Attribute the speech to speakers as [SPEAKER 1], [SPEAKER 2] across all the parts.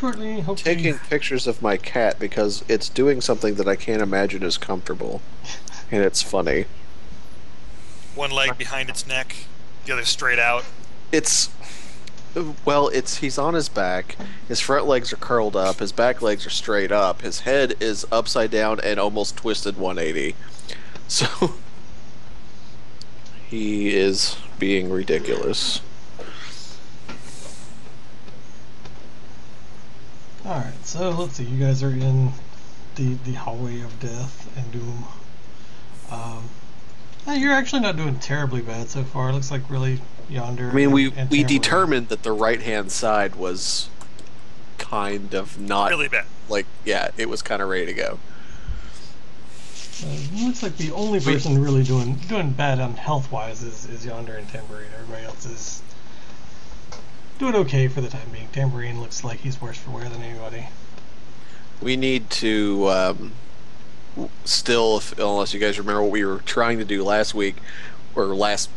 [SPEAKER 1] shortly. Hopefully.
[SPEAKER 2] taking pictures of my cat because it's doing something that I can't imagine is comfortable, and it's funny.
[SPEAKER 3] One leg behind its neck, the other straight out.
[SPEAKER 2] It's well, it's he's on his back. His front legs are curled up. His back legs are straight up. His head is upside down and almost twisted 180. So he is being ridiculous.
[SPEAKER 1] Alright, so let's see. You guys are in the hallway of death and doom. You're actually not doing terribly bad so far. It looks like really Yonder.
[SPEAKER 2] I mean, we
[SPEAKER 1] Tambourine.
[SPEAKER 2] determined that the right hand side was kind of not
[SPEAKER 3] Really bad.
[SPEAKER 2] like yeah, it was kind of ready to go.
[SPEAKER 1] It looks like the only person really doing bad on health wise is Yonder and Tambourine. Everybody else is doing okay for the time being. Tambourine looks like he's worse for wear than anybody.
[SPEAKER 2] We need to still, unless you guys remember what we were trying to do last week or last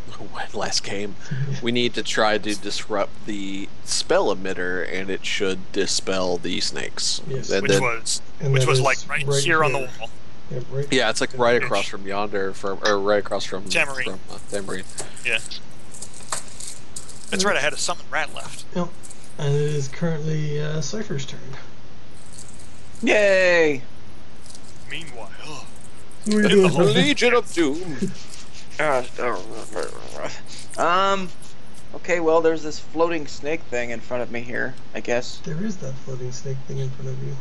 [SPEAKER 2] game, we need to try to disrupt the spell emitter, and it should dispel the snakes.
[SPEAKER 1] Yes.
[SPEAKER 3] Which was like right here on the wall.
[SPEAKER 1] Yep, right.
[SPEAKER 2] Yeah, it's like right across from Yonder, or right across from
[SPEAKER 3] Tambourine.
[SPEAKER 2] Tambourine.
[SPEAKER 3] Yeah. That's right. I had a summon rat left.
[SPEAKER 1] Yep. And it is currently Cypher's turn.
[SPEAKER 4] Yay!
[SPEAKER 3] Meanwhile,
[SPEAKER 1] Who are
[SPEAKER 3] in
[SPEAKER 1] you
[SPEAKER 3] the
[SPEAKER 1] doing?
[SPEAKER 3] hole.
[SPEAKER 2] Legion of Doom.
[SPEAKER 4] Okay, well, there's this floating snake thing in front of me here, I guess.
[SPEAKER 1] There is that floating snake thing in front of you.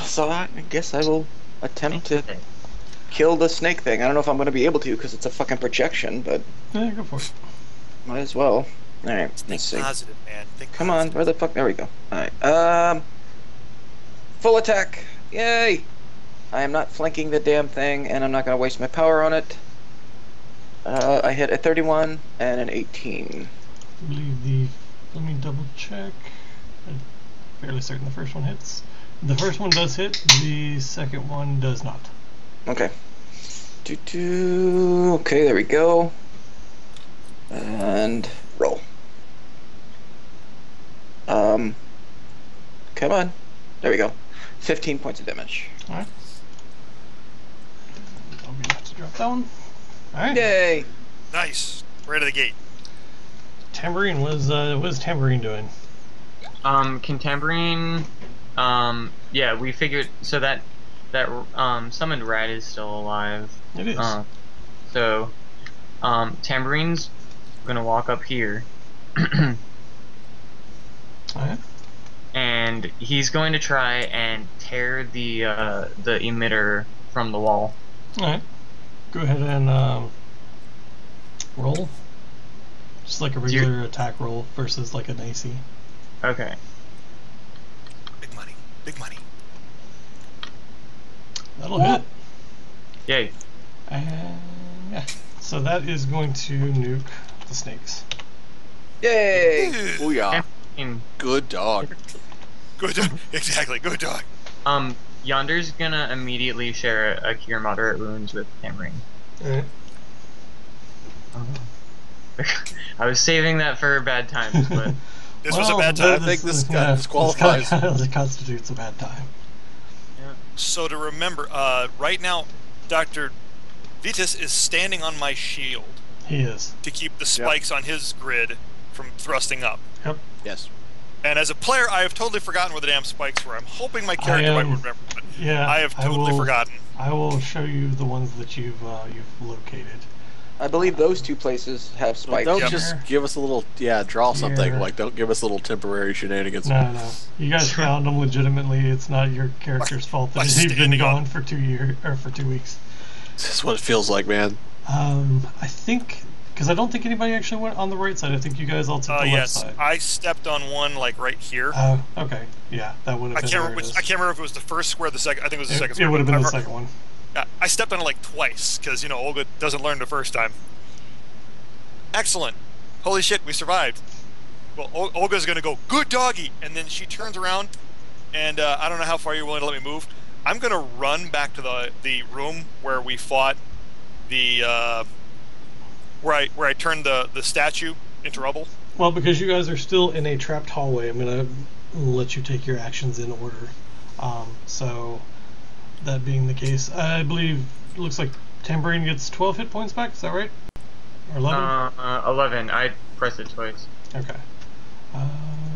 [SPEAKER 4] So I guess I will attempt to kill the snake thing. I don't know if I'm going to be able to because it's a fucking projection, but
[SPEAKER 1] Yeah, go for it.
[SPEAKER 4] might as well. Alright,
[SPEAKER 3] think
[SPEAKER 4] let's see.
[SPEAKER 3] positive, man. Think
[SPEAKER 4] Come on,
[SPEAKER 3] positive.
[SPEAKER 4] where the fuck? There we go. Alright, full attack! Yay! I am not flanking the damn thing, and I'm not going to waste my power on it. I hit a 31 and an 18.
[SPEAKER 1] I believe let me double check. I'm fairly certain the first one hits. The first one does hit, the second one does not.
[SPEAKER 4] Okay. Okay, there we go. And roll. Come on. There we go. 15 points of damage.
[SPEAKER 1] Alright. I'll be have to drop that one. Alright.
[SPEAKER 4] Yay!
[SPEAKER 3] Nice. Right out of the gate.
[SPEAKER 1] Tambourine, what is Tambourine doing?
[SPEAKER 5] Can Tambourine, yeah, we figured, so that summoned rat is still alive.
[SPEAKER 1] It is.
[SPEAKER 5] So, Tambourine's gonna walk up here,
[SPEAKER 1] Alright.
[SPEAKER 5] and he's going to try and tear the emitter from the wall.
[SPEAKER 1] Alright. Go ahead and roll. Just like a regular attack roll versus like an AC.
[SPEAKER 5] Okay.
[SPEAKER 3] Big money. Big money.
[SPEAKER 1] That'll hit.
[SPEAKER 5] Yay.
[SPEAKER 1] And yeah. So that is going to nuke the snakes.
[SPEAKER 4] Yay!
[SPEAKER 2] Booyah.
[SPEAKER 5] Tambourine,
[SPEAKER 2] Good dog.
[SPEAKER 3] Good dog. Exactly. Good dog.
[SPEAKER 5] Yonder's gonna immediately share a cure moderate wounds with Tambourine.
[SPEAKER 1] Alright.
[SPEAKER 5] I was saving that for bad times, but
[SPEAKER 3] This was a bad time.
[SPEAKER 2] I think this guy disqualifies.
[SPEAKER 1] This constitutes a bad time.
[SPEAKER 3] So to remember, right now, Dr. Vitas is standing on my shield
[SPEAKER 1] He is.
[SPEAKER 3] to keep the spikes on his grid from thrusting up.
[SPEAKER 1] Yep.
[SPEAKER 2] Yes.
[SPEAKER 3] And as a player, I have totally forgotten where the damn spikes were. I'm hoping my character might remember, but
[SPEAKER 1] Yeah.
[SPEAKER 3] I have totally forgotten.
[SPEAKER 1] I will show you the ones that you've located.
[SPEAKER 4] I believe those two places have
[SPEAKER 2] Well,
[SPEAKER 4] spikes.
[SPEAKER 2] don't
[SPEAKER 3] Yep.
[SPEAKER 2] just give us a little, draw something.
[SPEAKER 1] Here.
[SPEAKER 2] Like, don't give us little temporary shenanigans.
[SPEAKER 1] No. You guys found them legitimately. It's not your character's fault
[SPEAKER 3] by
[SPEAKER 1] that he's been
[SPEAKER 3] standing
[SPEAKER 1] gone
[SPEAKER 3] on-
[SPEAKER 1] for 2 years or for 2 weeks.
[SPEAKER 2] This is what it feels like, man.
[SPEAKER 1] I think because I don't think anybody actually went on the right side. I think you guys all took the left
[SPEAKER 3] Yes,
[SPEAKER 1] side.
[SPEAKER 3] I stepped on one like right here.
[SPEAKER 1] Okay. Yeah, that would have
[SPEAKER 3] I
[SPEAKER 1] been
[SPEAKER 3] can't
[SPEAKER 1] where
[SPEAKER 3] remember.
[SPEAKER 1] it is.
[SPEAKER 3] I can't remember if it was the first square or the second. I think it was the second
[SPEAKER 1] It
[SPEAKER 3] square.
[SPEAKER 1] would have been
[SPEAKER 3] I
[SPEAKER 1] the
[SPEAKER 3] remember-
[SPEAKER 1] second one.
[SPEAKER 3] I stepped on it like twice because Olga doesn't learn the first time. Excellent. Holy shit, we survived. Well, Olga's gonna go, good doggy, and then she turns around, and I don't know how far you're willing to let me move. I'm gonna run back to the room where we fought the where I turned the statue into rubble.
[SPEAKER 1] Well, because you guys are still in a trapped hallway, I'm gonna let you take your actions in order. So that being the case, I believe it looks like Tambourine gets 12 hit points back. Is that right? Or 11?
[SPEAKER 5] 11. I pressed it twice.
[SPEAKER 1] Okay.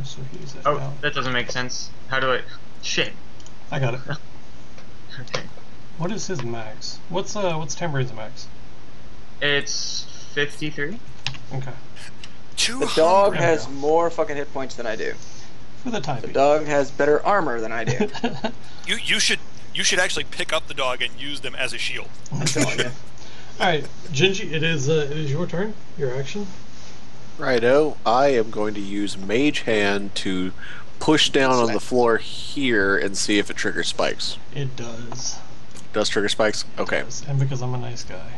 [SPEAKER 1] So he's at
[SPEAKER 5] Oh,
[SPEAKER 1] down.
[SPEAKER 5] that doesn't make sense. How do I... Shit.
[SPEAKER 1] I got it.
[SPEAKER 5] Okay.
[SPEAKER 1] What is his max? What's Tambourine's max?
[SPEAKER 5] It's 53.
[SPEAKER 1] Okay.
[SPEAKER 4] The dog
[SPEAKER 3] 200.
[SPEAKER 4] has more fucking hit points than I do.
[SPEAKER 1] For the time
[SPEAKER 4] The
[SPEAKER 1] being.
[SPEAKER 4] dog has better armor than I do.
[SPEAKER 3] You should actually pick up the dog and use them as a shield.
[SPEAKER 1] I'm telling you. Alright, Gingy, it is your turn. Your action.
[SPEAKER 2] Righto, I am going to use Mage Hand to push down on the floor here and see if it triggers spikes.
[SPEAKER 1] It does.
[SPEAKER 2] Does trigger spikes? Okay.
[SPEAKER 1] Yes, and because I'm a nice guy.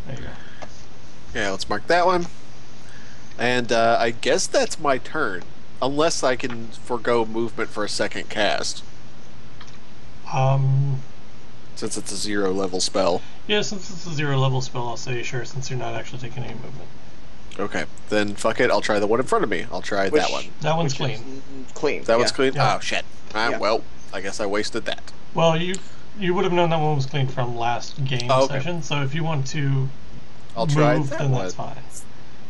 [SPEAKER 1] There you go.
[SPEAKER 2] Yeah, let's mark that one. And I guess that's my turn. Unless I can forego movement for a second cast. Since it's a 0 level spell.
[SPEAKER 1] Yeah, since it's a 0 level spell, I'll say sure, since you're not actually taking any movement.
[SPEAKER 2] Okay, then fuck it, I'll try the one in front of me. I'll try
[SPEAKER 4] Which-
[SPEAKER 2] that one.
[SPEAKER 1] That one's
[SPEAKER 4] Which is
[SPEAKER 1] clean.
[SPEAKER 4] Clean.
[SPEAKER 2] That one's
[SPEAKER 4] yeah.
[SPEAKER 2] clean?
[SPEAKER 1] Yeah.
[SPEAKER 2] Oh, shit. Alright,
[SPEAKER 4] Yeah.
[SPEAKER 2] well, I guess I wasted that.
[SPEAKER 1] Well, you would have known that one was clean from last game
[SPEAKER 2] Oh, okay.
[SPEAKER 1] session, so if you want to
[SPEAKER 2] I'll try
[SPEAKER 1] move,
[SPEAKER 2] that
[SPEAKER 1] then
[SPEAKER 2] one.
[SPEAKER 1] that's fine.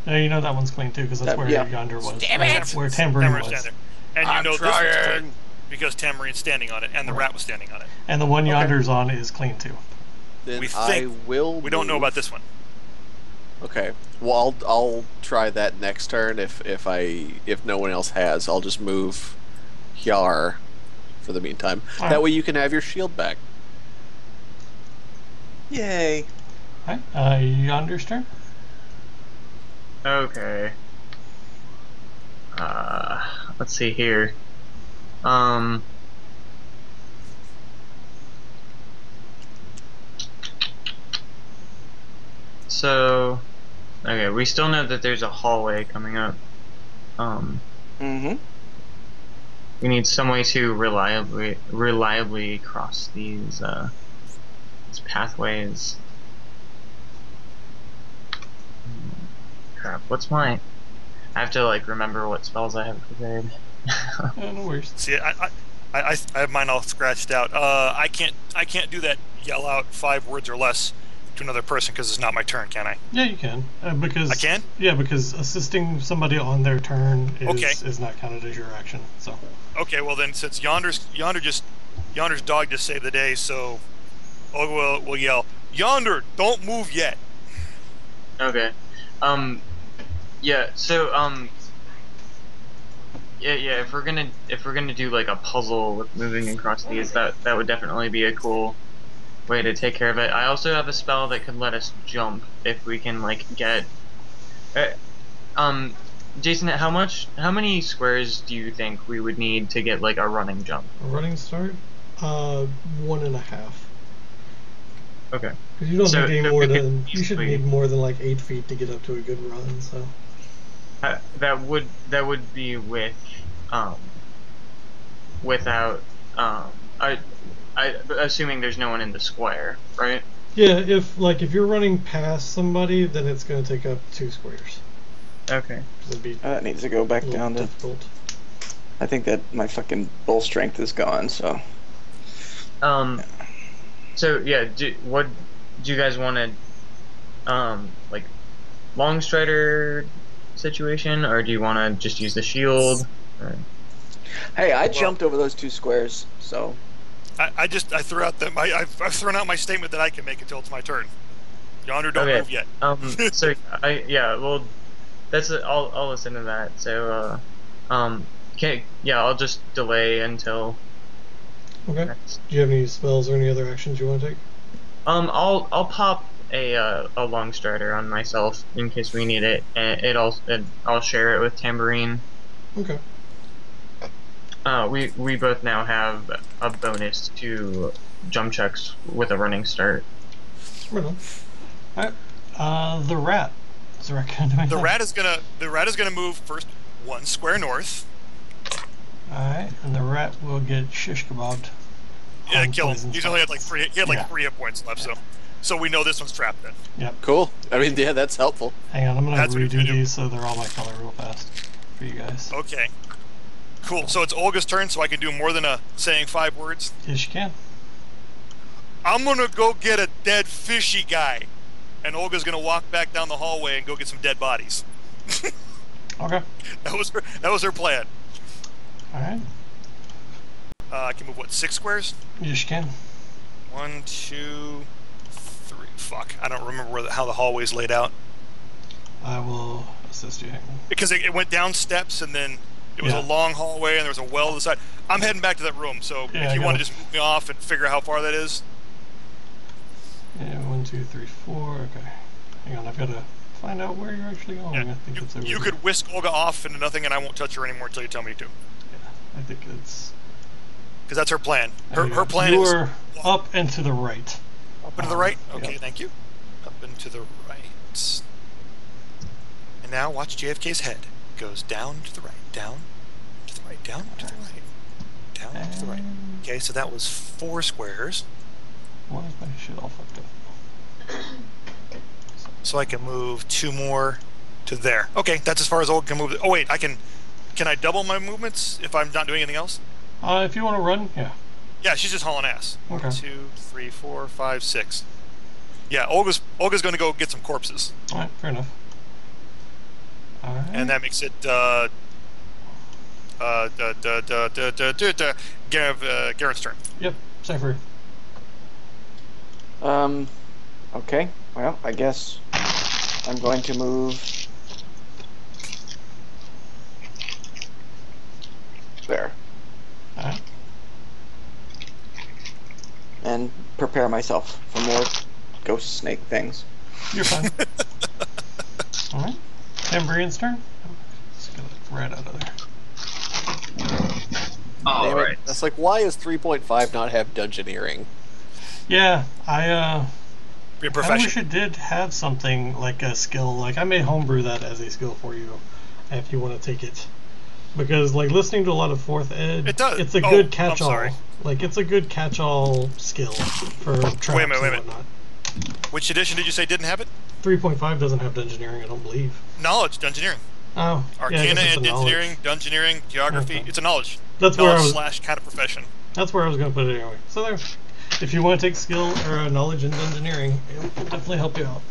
[SPEAKER 1] No, you know that one's clean too, because that's
[SPEAKER 4] That-
[SPEAKER 1] where
[SPEAKER 4] yeah.
[SPEAKER 1] Yonder was.
[SPEAKER 2] Damn
[SPEAKER 1] where,
[SPEAKER 2] it!
[SPEAKER 1] Where Tambourine
[SPEAKER 3] Tammarine's
[SPEAKER 1] was.
[SPEAKER 3] down there. And you
[SPEAKER 2] I'm
[SPEAKER 3] know this one's
[SPEAKER 2] trying.
[SPEAKER 3] clean because Tamarine's standing on it and the rat was standing on it.
[SPEAKER 1] And the one
[SPEAKER 2] Okay.
[SPEAKER 1] Yonder's on is clean too.
[SPEAKER 2] Then
[SPEAKER 3] We
[SPEAKER 2] I
[SPEAKER 3] think-
[SPEAKER 2] will
[SPEAKER 3] We don't know
[SPEAKER 2] move.
[SPEAKER 3] about this one.
[SPEAKER 2] Okay. Well, I'll try that next turn. If no one else has, I'll just move Hyar for the meantime.
[SPEAKER 1] Alright.
[SPEAKER 2] That way you can have your shield back.
[SPEAKER 4] Yay.
[SPEAKER 1] Alright, Yonder's turn.
[SPEAKER 5] Okay. Let's see here. So, okay, we still know that there's a hallway coming up.
[SPEAKER 4] Mm-hmm.
[SPEAKER 5] We need some way to reliably cross these pathways. Crap, what's my... I have to, like, remember what spells I have prepared.
[SPEAKER 1] No worries.
[SPEAKER 3] See, I have mine all scratched out. I can't do that. Yell out 5 words or less to another person because it's not my turn, can I?
[SPEAKER 1] Yeah, you can. Because
[SPEAKER 3] I can?
[SPEAKER 1] Yeah, because assisting somebody on their turn
[SPEAKER 3] Okay.
[SPEAKER 1] is not counted as your action. So
[SPEAKER 3] Okay, well then, since Yonder's dog just saved the day, so Olga will yell, "Yonder, don't move yet."
[SPEAKER 5] Okay. Yeah, so, yeah, if we're gonna do like a puzzle with moving across these, that would definitely be a cool way to take care of it. I also have a spell that could let us jump if we can like get Jason, how many squares do you think we would need to get like a running jump?
[SPEAKER 1] a running start, 1.5.
[SPEAKER 5] Okay.
[SPEAKER 1] Because you don't
[SPEAKER 5] So,
[SPEAKER 1] need any
[SPEAKER 5] if
[SPEAKER 1] more
[SPEAKER 5] we could
[SPEAKER 1] than you should
[SPEAKER 5] easily-
[SPEAKER 1] need more than like 8 feet to get up to a good run. So
[SPEAKER 5] That would be with without I assuming there's no one in the square, right?
[SPEAKER 1] yeah, if you're running past somebody, then it's going to take up 2 squares.
[SPEAKER 5] Okay.
[SPEAKER 1] 'Cause it'd be
[SPEAKER 4] That needs to go back
[SPEAKER 1] a little
[SPEAKER 4] down to...
[SPEAKER 1] difficult.
[SPEAKER 4] I think that my fucking bull strength is gone, so...
[SPEAKER 5] So yeah, do you guys want to like long strider situation, or do you want to just use the shield? Or...
[SPEAKER 4] Hey, I jumped over those 2 squares, so...
[SPEAKER 3] I threw out I've thrown out my statement that I can make until it's my turn. Yonder, don't
[SPEAKER 5] Okay.
[SPEAKER 3] move yet.
[SPEAKER 5] So well, I'll listen to that. So okay, yeah, I'll just delay until
[SPEAKER 1] Okay.
[SPEAKER 5] next.
[SPEAKER 1] Do you have any spells or any other actions you want to take?
[SPEAKER 5] I'll pop a long strider on myself in case we need it, and I'll share it with Tambourine.
[SPEAKER 1] Okay.
[SPEAKER 5] We both now have a bonus to jump checks with a running start.
[SPEAKER 1] Right on. Alright. The rat. Is the rat going to do anything?
[SPEAKER 3] The rat is gonna move first 1 square north.
[SPEAKER 1] Alright, and the rat will get shish kebabbed.
[SPEAKER 3] Yeah,
[SPEAKER 1] on
[SPEAKER 3] kill him.
[SPEAKER 1] poison
[SPEAKER 3] He's only had like
[SPEAKER 1] spikes.
[SPEAKER 3] 3. He had like
[SPEAKER 1] Yeah.
[SPEAKER 3] 3 hit points left, so we know this one's trapped then.
[SPEAKER 2] Cool. I mean, yeah, that's helpful.
[SPEAKER 1] Hang on, I'm going
[SPEAKER 3] That's
[SPEAKER 1] to
[SPEAKER 3] what he's
[SPEAKER 1] redo
[SPEAKER 3] gonna do.
[SPEAKER 1] these so they're all my color real fast for you guys.
[SPEAKER 3] Okay. Cool. So it's Olga's turn, so I can do more than saying 5 words.
[SPEAKER 1] Yes, you can.
[SPEAKER 3] I'm gonna go get a dead fishy guy, and Olga's gonna walk back down the hallway and go get some dead bodies.
[SPEAKER 1] Okay.
[SPEAKER 3] That was her plan.
[SPEAKER 1] All right.
[SPEAKER 3] I can move what, 6 squares?
[SPEAKER 1] Yes, you can.
[SPEAKER 3] 1, 2, 3. Fuck, I don't remember how the hallway's laid out.
[SPEAKER 1] I will assist you. Hang on.
[SPEAKER 3] Because it went down steps and then it was
[SPEAKER 1] Yeah.
[SPEAKER 3] a long hallway and there was a well to the side. I'm heading back to that room, so
[SPEAKER 1] Yeah,
[SPEAKER 3] if you
[SPEAKER 1] I
[SPEAKER 3] want
[SPEAKER 1] got
[SPEAKER 3] to
[SPEAKER 1] it.
[SPEAKER 3] just move me off and figure out how far that is.
[SPEAKER 1] Yeah, 1, 2, 3, 4. Okay. Hang on, I've got to find out where you're actually going.
[SPEAKER 3] Yeah,
[SPEAKER 1] I think it's over
[SPEAKER 3] you
[SPEAKER 1] here.
[SPEAKER 3] could whisk Olga off into nothing and I won't touch her anymore until you tell me to.
[SPEAKER 1] Yeah, I think it's.
[SPEAKER 3] Because that's her plan.
[SPEAKER 1] there you
[SPEAKER 3] Her
[SPEAKER 1] go.
[SPEAKER 3] plan
[SPEAKER 1] You
[SPEAKER 3] is
[SPEAKER 1] are up and to the right.
[SPEAKER 3] up and to the right.
[SPEAKER 1] yeah.
[SPEAKER 3] Okay, thank you. Up and to the right. And now watch JFK's head. Goes down to the right, down to the right, down to the right, down to the right.
[SPEAKER 1] And
[SPEAKER 3] Okay, so that was 4 squares.
[SPEAKER 1] why is my shit all fucked up?
[SPEAKER 3] So I can move 2 more to there. Okay, that's as far as Olga can move. Oh wait, can I double my movements if I'm not doing anything else?
[SPEAKER 1] If you want to run, yeah.
[SPEAKER 3] Yeah, she's just hauling ass.
[SPEAKER 1] Okay.
[SPEAKER 3] 1, 2, 3, 4, 5, 6. Yeah, Olga's going to go get some corpses,
[SPEAKER 1] All right, fair enough. All right.
[SPEAKER 3] and that makes it Garen's turn.
[SPEAKER 1] Yep, Cypher.
[SPEAKER 4] Okay. Well, I guess I'm going to move there
[SPEAKER 1] All right.
[SPEAKER 4] and prepare myself for more ghost snake things.
[SPEAKER 1] You're fine. All right. Tambourine's turn. Let's get it right out of there.
[SPEAKER 5] All
[SPEAKER 2] Damn it.
[SPEAKER 5] right.
[SPEAKER 2] That's like, why does 3.5 not have dungeoneering?
[SPEAKER 1] Yeah,
[SPEAKER 3] Be a
[SPEAKER 1] I
[SPEAKER 3] profession.
[SPEAKER 1] wish it did have something like a skill. Like I may homebrew that as a skill for you, if you want to take it. Because like listening to a lot of Fourth Ed,
[SPEAKER 3] It does.
[SPEAKER 1] it's a
[SPEAKER 3] Oh,
[SPEAKER 1] good
[SPEAKER 3] I'm
[SPEAKER 1] catch-all.
[SPEAKER 3] sorry.
[SPEAKER 1] Like it's a good catch-all skill for traps
[SPEAKER 3] Wait a minute.
[SPEAKER 1] and whatnot.
[SPEAKER 3] Which edition did you say didn't have it?
[SPEAKER 1] 3.5 doesn't have dungeoneering, I don't believe.
[SPEAKER 3] Knowledge, dungeoneering.
[SPEAKER 1] Oh, yeah, I
[SPEAKER 3] Arcana
[SPEAKER 1] guess it's
[SPEAKER 3] and
[SPEAKER 1] a knowledge.
[SPEAKER 3] engineering, dungeoneering, geography.
[SPEAKER 1] Okay.
[SPEAKER 3] It's a knowledge.
[SPEAKER 1] That's where I
[SPEAKER 3] Knowledge
[SPEAKER 1] was.
[SPEAKER 3] slash kind of profession.
[SPEAKER 1] That's where I was going to put it anyway. So there. If you want to take skill or knowledge in dungeoneering, it will definitely help you out.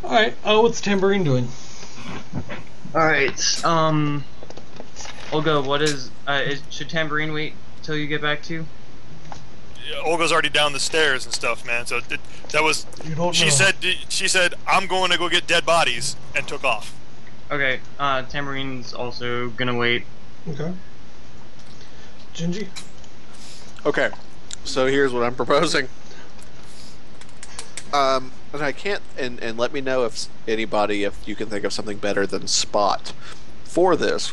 [SPEAKER 1] All right. What's Tambourine doing?
[SPEAKER 5] All right. Olga, what should Tambourine wait till you get back to?
[SPEAKER 3] Yeah, Olga's already down the stairs and stuff, man. So that was.
[SPEAKER 1] You don't
[SPEAKER 3] She
[SPEAKER 1] know.
[SPEAKER 3] said, I'm going to go get dead bodies, and took off.
[SPEAKER 5] Okay. Tambourine's also gonna wait.
[SPEAKER 1] Okay. Gingy.
[SPEAKER 2] Okay, so here's what I'm proposing. And I can't, and let me know if anybody, if you can think of something better than Spot for this.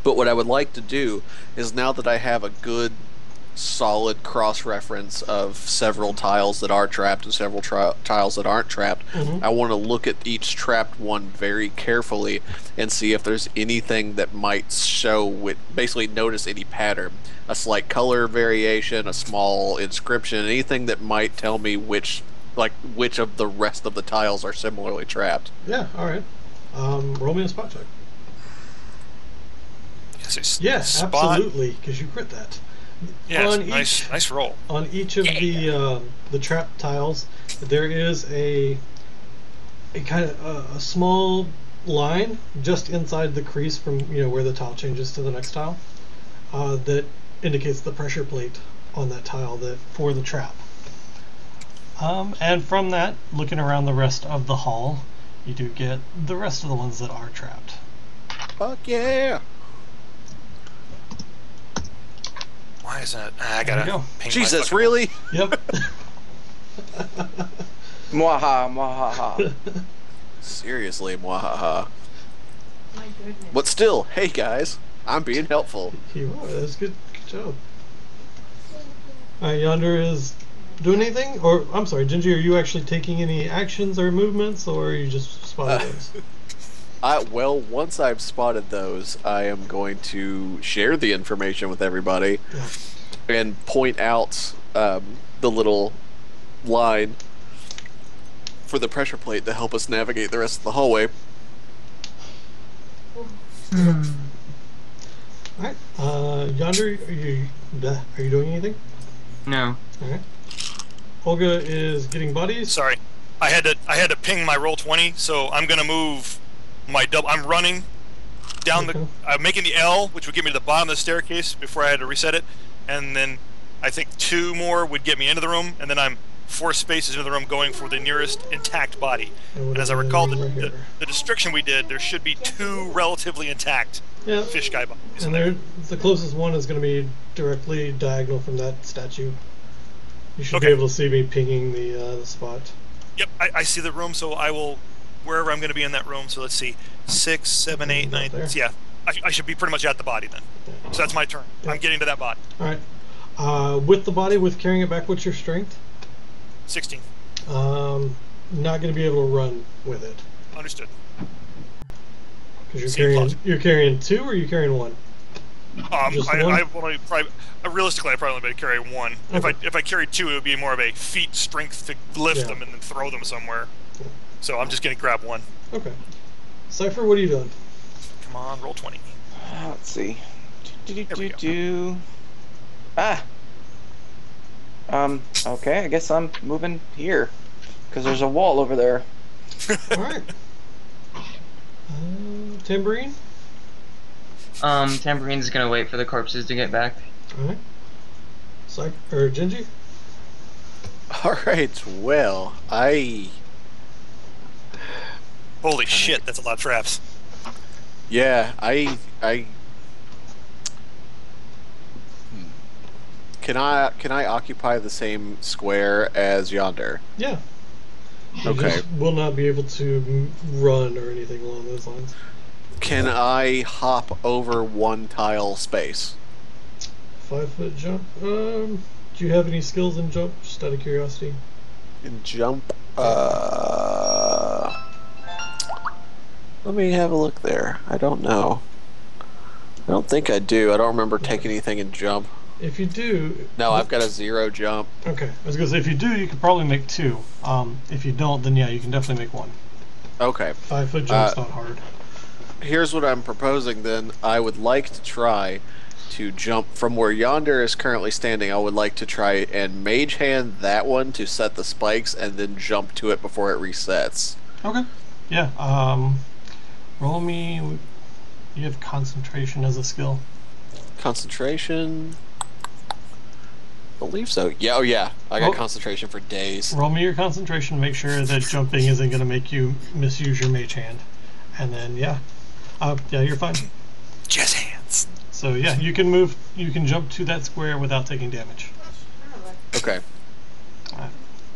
[SPEAKER 2] But what I would like to do is, now that I have a good, solid cross-reference of several tiles that are trapped and several tiles that aren't trapped,
[SPEAKER 1] Mhm.
[SPEAKER 2] I want to look at each trapped one very carefully and see if there's anything that might show, basically notice any pattern. A slight color variation, a small inscription, anything that might tell me which of the rest of the tiles are similarly trapped.
[SPEAKER 1] Yeah. All right. Roll me a spot check. Yeah,
[SPEAKER 3] Spot.
[SPEAKER 1] absolutely, because you crit that.
[SPEAKER 3] Yeah,
[SPEAKER 1] On
[SPEAKER 3] nice roll.
[SPEAKER 1] On each of the trap tiles, there is a kind of a small line just inside the crease from where the tile changes to the next tile that indicates the pressure plate on that tile for the trap. And from that, looking around the rest of the hall, you do get the rest of the ones that are trapped.
[SPEAKER 2] Fuck yeah!
[SPEAKER 3] Why is that? I
[SPEAKER 1] There you
[SPEAKER 3] gotta.
[SPEAKER 1] go.
[SPEAKER 3] ping my
[SPEAKER 2] Jesus,
[SPEAKER 3] fucking-
[SPEAKER 2] really?
[SPEAKER 1] Yep.
[SPEAKER 4] Mwaha, mwahaha.
[SPEAKER 2] Seriously, mwahaha.
[SPEAKER 6] My goodness.
[SPEAKER 2] But still, hey guys, I'm being helpful.
[SPEAKER 1] You are. That's good. Good job. Yonder is doing anything? Or, I'm sorry, Gingy, are you actually taking any actions or movements, or are you just spotting those?
[SPEAKER 2] Well, once I've spotted those, I am going to share the information with everybody
[SPEAKER 1] Yeah.
[SPEAKER 2] and point out the little line for the pressure plate to help us navigate the rest of the hallway.
[SPEAKER 6] Oh,
[SPEAKER 1] Okay.
[SPEAKER 6] my goodness.
[SPEAKER 1] All right.
[SPEAKER 6] My goodness.
[SPEAKER 1] All right. Alright. Yonder, are you doing anything?
[SPEAKER 5] No.
[SPEAKER 1] Alright. Olga is getting bodies.
[SPEAKER 3] Sorry, I had to ping my roll 20, so I'm gonna move my double. I'm running down
[SPEAKER 1] Okay.
[SPEAKER 3] I'm making the L, which would get me to the bottom of the staircase before I had to reset it, and then I think 2 more would get me into the room, and then I'm 4 spaces into the room going for the nearest intact body. And as I recall, the destruction we did, there should be 2 relatively intact
[SPEAKER 1] Yeah.
[SPEAKER 3] fish guy bodies.
[SPEAKER 1] And the closest one is going to be directly diagonal from that statue. You should be
[SPEAKER 3] Okay.
[SPEAKER 1] able to see me pinging the spot.
[SPEAKER 3] Yep, I see the room, so I will wherever I'm going to be in that room. So let's see, 6, 7, 8, 9.
[SPEAKER 1] There.
[SPEAKER 3] Yeah, I should be pretty much at the body then. So that's my turn.
[SPEAKER 1] Yeah.
[SPEAKER 3] I'm getting to that body.
[SPEAKER 1] All right. With the body, with carrying it back, what's your strength?
[SPEAKER 3] 16.
[SPEAKER 1] Not going to be able to run with it
[SPEAKER 3] Understood.
[SPEAKER 1] because
[SPEAKER 3] Same
[SPEAKER 1] you're
[SPEAKER 3] logic.
[SPEAKER 1] carrying 2 or you're carrying 1. Just one?
[SPEAKER 3] I only probably realistically I probably only carry 1.
[SPEAKER 1] Okay.
[SPEAKER 3] If I carried 2, it would be more of a feat strength to lift
[SPEAKER 1] Yeah.
[SPEAKER 3] them and then throw them somewhere.
[SPEAKER 1] Yeah.
[SPEAKER 3] So I'm just going to grab 1.
[SPEAKER 1] Okay. Cypher, what are you doing?
[SPEAKER 3] Come on, roll 20.
[SPEAKER 4] Let's see.
[SPEAKER 3] we go.
[SPEAKER 4] Do. Ah. Okay, I guess I'm moving here because there's a wall over there.
[SPEAKER 1] All right. Tambourine.
[SPEAKER 5] Tambourine's gonna wait for the corpses to get back.
[SPEAKER 1] All right. Cypher or Gingy.
[SPEAKER 2] Alright, well,
[SPEAKER 3] Holy shit, that's a lot of traps.
[SPEAKER 2] yeah, I Can I occupy the same square as Yonder?
[SPEAKER 1] Yeah. You
[SPEAKER 2] Okay.
[SPEAKER 1] just will not be able to run or anything along those lines.
[SPEAKER 2] Can I hop over 1 tile space?
[SPEAKER 1] 5-foot jump. Do you have any skills in jump? Just out of curiosity.
[SPEAKER 2] And jump. Let me have a look there. I don't know. I don't think I do. I don't remember taking anything in jump.
[SPEAKER 1] If you do,
[SPEAKER 2] No, I've got a 0 jump.
[SPEAKER 1] okay. I was gonna say if you do, you could probably make 2. If you don't, then yeah, you can definitely make 1.
[SPEAKER 2] Okay.
[SPEAKER 1] 5-foot jump's not hard.
[SPEAKER 2] Here's what I'm proposing then. I would like to try to jump from where Yonder is currently standing. I would like to try and mage hand that one to set the spikes and then jump to it before it resets.
[SPEAKER 1] Okay. Yeah. Roll me. You have concentration as a skill.
[SPEAKER 2] Concentration. Believe so. Yeah, oh yeah. I got
[SPEAKER 1] Oh.
[SPEAKER 2] concentration for days.
[SPEAKER 1] Roll me your concentration. Make sure that jumping isn't going to make you misuse your mage hand. And then yeah, yeah, you're fine.
[SPEAKER 3] Jazz hands.
[SPEAKER 1] So yeah, you can move. You can jump to that square without taking damage.
[SPEAKER 2] Okay.
[SPEAKER 1] Alright.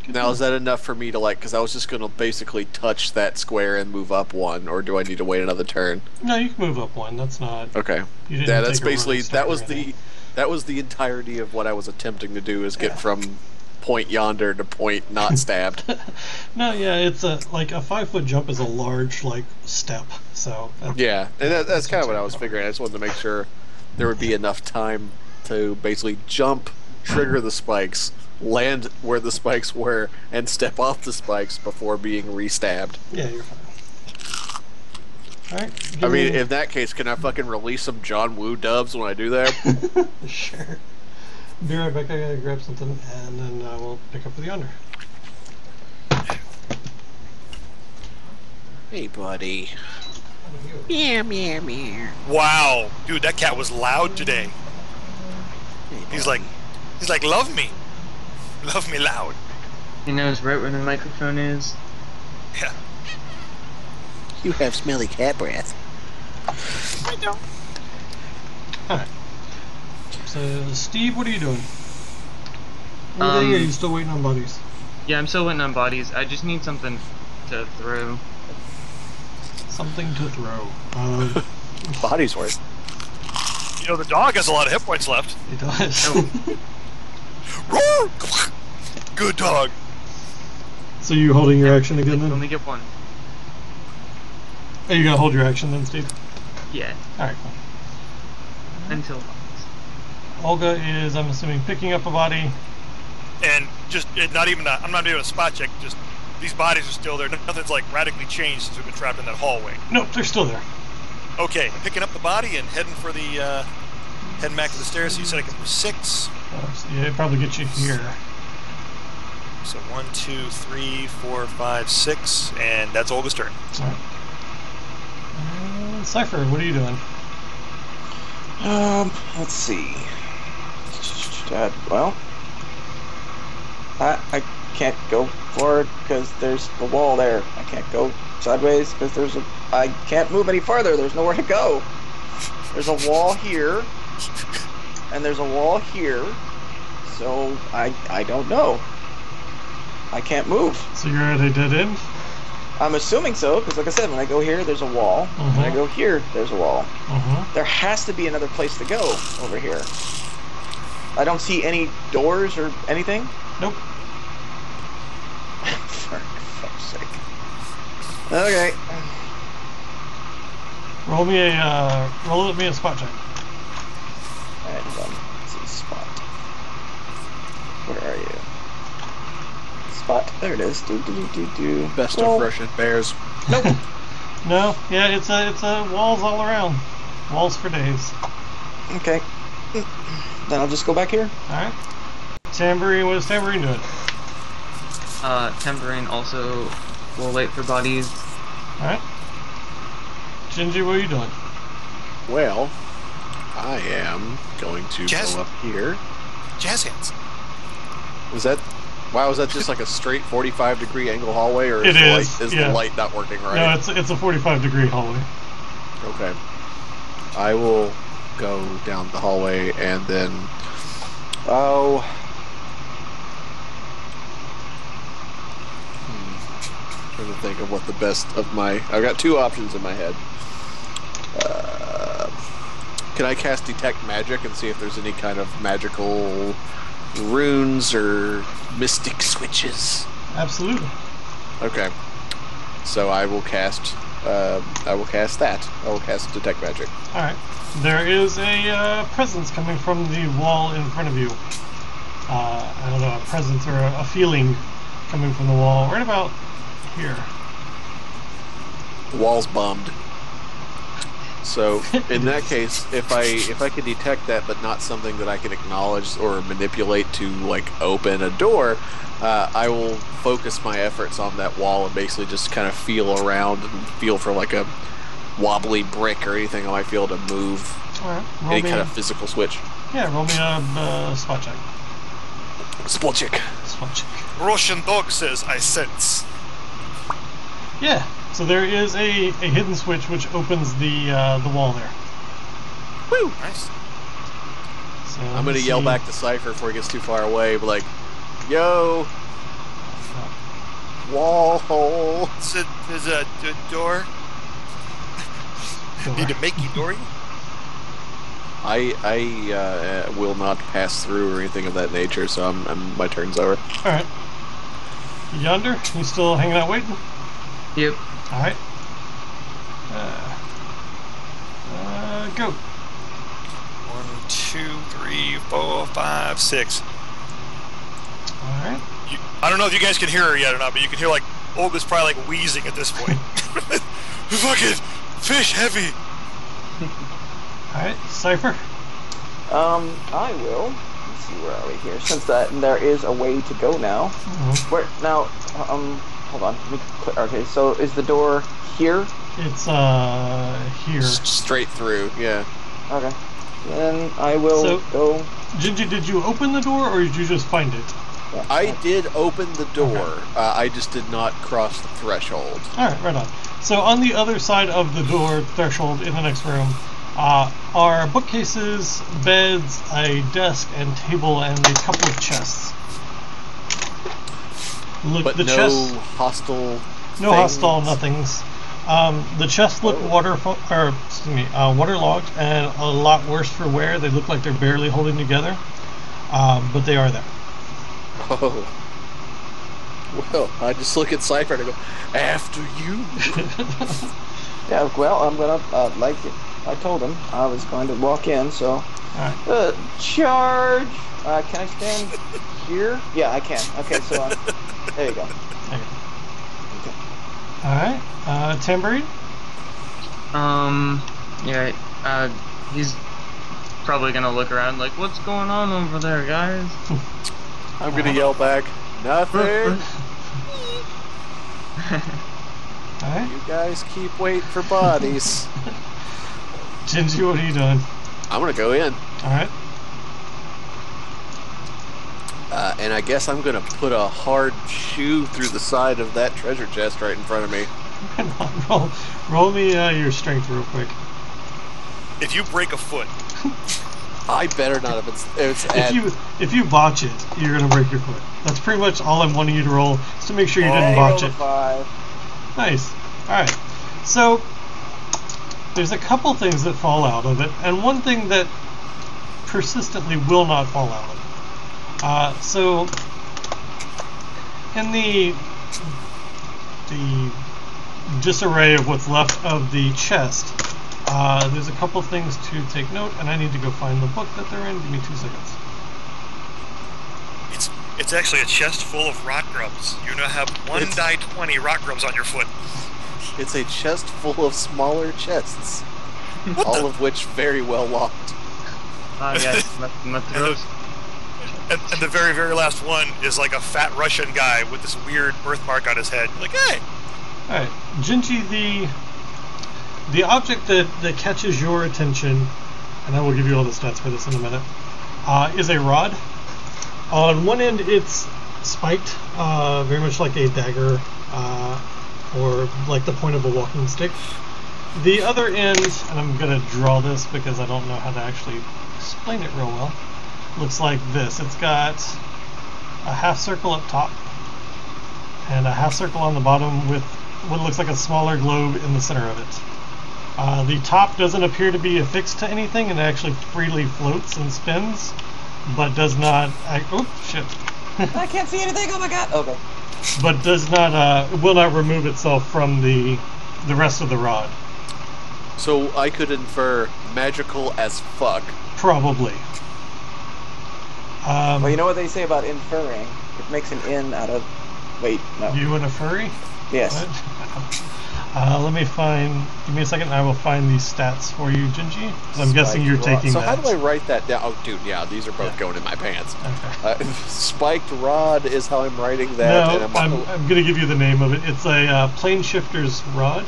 [SPEAKER 1] Good
[SPEAKER 2] Now
[SPEAKER 1] job.
[SPEAKER 2] is that enough for me to because I was just gonna basically touch that square and move up 1, or do I need to wait another turn?
[SPEAKER 1] No, you can move up 1. That's not.
[SPEAKER 2] Okay.
[SPEAKER 1] You didn't
[SPEAKER 2] Yeah, that's
[SPEAKER 1] take a run
[SPEAKER 2] basically
[SPEAKER 1] and
[SPEAKER 2] that
[SPEAKER 1] start
[SPEAKER 2] was
[SPEAKER 1] or
[SPEAKER 2] the
[SPEAKER 1] anything.
[SPEAKER 2] that was the entirety of what I was attempting to do is
[SPEAKER 1] Yeah.
[SPEAKER 2] get from point Yonder to point not stabbed.
[SPEAKER 1] No, yeah, it's a 5-foot jump is a large step. So
[SPEAKER 2] Yeah, and that's kind of what I was
[SPEAKER 1] okay.
[SPEAKER 2] figuring. I just wanted to make sure there would be enough time to basically jump, trigger the spikes, land where the spikes were, and step off the spikes before being re-stabbed.
[SPEAKER 1] Yeah, you're fine. All right.
[SPEAKER 2] I mean, in that case, can I fucking release some John Woo dubs when I do that?
[SPEAKER 1] Sure. Be right back. I gotta grab something, and then we'll pick up with the under.
[SPEAKER 2] Hey, buddy.
[SPEAKER 3] Wow, dude, that cat was loud today. He's like, love me loud.
[SPEAKER 5] He knows right where the microphone is.
[SPEAKER 3] Yeah.
[SPEAKER 2] You have smelly cat breath.
[SPEAKER 3] I know.
[SPEAKER 1] Alright. So, Steve, what are you doing? Anything, or are you still waiting on buddies?
[SPEAKER 5] Yeah, I'm still waiting on bodies. I just need something to throw.
[SPEAKER 1] Something to throw.
[SPEAKER 2] Body's worth.
[SPEAKER 3] You know, the dog has a lot of hit points left.
[SPEAKER 1] It does.
[SPEAKER 3] Roar! Good dog.
[SPEAKER 1] So you holding your action again then?
[SPEAKER 5] Only get 1.
[SPEAKER 1] Are you gonna hold your action then, Steve?
[SPEAKER 5] Yeah,
[SPEAKER 1] Alright, cool.
[SPEAKER 5] until bodies.
[SPEAKER 1] Olga is, I'm assuming, picking up a body.
[SPEAKER 3] And just not even I'm not doing a spot check. Just these bodies are still there. Nothing's radically changed since we've been trapped in that hallway.
[SPEAKER 1] Nope, they're still there.
[SPEAKER 3] Okay, picking up the body and heading for the Heading back to the stairs, so you said I can move 6.
[SPEAKER 1] Yeah, it'd probably get you here.
[SPEAKER 3] So 1, 2, 3, 4, 5, 6, and that's Olga's turn.
[SPEAKER 1] Alright. Cypher, what are you doing?
[SPEAKER 4] Let's see. Well, I can't go forward because there's a wall there. I can't go sideways because there's a. I can't move any farther. There's nowhere to go. There's a wall here, and there's a wall here. So I don't know. I can't move.
[SPEAKER 1] So you're at a dead end?
[SPEAKER 4] I'm assuming so, because like I said, when I go here, there's a wall. When I go here, there's a wall. There has to be another place to go over here. I don't see any doors or anything.
[SPEAKER 1] Nope.
[SPEAKER 4] For fuck's sake. Okay.
[SPEAKER 1] Roll me a spot check.
[SPEAKER 4] Alright, hold on. Let's see, spot. Where are you? Spot. There it is. Do.
[SPEAKER 2] Best of Russian bears.
[SPEAKER 4] Nope.
[SPEAKER 1] No, yeah, it's a walls all around. Walls for days.
[SPEAKER 4] Okay. Then I'll just go back here.
[SPEAKER 1] Alright. Tambourine, what is Tambourine doing?
[SPEAKER 5] Tambourine also will wait for bodies.
[SPEAKER 1] Alright. Gingy, what are you doing?
[SPEAKER 2] Well, I am going to
[SPEAKER 3] Jazz.
[SPEAKER 2] go up here.
[SPEAKER 3] Jazz hands.
[SPEAKER 2] Is that? Wow, is that just like a straight 45-degree angle hallway, or
[SPEAKER 1] It
[SPEAKER 2] is,
[SPEAKER 1] is,
[SPEAKER 2] the
[SPEAKER 1] yeah.
[SPEAKER 2] light not working right?
[SPEAKER 1] No, it's a 45-degree hallway.
[SPEAKER 2] Okay. I will go down the hallway and then. Oh. Trying to think of what the best of my. I've got 2 options in my head. Can I cast Detect Magic and see if there's any kind of magical runes or mystic switches?
[SPEAKER 1] Absolutely.
[SPEAKER 2] Okay. So I will cast. I will cast that. I will cast Detect Magic.
[SPEAKER 1] Alright. There is a presence coming from the wall in front of you. I don't know, a presence or a feeling coming from the wall right about here.
[SPEAKER 2] The wall's bummed. So in that case, if I can detect that, but not something that I can acknowledge or manipulate to like open a door, I will focus my efforts on that wall and basically just kind of feel around and feel for like a wobbly brick or anything I might be able to move.
[SPEAKER 1] Alright.
[SPEAKER 2] Any kind of physical switch.
[SPEAKER 1] Yeah, roll me a spot check.
[SPEAKER 2] Spot check.
[SPEAKER 1] Spot check.
[SPEAKER 3] Russian dog says, I sense.
[SPEAKER 1] Yeah. So there is a hidden switch which opens the wall there.
[SPEAKER 2] Woo!
[SPEAKER 3] Nice.
[SPEAKER 1] So
[SPEAKER 2] I'm gonna yell back to Cypher before he gets too far away, but like, yo, wall hole.
[SPEAKER 3] There's a door. Need to make you door you?
[SPEAKER 2] I will not pass through or anything of that nature, so my turn's over.
[SPEAKER 1] Alright. Yonder, you still hanging out waiting?
[SPEAKER 5] Yep.
[SPEAKER 1] Alright. Go.
[SPEAKER 3] 1, 2, 3, 4, 5, 6.
[SPEAKER 1] Alright.
[SPEAKER 3] I don't know if you guys can hear her yet or not, but you can hear like Olga's probably like wheezing at this point. Fucking fish heavy.
[SPEAKER 1] Alright, Cypher.
[SPEAKER 4] I will. Let's see, where are we here? Since there is a way to go now. Where now? Hold on. Let me okay, so is the door here?
[SPEAKER 1] It's here.
[SPEAKER 2] Straight through, yeah.
[SPEAKER 4] Okay. Then I will go.
[SPEAKER 1] Gingy, did you open the door or did you just find it?
[SPEAKER 4] Yeah.
[SPEAKER 2] I did open the door. I just did not cross the threshold.
[SPEAKER 1] Alright, right on. So on the other side of the door threshold in the next room are bookcases, beds, a desk and table, and a couple of chests. Look,
[SPEAKER 2] But
[SPEAKER 1] the
[SPEAKER 2] no
[SPEAKER 1] chests,
[SPEAKER 2] hostile.
[SPEAKER 1] no
[SPEAKER 2] things?
[SPEAKER 1] hostile nothings. The chests look waterlogged and a lot worse for wear. They look like they're barely holding together, but they are there.
[SPEAKER 2] Oh. Well, I just look at Cypher and I go, after you.
[SPEAKER 4] Yeah. Well, I'm gonna like I told him I was going to walk in. So
[SPEAKER 1] Alright.
[SPEAKER 4] charge. Can I stand here? Yeah, I can. Okay, so there you go.
[SPEAKER 1] There you go. Alright. Tambourine?
[SPEAKER 5] Yeah, he's probably gonna look around like, what's going on over there, guys?
[SPEAKER 2] I'm gonna yell back, nothing.
[SPEAKER 1] Alright.
[SPEAKER 2] You guys keep waiting for bodies.
[SPEAKER 1] Gingy, what are you doing?
[SPEAKER 2] I'm gonna go in.
[SPEAKER 1] Alright.
[SPEAKER 2] And I guess I'm gonna put a hard shoe through the side of that treasure chest right in front of me.
[SPEAKER 1] roll me your strength real quick.
[SPEAKER 3] If you break a foot,
[SPEAKER 2] I better not if it's at,
[SPEAKER 1] If you botch it, you're gonna break your foot. That's pretty much all I'm wanting you to roll, just to make sure you didn't botch it.
[SPEAKER 4] 5.
[SPEAKER 1] Nice. Alright. So there's a couple things that fall out of it, and one thing that persistently will not fall out of it. So in the disarray of what's left of the chest, there's a couple things to take note, and I need to go find the book that they're in. Give me 2 seconds.
[SPEAKER 3] it's actually a chest full of rock grubs. You now have 1 die 20 rock grubs on your foot.
[SPEAKER 2] it's a chest full of smaller chests, all of which very well locked.
[SPEAKER 5] Yeah, my throat's...
[SPEAKER 3] And the very, very last one is like a fat Russian guy with this weird birthmark on his head. Like, hey!
[SPEAKER 1] Alright, Gingy, the object that catches your attention, and I will give you all the stats for this in a minute, is a rod. On one end, it's spiked, very much like a dagger, or like the point of a walking stick. The other end, and I'm going to draw this because I don't know how to actually explain it real well, looks like this. It's got a half circle up top and a half circle on the bottom with what looks like a smaller globe in the center of it. The top doesn't appear to be affixed to anything and actually freely floats and spins, but does not... oh, shit.
[SPEAKER 4] I can't see anything. Oh my god. Okay.
[SPEAKER 1] But does not, will not remove itself from the rest of the rod.
[SPEAKER 2] So I could infer magical as fuck.
[SPEAKER 1] Probably.
[SPEAKER 4] Well, you know what they say about inferring? It makes an in out of... Wait, no.
[SPEAKER 1] You and a furry?
[SPEAKER 4] Yes.
[SPEAKER 1] Let me find... Give me a second, I will find these stats for you, Gingy. Because I'm guessing you're taking
[SPEAKER 2] so
[SPEAKER 1] that.
[SPEAKER 2] how do I write that down? Oh, dude, yeah, these are both going in my pants.
[SPEAKER 1] Okay.
[SPEAKER 2] Spiked rod is how I'm writing that.
[SPEAKER 1] No,
[SPEAKER 2] and
[SPEAKER 1] I'm going to give you the name of it. It's a plane shifter's rod.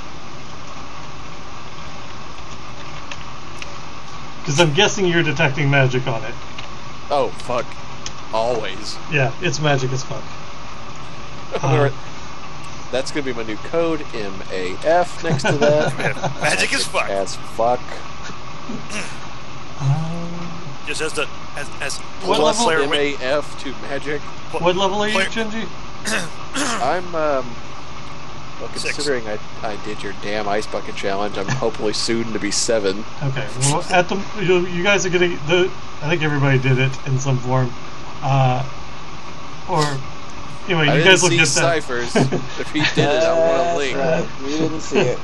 [SPEAKER 1] Because I'm guessing you're detecting magic on it.
[SPEAKER 2] Oh, fuck. Always.
[SPEAKER 1] Yeah, it's magic as fuck.
[SPEAKER 2] That's going to be my new code, MAF, next to that.
[SPEAKER 3] Magic as fuck.
[SPEAKER 2] As fuck.
[SPEAKER 3] Just as
[SPEAKER 1] What
[SPEAKER 2] Plus
[SPEAKER 1] level?
[SPEAKER 2] MAF to magic.
[SPEAKER 1] What level are you, Gingy?
[SPEAKER 2] I'm, well,
[SPEAKER 3] 6.
[SPEAKER 2] considering I did your damn ice bucket challenge, I'm hopefully soon to be 7.
[SPEAKER 1] Okay, well, at the you guys are getting I think everybody did it in some form, or anyway,
[SPEAKER 2] I
[SPEAKER 1] you
[SPEAKER 2] didn't
[SPEAKER 1] guys will
[SPEAKER 2] see
[SPEAKER 1] get that.
[SPEAKER 2] ciphers. If he did it, I want a link.
[SPEAKER 4] Right. We didn't see it.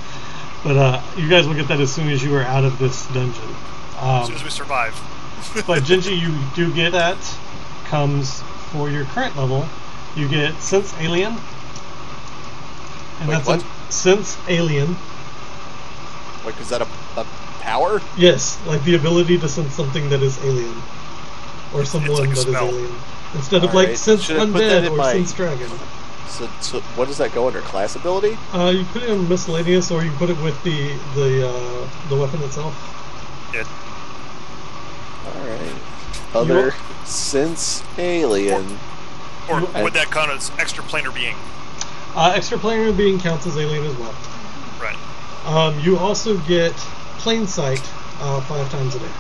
[SPEAKER 1] But you guys will get that as soon as you are out of this dungeon.
[SPEAKER 3] As soon as we survive.
[SPEAKER 1] But Gingy, you do get that. Comes for your current level. You get Sense Alien. And
[SPEAKER 2] Wait,
[SPEAKER 1] that's
[SPEAKER 2] what?
[SPEAKER 1] Sense Alien.
[SPEAKER 2] Like, is that a power?
[SPEAKER 1] Yes, like the ability to sense something that is alien. Or someone
[SPEAKER 3] like a
[SPEAKER 1] that is
[SPEAKER 3] spell.
[SPEAKER 1] alien. Instead of like
[SPEAKER 2] Alright,
[SPEAKER 1] Sense
[SPEAKER 2] should I put that
[SPEAKER 1] Undead
[SPEAKER 2] in
[SPEAKER 1] or
[SPEAKER 2] my-
[SPEAKER 1] Sense Dragon.
[SPEAKER 2] So what does that go under? Class ability?
[SPEAKER 1] You put it in miscellaneous, or you put it with the weapon itself.
[SPEAKER 3] Yeah.
[SPEAKER 2] Alright. Other sense alien.
[SPEAKER 3] Or
[SPEAKER 1] You-
[SPEAKER 3] would that count as extra planar being?
[SPEAKER 1] Extraplanar being counts as alien as well.
[SPEAKER 3] Right.
[SPEAKER 1] You also get plain sight 5 times a day.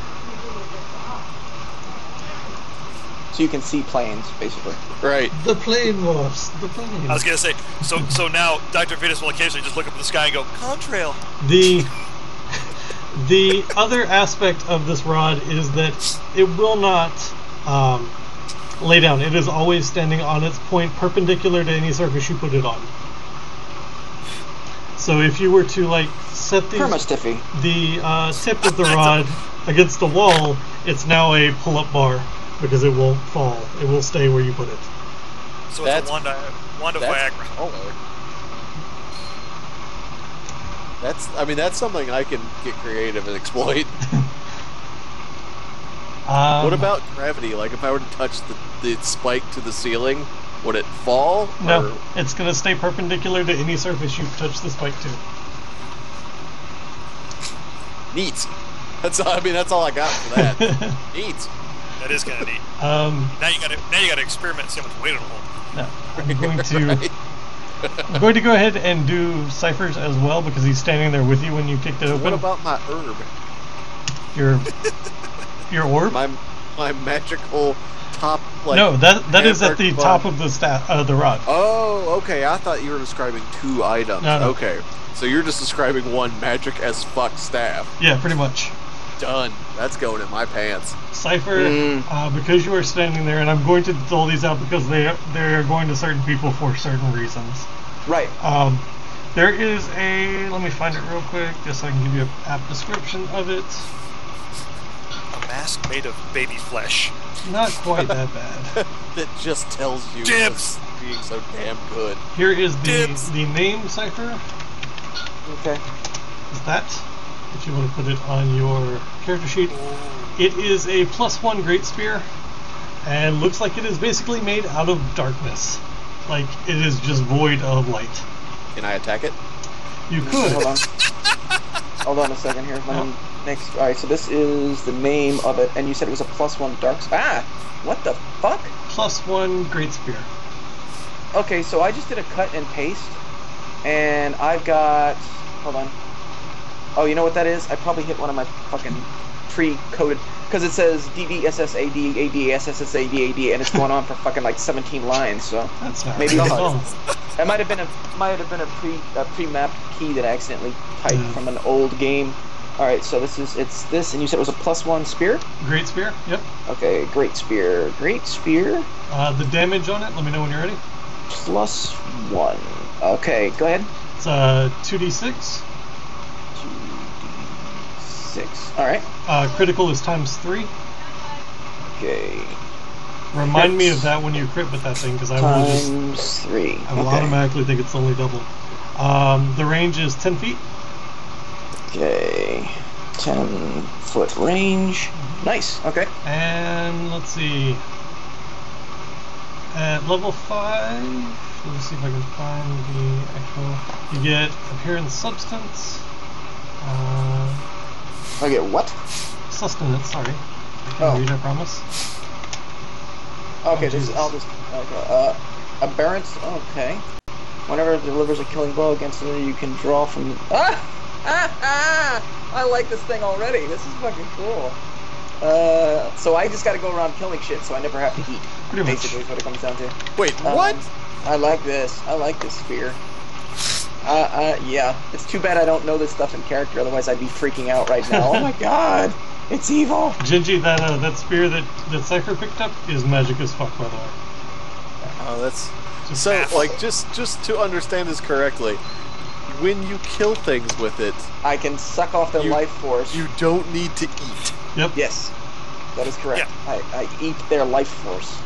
[SPEAKER 4] So you can see planes, basically.
[SPEAKER 2] Right.
[SPEAKER 1] The plane wasps. The plane.
[SPEAKER 3] I was gonna say, so now Dr. Vitus will occasionally just look up at the sky and go, contrail.
[SPEAKER 1] The other aspect of this rod is that it will not lay down. It is always standing on its point perpendicular to any surface you put it on. So if you were to like set
[SPEAKER 4] Perma-stiffy.
[SPEAKER 1] the tip of the rod against the wall, it's now a pull-up bar because it won't fall. It will stay where you put it.
[SPEAKER 3] So
[SPEAKER 2] That's-
[SPEAKER 3] it's a wand of
[SPEAKER 2] That's
[SPEAKER 3] Viagra.
[SPEAKER 2] color. That's something I can get creative and exploit. What about gravity? Like, if I were to touch the spike to the ceiling, would it fall?
[SPEAKER 1] No,
[SPEAKER 2] Or...
[SPEAKER 1] it's going to stay perpendicular to any surface you touch the spike to.
[SPEAKER 2] Neat. That's all. I mean, that's all I got for that. Neat.
[SPEAKER 3] That is kind of neat. Now you gotta experiment and see how much weight it'll hold.
[SPEAKER 1] No, I'm going to go ahead and do Cypher's as well because he's standing there with you when you kicked it open.
[SPEAKER 2] What about my herb?
[SPEAKER 1] Your orb?
[SPEAKER 2] My magical top. Like,
[SPEAKER 1] no, that is at the
[SPEAKER 2] bug.
[SPEAKER 1] top of the the rod.
[SPEAKER 2] Oh, okay. I thought you were describing 2 items.
[SPEAKER 1] No.
[SPEAKER 2] Okay, so you're just describing one magic as fuck staff.
[SPEAKER 1] Yeah, pretty much.
[SPEAKER 2] Done. That's going in my pants.
[SPEAKER 1] Cypher, because you are standing there, and I'm going to dole these out because they're going to certain people for certain reasons.
[SPEAKER 4] Right.
[SPEAKER 1] There is a... Let me find it real quick, just so I can give you an apt description of it.
[SPEAKER 3] A mask made of baby flesh.
[SPEAKER 1] Not quite that bad.
[SPEAKER 2] That just tells you
[SPEAKER 3] Dibs!
[SPEAKER 2] it's being so damn good.
[SPEAKER 1] Here is
[SPEAKER 3] Dibs!
[SPEAKER 1] the name, Cypher.
[SPEAKER 4] Okay.
[SPEAKER 1] Is that if you want to put it on your character sheet. It is a +1 Great Spear, and looks like it is basically made out of darkness. Like, it is just void of light.
[SPEAKER 2] Can I attack it?
[SPEAKER 1] You could.
[SPEAKER 4] Hold on. Hold on a second here. Next. All right. So this is the name of it, and you said it was a +1 dark. What the fuck?
[SPEAKER 1] +1 Great Spear.
[SPEAKER 4] Okay, so I just did a cut and paste, and I've got. Hold on. Oh, you know what that is? I probably hit one of my fucking pre-coded, because it says DDSSAD, and it's going on for fucking like 17 lines. So
[SPEAKER 1] That's not
[SPEAKER 4] maybe
[SPEAKER 1] right at
[SPEAKER 4] it's-
[SPEAKER 1] all.
[SPEAKER 4] it might have been a pre-mapped key that I accidentally typed from an old game. All right, so it's this, and you said it was a +1 spear.
[SPEAKER 1] Great Spear. Yep.
[SPEAKER 4] Okay, great spear.
[SPEAKER 1] The damage on it. Let me know when you're ready.
[SPEAKER 4] +1. Okay, go ahead.
[SPEAKER 1] It's 2d6.
[SPEAKER 4] 2d6. All right.
[SPEAKER 1] Critical is ×3.
[SPEAKER 4] Okay.
[SPEAKER 1] Remind me of that when you crit with that thing, because I will just.
[SPEAKER 4] ×3.
[SPEAKER 1] I will automatically think it's only double. The range is 10 feet.
[SPEAKER 4] Okay. 10-foot range. Nice. Okay.
[SPEAKER 1] And let's see. At level 5, let me see if I can find the actual. You get Appearance Substance.
[SPEAKER 4] I get what?
[SPEAKER 1] Sustenance, sorry. I can read, I promise.
[SPEAKER 4] Okay,
[SPEAKER 1] Jesus.
[SPEAKER 4] I'll just. Okay. Aberrance. Okay. Whenever it delivers a killing blow against another, you can draw from. I like this thing already. This is fucking cool. So I just gotta go around killing shit, so I never have to eat.
[SPEAKER 1] Pretty much.
[SPEAKER 4] Basically, is what it comes down to.
[SPEAKER 2] Wait, what?
[SPEAKER 4] I like this. I like this spear. Yeah. It's too bad I don't know this stuff in character, otherwise I'd be freaking out right now. Oh my god! It's evil!
[SPEAKER 1] Gingy, that spear that Cypher picked up is magic as fuck, by the way.
[SPEAKER 2] Oh, that's so. Like, just to understand this correctly, when you kill things with it,
[SPEAKER 4] I can suck off their life force.
[SPEAKER 2] you don't need to eat.
[SPEAKER 1] Yep.
[SPEAKER 4] Yes. That is correct.
[SPEAKER 3] Yeah.
[SPEAKER 4] I eat their life force.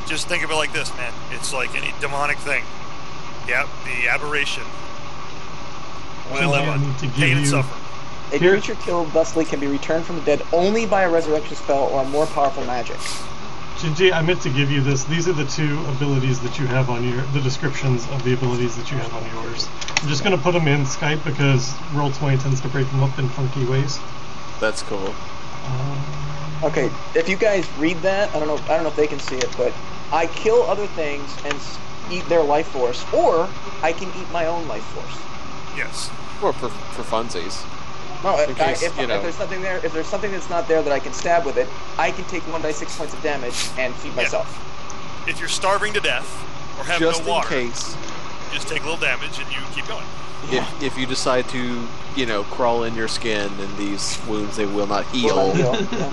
[SPEAKER 3] Just think of it like this, man. It's like any demonic thing. Yep, the aberration. What do they live
[SPEAKER 1] I
[SPEAKER 3] on?
[SPEAKER 1] need to give
[SPEAKER 3] Pain and
[SPEAKER 1] you-
[SPEAKER 3] suffer.
[SPEAKER 4] A
[SPEAKER 1] Here-
[SPEAKER 4] creature killed thusly can be returned from the dead only by a resurrection spell or a more powerful magic.
[SPEAKER 1] Gingy, I meant to give you this. These are the 2 abilities that you have on the descriptions of the abilities that you have on yours. I'm just going to put them in Skype because Roll20 tends to break them up in funky ways.
[SPEAKER 2] That's cool.
[SPEAKER 4] Okay, if you guys read that, I don't know if they can see it, but I kill other things and eat their life force, or I can eat my own life force.
[SPEAKER 3] Yes.
[SPEAKER 2] Or for funsies.
[SPEAKER 4] No,
[SPEAKER 2] In case,
[SPEAKER 4] if
[SPEAKER 2] you know.
[SPEAKER 4] there's something there, if there's something that's not there that I can stab with it, I can take 1d6 points of damage and feed myself.
[SPEAKER 3] If you're starving to death or have
[SPEAKER 2] Just
[SPEAKER 3] no water,
[SPEAKER 2] in case,
[SPEAKER 3] just take a little damage and you keep going.
[SPEAKER 2] if you decide to, crawl in your skin and these wounds, they will not heal.
[SPEAKER 4] Will not heal, yeah.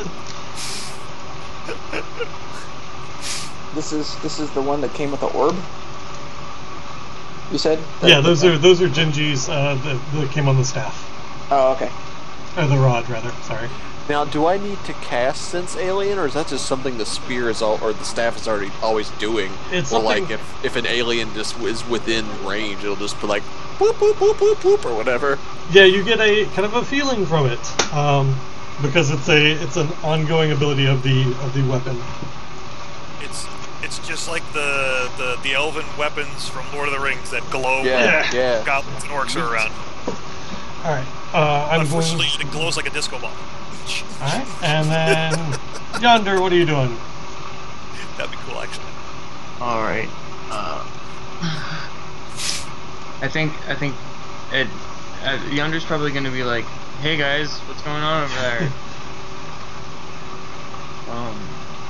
[SPEAKER 4] This is the one that came with the orb. You said?
[SPEAKER 1] Yeah, those are Gingy's that came on the staff.
[SPEAKER 4] Oh, okay.
[SPEAKER 1] Or the rod, rather. Sorry.
[SPEAKER 2] Now, do I need to cast Sense Alien, or is that just something the spear is or the staff is already always doing?
[SPEAKER 1] It's
[SPEAKER 2] or like
[SPEAKER 1] something-
[SPEAKER 2] if an alien just is within range, it'll just be like boop boop boop boop boop or whatever.
[SPEAKER 1] Yeah, you get a kind of a feeling from it. because it's an ongoing ability of the weapon.
[SPEAKER 3] It's just like the elven weapons from Lord of the Rings that glow
[SPEAKER 2] Yeah,
[SPEAKER 3] when
[SPEAKER 2] yeah.
[SPEAKER 3] goblins and orcs are around.
[SPEAKER 1] All right, I'm going.
[SPEAKER 3] Unfortunately, it glows like a disco ball.
[SPEAKER 1] All right, and then Yonder, what are you doing?
[SPEAKER 3] That'd be cool, actually.
[SPEAKER 5] All right. I think Yonder's probably gonna be like, "Hey guys, what's going on over there?"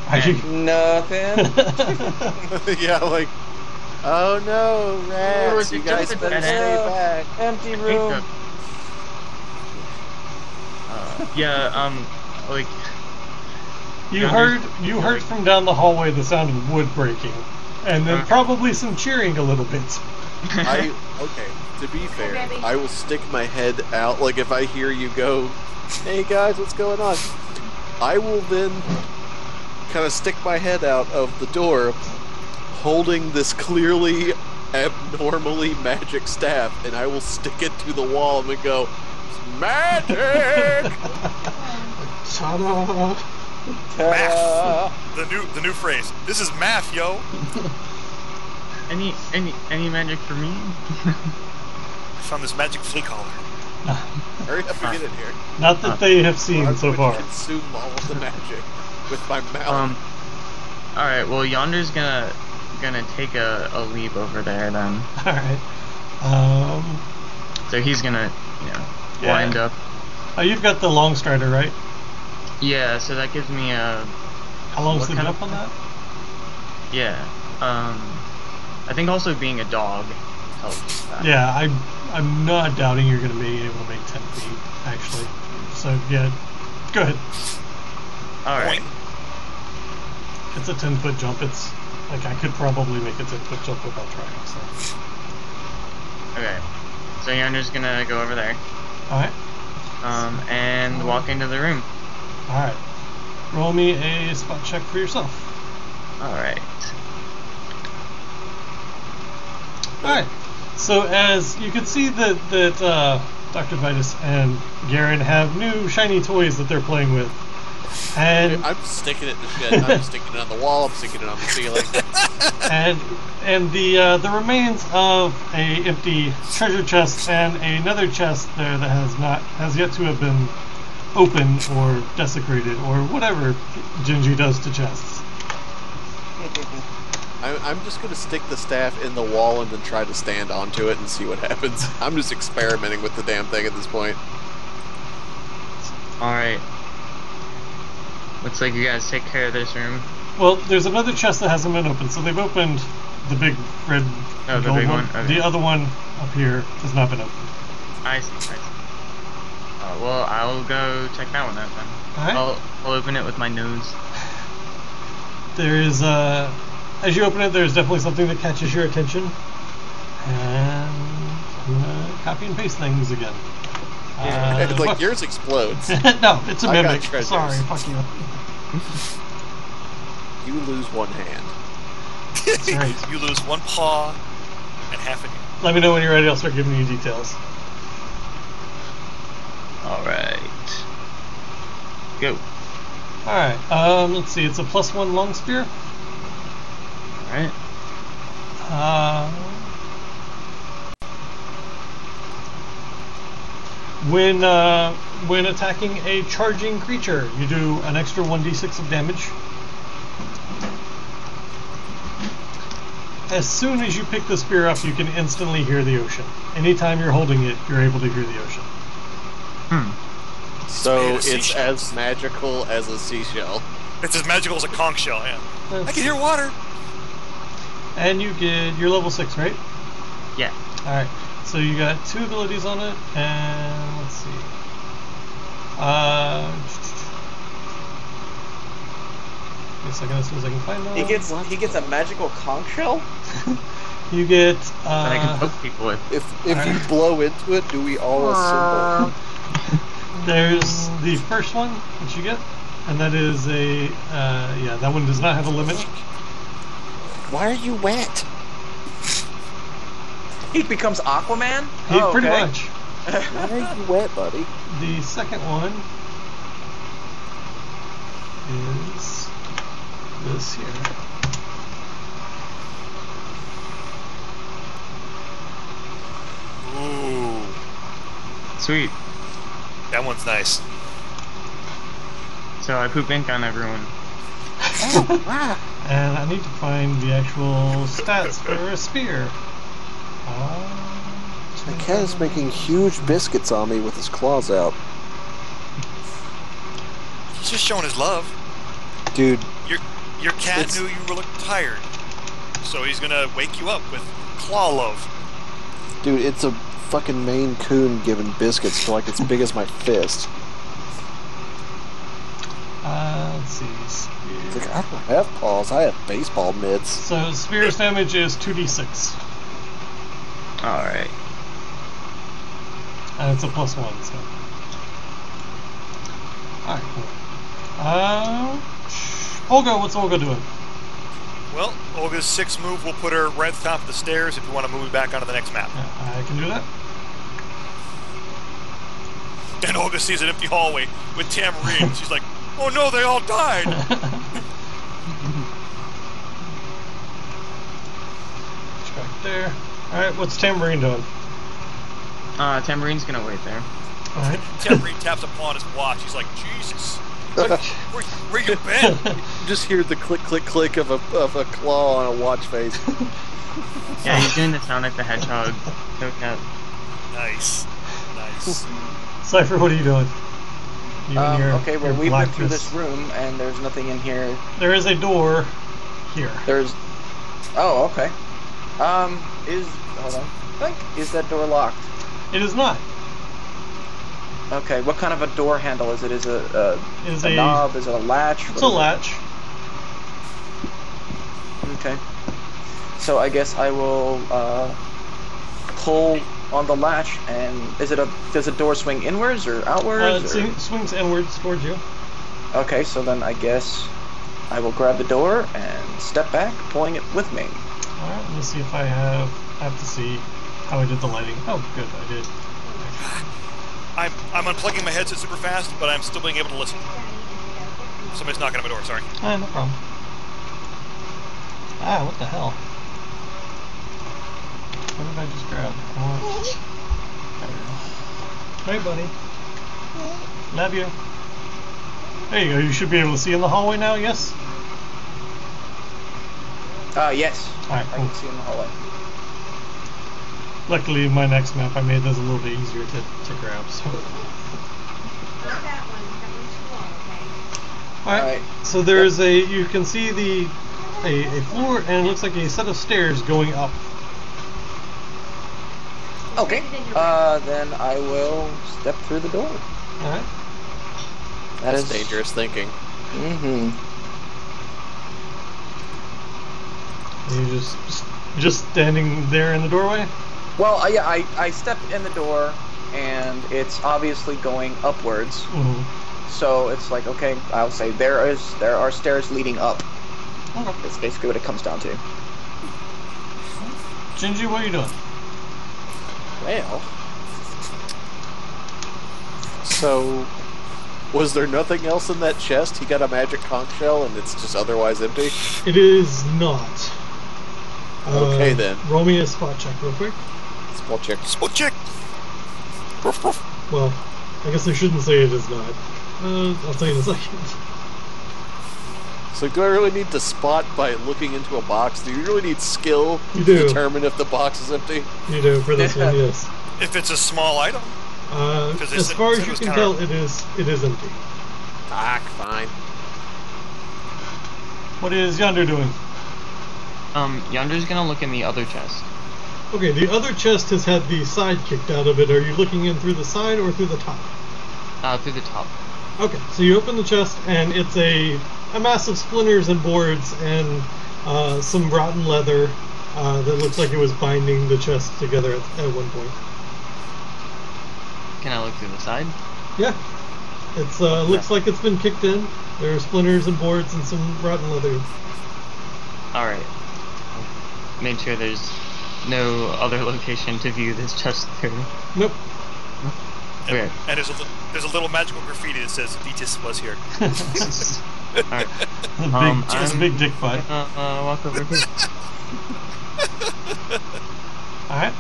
[SPEAKER 1] Are you?
[SPEAKER 4] Nothing.
[SPEAKER 2] Yeah, like, oh no, rats!
[SPEAKER 5] was
[SPEAKER 2] You
[SPEAKER 5] it
[SPEAKER 2] guys
[SPEAKER 5] just
[SPEAKER 2] better
[SPEAKER 5] a-
[SPEAKER 2] stay back.
[SPEAKER 4] Empty
[SPEAKER 5] I think
[SPEAKER 4] room.
[SPEAKER 5] that- like
[SPEAKER 1] You
[SPEAKER 5] Yonder's-
[SPEAKER 1] heard from down the hallway the sound of wood breaking, and then
[SPEAKER 5] Okay.
[SPEAKER 1] probably some cheering a little bit.
[SPEAKER 2] Okay, to be fair,
[SPEAKER 6] Baby.
[SPEAKER 2] I will stick my head out. Like if I hear you go, "Hey guys, what's going on?" I will then kind of stick my head out of the door, holding this clearly abnormally magic staff, and I will stick it to the wall and go, "Magic!"
[SPEAKER 1] Ta-da!
[SPEAKER 4] Ta-da.
[SPEAKER 3] The new phrase. This is math, yo.
[SPEAKER 5] any magic for me?
[SPEAKER 3] I found this magic flea collar.
[SPEAKER 2] Hurry up and get in here.
[SPEAKER 1] Not that they have seen
[SPEAKER 2] I'm
[SPEAKER 1] so
[SPEAKER 2] going
[SPEAKER 1] far.
[SPEAKER 2] to consume all of the magic with my mouth.
[SPEAKER 5] All right. Well, Yonder's gonna take a leap over there then.
[SPEAKER 1] All right.
[SPEAKER 5] So he's gonna
[SPEAKER 1] Yeah.
[SPEAKER 5] wind up.
[SPEAKER 1] Oh, you've got the long strider, right?
[SPEAKER 5] Yeah. So that gives me a
[SPEAKER 1] How long's
[SPEAKER 5] What
[SPEAKER 1] the
[SPEAKER 5] kind
[SPEAKER 1] jump
[SPEAKER 5] of-
[SPEAKER 1] on that?
[SPEAKER 5] yeah. I think also being a dog helps that.
[SPEAKER 1] Yeah, I'm not doubting you're going to be able to make 10 feet, actually. So, yeah, go ahead.
[SPEAKER 5] All right.
[SPEAKER 3] Point.
[SPEAKER 1] It's a 10-foot jump. It's, like, I could probably make a 10-foot jump without trying, so.
[SPEAKER 5] Okay. So Yonder's gonna go over there.
[SPEAKER 1] Alright,
[SPEAKER 5] And walk into the room.
[SPEAKER 1] alright. Roll me a spot check for yourself.
[SPEAKER 5] All right.
[SPEAKER 1] Alright, so as you can see that Dr. Vitus and Garen have new shiny toys that they're playing with. And
[SPEAKER 2] I'm sticking it in the shed. I'm sticking it on the wall. I'm sticking it on the ceiling.
[SPEAKER 1] and the remains of a empty treasure chest and another chest there that has yet to have been opened or desecrated or whatever Gingy does to chests.
[SPEAKER 2] I'm just gonna stick the staff in the wall and then try to stand onto it and see what happens. I'm just experimenting with the damn thing at this point.
[SPEAKER 5] All right. Looks like you guys take care of this room.
[SPEAKER 1] Well, there's another chest that hasn't been opened, so they've opened the big red
[SPEAKER 5] Oh, the
[SPEAKER 1] gold
[SPEAKER 5] big
[SPEAKER 1] one.
[SPEAKER 5] one, okay.
[SPEAKER 1] The other one up here has not been opened.
[SPEAKER 5] I see. Well, I'll go check that one out then.
[SPEAKER 1] Alright.
[SPEAKER 5] I'll open it with my nose.
[SPEAKER 1] There is, as you open it, there's definitely something that catches your attention. And I'm gonna copy and paste things again.
[SPEAKER 5] Yeah.
[SPEAKER 2] Like
[SPEAKER 1] fuck-
[SPEAKER 2] yours explodes.
[SPEAKER 1] No, it's a
[SPEAKER 2] I got
[SPEAKER 1] mimic.
[SPEAKER 2] treasures.
[SPEAKER 1] Sorry, fuck you.
[SPEAKER 2] You lose one hand.
[SPEAKER 1] That's right.
[SPEAKER 3] You lose one paw and half an ear.
[SPEAKER 1] Let me know when you're ready. I'll start giving you details.
[SPEAKER 5] All right. Go.
[SPEAKER 1] All right. Let's see. It's a +1 long spear.
[SPEAKER 5] All right.
[SPEAKER 1] When attacking a charging creature, you do an extra 1d6 of damage. As soon as you pick the spear up, you can instantly hear the ocean. Anytime you're holding it, you're able to hear the ocean.
[SPEAKER 2] So
[SPEAKER 3] made of
[SPEAKER 2] it's
[SPEAKER 3] seashells.
[SPEAKER 2] as magical as a seashell.
[SPEAKER 3] It's as magical as a conch shell, yeah. I can hear water.
[SPEAKER 1] And you're level 6, right?
[SPEAKER 5] Yeah.
[SPEAKER 1] Alright, so you got 2 abilities on it, and let's see. Give me a second as soon as I can find them.
[SPEAKER 4] He gets a magical conch shell?
[SPEAKER 1] You get,
[SPEAKER 5] That I can poke people with.
[SPEAKER 2] If you blow into it, do we all assemble?
[SPEAKER 1] there's the first one that you get, and that is that one does not have a limit.
[SPEAKER 2] Why are you wet?
[SPEAKER 4] He becomes Aquaman?
[SPEAKER 1] He
[SPEAKER 4] Oh,
[SPEAKER 1] pretty
[SPEAKER 4] okay.
[SPEAKER 1] much.
[SPEAKER 2] Why are you wet, buddy?
[SPEAKER 1] The second one is this here.
[SPEAKER 3] Ooh,
[SPEAKER 5] Sweet.
[SPEAKER 3] that one's nice.
[SPEAKER 5] So I poop ink on everyone.
[SPEAKER 1] And I need to find the actual stats for a spear.
[SPEAKER 2] The cat is making huge biscuits on me with his claws out.
[SPEAKER 3] He's just showing his love.
[SPEAKER 2] Dude,
[SPEAKER 3] Your cat
[SPEAKER 2] It's-
[SPEAKER 3] knew you were looking tired, so he's gonna wake you up with claw love.
[SPEAKER 2] it's a fucking Maine Coon giving biscuits to like as big as my fist.
[SPEAKER 1] Let's see.
[SPEAKER 2] It's
[SPEAKER 1] Spear.
[SPEAKER 2] like, I don't have paws, I have baseball mitts.
[SPEAKER 1] So spear's damage is 2d6.
[SPEAKER 5] Alright.
[SPEAKER 1] And it's a +1, so. Alright, cool. Olga, what's Olga doing?
[SPEAKER 3] Well, Olga's 6th move will put her right at the top of the stairs if you want to move back onto the next map.
[SPEAKER 1] Yeah, I can do that.
[SPEAKER 3] And Olga sees an empty hallway with Tamarine. She's like, oh no, they all died!
[SPEAKER 1] It's back there. Alright, what's Tamarine doing?
[SPEAKER 5] Tamarine's gonna wait there.
[SPEAKER 1] Alright.
[SPEAKER 3] Tamarine taps upon his watch. He's like, Jesus, where you been?
[SPEAKER 2] You just hear the click, click, click of a claw on a watch face.
[SPEAKER 5] Yeah, he's doing the Sonic the Hedgehog. No cap.
[SPEAKER 3] Nice.
[SPEAKER 1] Cypher, what are you doing? You and your-
[SPEAKER 4] Okay, well,
[SPEAKER 1] your
[SPEAKER 4] we've been through
[SPEAKER 1] blackness.
[SPEAKER 4] this room, and there's nothing in here.
[SPEAKER 1] There is a door here.
[SPEAKER 4] There's... Oh, okay. Hold on. Is that door locked?
[SPEAKER 1] It is not.
[SPEAKER 4] Okay, what kind of a door handle is it? Is it
[SPEAKER 1] It is
[SPEAKER 4] a knob? Is it a latch?
[SPEAKER 1] It's
[SPEAKER 4] What
[SPEAKER 1] a
[SPEAKER 4] is it?
[SPEAKER 1] latch.
[SPEAKER 4] Okay. So I guess I will pull on the latch, and does the door swing inwards or outwards?
[SPEAKER 1] It
[SPEAKER 4] or?
[SPEAKER 1] swings inwards towards you.
[SPEAKER 4] Okay, so then I guess I will grab the door and step back, pulling it with me.
[SPEAKER 1] Alright, let me see if I have to see how I did the lighting. Oh, good, I did.
[SPEAKER 3] I'm unplugging my headset super fast, but I'm still being able to listen. Somebody's knocking on my door, sorry.
[SPEAKER 1] No problem. What the hell? What did I just grab? Hey, buddy. Love you. There you go. You should be able to see in the hallway now, yes?
[SPEAKER 4] Yes.
[SPEAKER 1] Alright,
[SPEAKER 4] I
[SPEAKER 1] cool.
[SPEAKER 4] can see in the hallway.
[SPEAKER 1] Luckily, my next map, I made those a little bit easier to grab, so.
[SPEAKER 6] Not that one. That one's full, okay?
[SPEAKER 1] Alright, so there's you can see a floor, and it looks like a set of stairs going up.
[SPEAKER 4] Okay. Then I will step through the door.
[SPEAKER 1] Alright.
[SPEAKER 2] That's dangerous thinking.
[SPEAKER 4] Mm-hmm.
[SPEAKER 1] And you just standing there in the doorway?
[SPEAKER 4] Well, I stepped in the door, and it's obviously going upwards.
[SPEAKER 1] Mm-hmm.
[SPEAKER 4] So it's like, okay, I'll say there are stairs leading up.
[SPEAKER 1] Okay.
[SPEAKER 4] That's basically what it comes down to.
[SPEAKER 1] Gingy, what are you doing?
[SPEAKER 2] Well. So, was there nothing else in that chest? He got a magic conch shell and it's just otherwise empty?
[SPEAKER 1] It is not.
[SPEAKER 2] Okay, then.
[SPEAKER 1] Roll me a spot check real quick.
[SPEAKER 2] Spell check.
[SPEAKER 3] Spot check! Ruff, ruff.
[SPEAKER 1] Well, I guess I shouldn't say it is not. I'll tell you in a second.
[SPEAKER 2] So do I really need to spot by looking into a box? Do you really need skill
[SPEAKER 1] You
[SPEAKER 2] to
[SPEAKER 1] do.
[SPEAKER 2] determine if the box is empty?
[SPEAKER 1] You do, for this one, yes.
[SPEAKER 3] If it's a small item. 'Cause they
[SPEAKER 1] As
[SPEAKER 3] said-
[SPEAKER 1] far
[SPEAKER 3] said
[SPEAKER 1] as
[SPEAKER 3] it
[SPEAKER 1] you
[SPEAKER 3] was
[SPEAKER 1] can
[SPEAKER 3] kinda-
[SPEAKER 1] tell, it is empty.
[SPEAKER 2] Fine.
[SPEAKER 1] What is Yonder doing?
[SPEAKER 5] Yonder's gonna look in the other chest.
[SPEAKER 1] Okay, the other chest has had the side kicked out of it. Are you looking in through the side or through the top?
[SPEAKER 5] Through the top.
[SPEAKER 1] Okay, so you open the chest and it's a mass of splinters and boards and some rotten leather that looks like it was binding the chest together at one point.
[SPEAKER 5] Can I look through the side?
[SPEAKER 1] Yeah, it's looks like it's been kicked in. There are splinters and boards and some rotten leather.
[SPEAKER 5] Alright. Make sure there's no other location to view this chest through.
[SPEAKER 1] Nope.
[SPEAKER 5] Okay.
[SPEAKER 3] And there's a little magical graffiti that says Vetus was here.
[SPEAKER 5] Alright.
[SPEAKER 1] It's a big dick butt.
[SPEAKER 5] Walk over here.
[SPEAKER 1] Alright.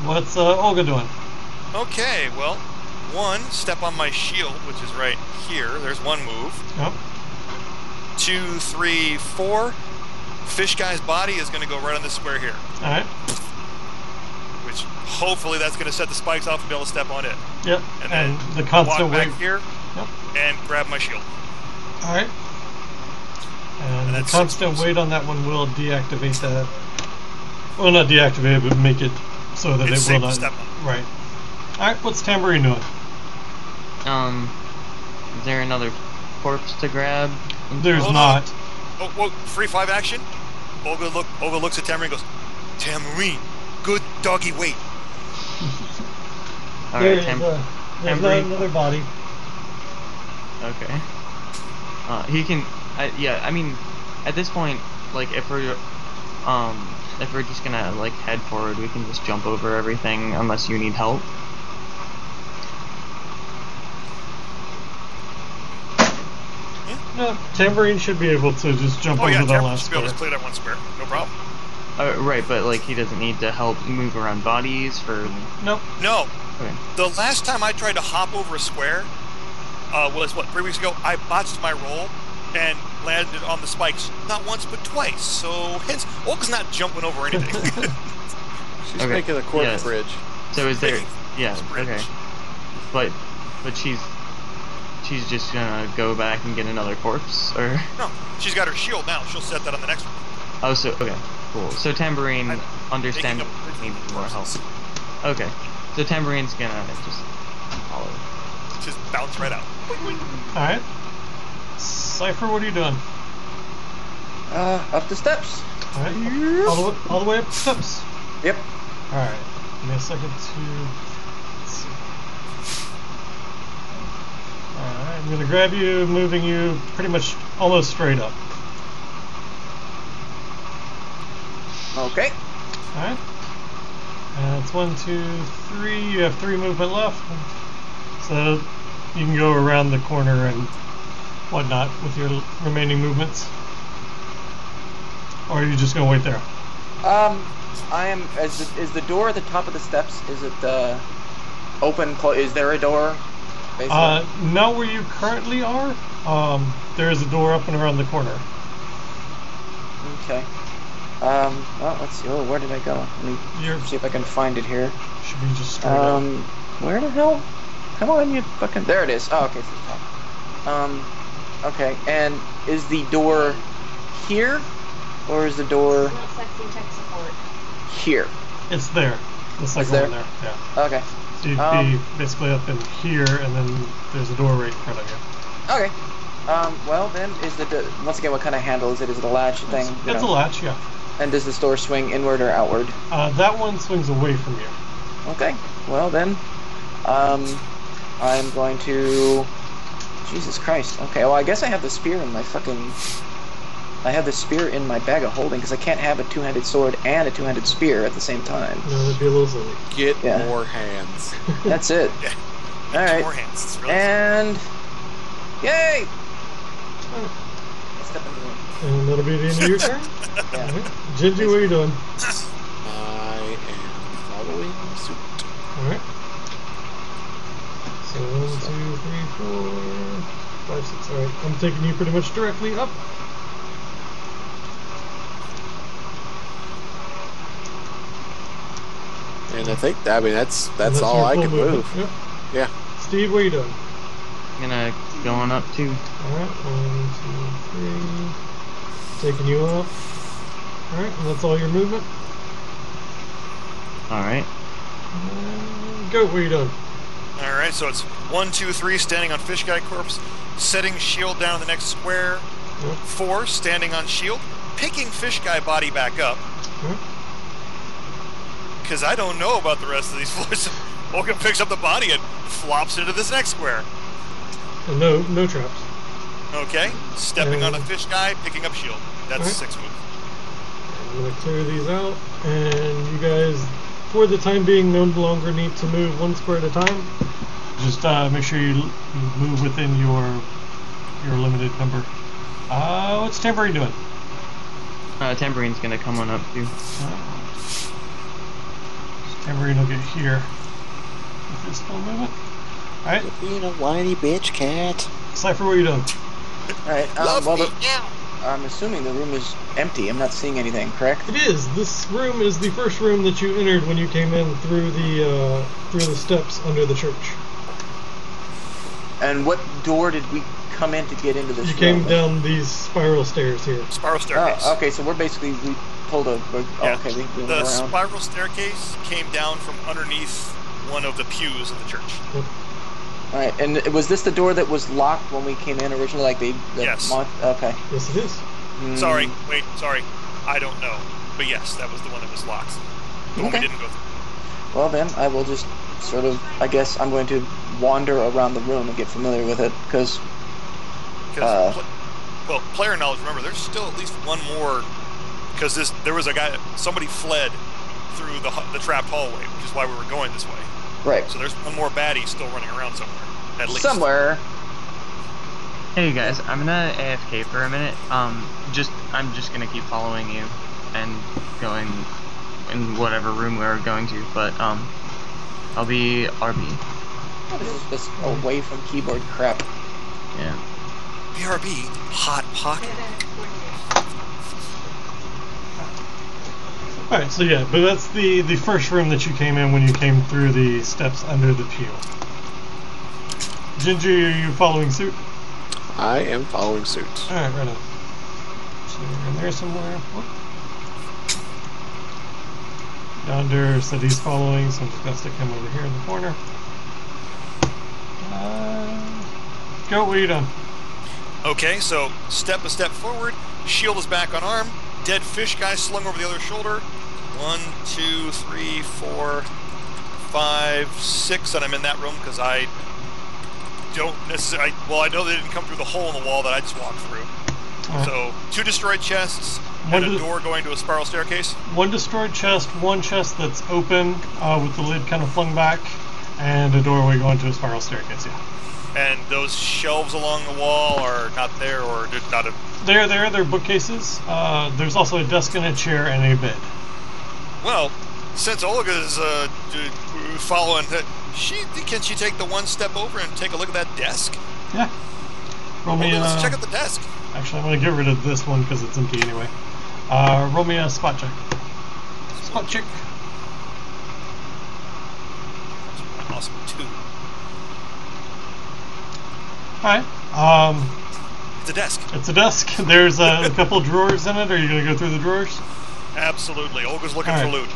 [SPEAKER 1] What's Olga doing?
[SPEAKER 3] Okay, well, 1, step on my shield, which is right here. There's one move.
[SPEAKER 1] Yep.
[SPEAKER 3] 2, 3, 4. Fish guy's body is going to go right on this square here.
[SPEAKER 1] Alright.
[SPEAKER 3] Which hopefully that's going to set the spikes off and be able to step on it.
[SPEAKER 1] Yep.
[SPEAKER 3] And then
[SPEAKER 1] the constant
[SPEAKER 3] walk back
[SPEAKER 1] wave.
[SPEAKER 3] here
[SPEAKER 1] Yep.
[SPEAKER 3] and grab my shield.
[SPEAKER 1] Alright. And the
[SPEAKER 3] that's
[SPEAKER 1] constant
[SPEAKER 3] 6
[SPEAKER 1] weight on that one will deactivate that. Well, not deactivate it, but make it so that
[SPEAKER 3] It's
[SPEAKER 1] it will
[SPEAKER 3] safe to
[SPEAKER 1] not.
[SPEAKER 3] step on.
[SPEAKER 1] Right. Alright, what's Tambourine doing?
[SPEAKER 5] Is there another corpse to grab?
[SPEAKER 1] There's
[SPEAKER 3] Hold
[SPEAKER 1] not.
[SPEAKER 3] Oh, whoa, free 5 action. Olga looks at Tamarine and goes, Tamarine, good doggy wait.
[SPEAKER 5] Alright,
[SPEAKER 1] There's not
[SPEAKER 5] Tambourine.
[SPEAKER 1] another body.
[SPEAKER 5] Okay. He can. Yeah. I mean, at this point, like if we're just gonna like head forward, we can just jump over everything unless you need help.
[SPEAKER 1] No, Tambourine should be able to just jump
[SPEAKER 3] Oh yeah,
[SPEAKER 1] over that
[SPEAKER 3] Tamarine
[SPEAKER 1] last
[SPEAKER 3] should be able to
[SPEAKER 1] square.
[SPEAKER 3] clear that one square. No problem.
[SPEAKER 5] Right, but like he doesn't need to help move around bodies for.
[SPEAKER 1] Nope.
[SPEAKER 3] No,
[SPEAKER 5] Okay.
[SPEAKER 3] the last time I tried to hop over a square was, 3 weeks ago. I botched my roll and landed on the spikes not once but twice. So hence, Olga's not jumping over anything.
[SPEAKER 2] She's
[SPEAKER 5] Okay,
[SPEAKER 2] making a corpse
[SPEAKER 5] yes.
[SPEAKER 2] bridge.
[SPEAKER 5] So is there?
[SPEAKER 3] Making
[SPEAKER 5] Yeah.
[SPEAKER 3] bridge.
[SPEAKER 5] Okay. But she's just gonna go back and get another corpse, or?
[SPEAKER 3] No, she's got her shield now. She'll set that on the next one.
[SPEAKER 5] Oh, so okay, cool. So Tambourine
[SPEAKER 3] I'm
[SPEAKER 5] understands
[SPEAKER 3] making a bridge
[SPEAKER 5] needs
[SPEAKER 3] with
[SPEAKER 5] more help.
[SPEAKER 3] corpses.
[SPEAKER 5] Okay, so Tambourine's gonna just follow.
[SPEAKER 3] Just bounce right out. Boing, boing.
[SPEAKER 1] Alright. Cypher, what are you doing?
[SPEAKER 4] Up the steps.
[SPEAKER 1] Alright. All the way up the steps.
[SPEAKER 4] Yep.
[SPEAKER 1] Alright. Give me a second to. Let's see. Alright, I'm gonna grab you, moving you pretty much almost straight up.
[SPEAKER 4] Okay.
[SPEAKER 1] Alright. It's 1, 2, 3. You have 3 movement left. So you can go around the corner and whatnot with your remaining movements. Or are you just gonna wait there?
[SPEAKER 4] I am. Is the door at the top of the steps? Is it open? Is there a door? Basically?
[SPEAKER 1] Not where you currently are. There is a door up and around the corner.
[SPEAKER 4] Okay. Well, let's see. Oh, where did I go? Let me
[SPEAKER 1] You're
[SPEAKER 4] see if I can find it here.
[SPEAKER 1] should be just straight up.
[SPEAKER 4] Where the hell? Come on, you fucking. There it is. Oh, okay, it's the top. Okay. And is the door here, or is the door
[SPEAKER 6] Not sexy tech support.
[SPEAKER 4] here?
[SPEAKER 1] It's there. The second
[SPEAKER 4] there?
[SPEAKER 1] one there. Yeah.
[SPEAKER 4] Okay.
[SPEAKER 1] So you'd be basically up in here, and then there's a door right in front of you.
[SPEAKER 4] Okay. Well then, is the once again, what kind of handle is it? Is it a latch thing? You
[SPEAKER 1] It's a
[SPEAKER 4] know?
[SPEAKER 1] latch, yeah.
[SPEAKER 4] And does the door swing inward or outward?
[SPEAKER 1] That one swings away from you.
[SPEAKER 4] Okay. Well then, I'm going to. Jesus Christ. Okay. Well, I guess I have the spear in my fucking. I have the spear in my bag of holding because I can't have a two-handed sword and a two-handed spear at the same time.
[SPEAKER 1] No, that'd be a little silly.
[SPEAKER 2] Get
[SPEAKER 4] Yeah.
[SPEAKER 2] more hands.
[SPEAKER 4] That's it.
[SPEAKER 3] Yeah.
[SPEAKER 4] All
[SPEAKER 3] Two
[SPEAKER 4] right.
[SPEAKER 3] more hands. It's really
[SPEAKER 4] And yay! Let's step into it.
[SPEAKER 1] And that'll be the end of your turn.
[SPEAKER 4] Yeah.
[SPEAKER 1] Alright. Gingy, what are you doing?
[SPEAKER 2] I am following suit.
[SPEAKER 1] Alright. So 1, 2, 3, 4, 5, 6. Alright, I'm taking you pretty much directly up.
[SPEAKER 2] And I think that's
[SPEAKER 1] And
[SPEAKER 2] all
[SPEAKER 1] your
[SPEAKER 2] I
[SPEAKER 1] full
[SPEAKER 2] can
[SPEAKER 1] movement.
[SPEAKER 2] move.
[SPEAKER 1] Yep.
[SPEAKER 2] Yeah.
[SPEAKER 1] Steve, what are you doing?
[SPEAKER 5] Gonna go on up too.
[SPEAKER 1] Alright, 1, 2, 3. Taking you up. Alright, and that's all your movement.
[SPEAKER 5] All right.
[SPEAKER 1] Go, what are you doing?
[SPEAKER 3] All right, so it's 1, 2, 3, standing on fish guy corpse, setting shield down the next square.
[SPEAKER 1] Yep.
[SPEAKER 3] 4, standing on shield, picking fish guy body back up.
[SPEAKER 1] Yep.
[SPEAKER 3] Because I don't know about the rest of these floors. Olga picks up the body and flops into this next square.
[SPEAKER 1] And no traps.
[SPEAKER 3] Okay, stepping on a fish guy, picking up shield. That's
[SPEAKER 1] Alright.
[SPEAKER 3] 6 moves.
[SPEAKER 1] I'm going to clear these out, and you guys, for the time being, no longer need to move 1 square at a time. Just make sure you move within your your limited number. What's Tambourine doing?
[SPEAKER 5] Tambourine's gonna come on up too.
[SPEAKER 1] Tambourine will get here. If it's still moving. Alright.
[SPEAKER 2] Being a whiny bitch cat.
[SPEAKER 1] Cypher, what are you doing?
[SPEAKER 4] Alright,
[SPEAKER 2] Love
[SPEAKER 4] well,
[SPEAKER 2] me now.
[SPEAKER 4] I'm assuming the room is empty. I'm not seeing anything, correct?
[SPEAKER 1] It is. This room is the first room that you entered when you came in through the steps under the church.
[SPEAKER 4] And what door did we come in to get into this
[SPEAKER 1] You
[SPEAKER 4] room?
[SPEAKER 1] came down these spiral stairs here.
[SPEAKER 3] Spiral staircase.
[SPEAKER 4] Oh, okay, so we pulled a...
[SPEAKER 3] Yeah.
[SPEAKER 4] Okay, we went
[SPEAKER 3] The
[SPEAKER 4] around.
[SPEAKER 3] spiral staircase came down from underneath one of the pews in the church.
[SPEAKER 4] Alright, and was this the door that was locked when we came in originally? Like the
[SPEAKER 3] Yes.
[SPEAKER 4] Okay.
[SPEAKER 1] Yes, it is.
[SPEAKER 3] Sorry, I don't know. But yes, that was the one that was locked. The one we
[SPEAKER 4] Okay.
[SPEAKER 3] didn't go through.
[SPEAKER 4] Well then, I will just sort of, I guess I'm going to wander around the room and get familiar with it, because...
[SPEAKER 3] Well, player knowledge, remember, there's still at least one more, because there was a guy, somebody fled through the trapped hallway, which is why we were going this way.
[SPEAKER 4] Right.
[SPEAKER 3] So there's one more baddie still running around somewhere, at least.
[SPEAKER 4] Somewhere.
[SPEAKER 5] Hey guys, I'm gonna AFK for a minute. I'm just gonna keep following you and going in whatever room we're going to, but I'll be RB.
[SPEAKER 4] What is this away from keyboard crap?
[SPEAKER 5] Yeah.
[SPEAKER 3] BRB, Hot Pocket.
[SPEAKER 1] Alright, so yeah, but that's the first room that you came in when you came through the steps under the pew. Ginger, are you following suit?
[SPEAKER 2] I am following suit.
[SPEAKER 1] Alright, right on. So you're in there somewhere. Whoop. Yonder said he's following, so I'm just gonna stick him over here in the corner. Go, what are you doing?
[SPEAKER 3] Okay, so step a step forward, shield is back on arm, dead fish guy slung over the other shoulder. 1, 2, 3, 4, 5, 6, and I'm in that room because I don't necessarily. Well, I know they didn't come through the hole in the wall that I just walked through.
[SPEAKER 1] Alright.
[SPEAKER 3] So 2 destroyed chests and a door going to a spiral staircase.
[SPEAKER 1] 1 destroyed chest, 1 chest that's open with the lid kind of flung back, and a doorway going to a spiral staircase, yeah.
[SPEAKER 3] And those shelves along the wall are not there, or they're not a.
[SPEAKER 1] They're bookcases. There's also a desk and a chair and a bed.
[SPEAKER 3] Well, since Olga's following, can she take the 1 step over and take a look at that desk?
[SPEAKER 1] Yeah. Roll me
[SPEAKER 3] Olga, let's check out the desk.
[SPEAKER 1] Actually, I'm going to get rid of this one because it's empty anyway. Roll me a spot check. Spot check.
[SPEAKER 3] Awesome, 2.
[SPEAKER 1] Alright.
[SPEAKER 3] It's a desk.
[SPEAKER 1] It's a desk. There's a couple drawers in it. Are you going to go through the drawers?
[SPEAKER 3] Absolutely. Olga's looking
[SPEAKER 1] All
[SPEAKER 3] for
[SPEAKER 1] right.
[SPEAKER 3] loot.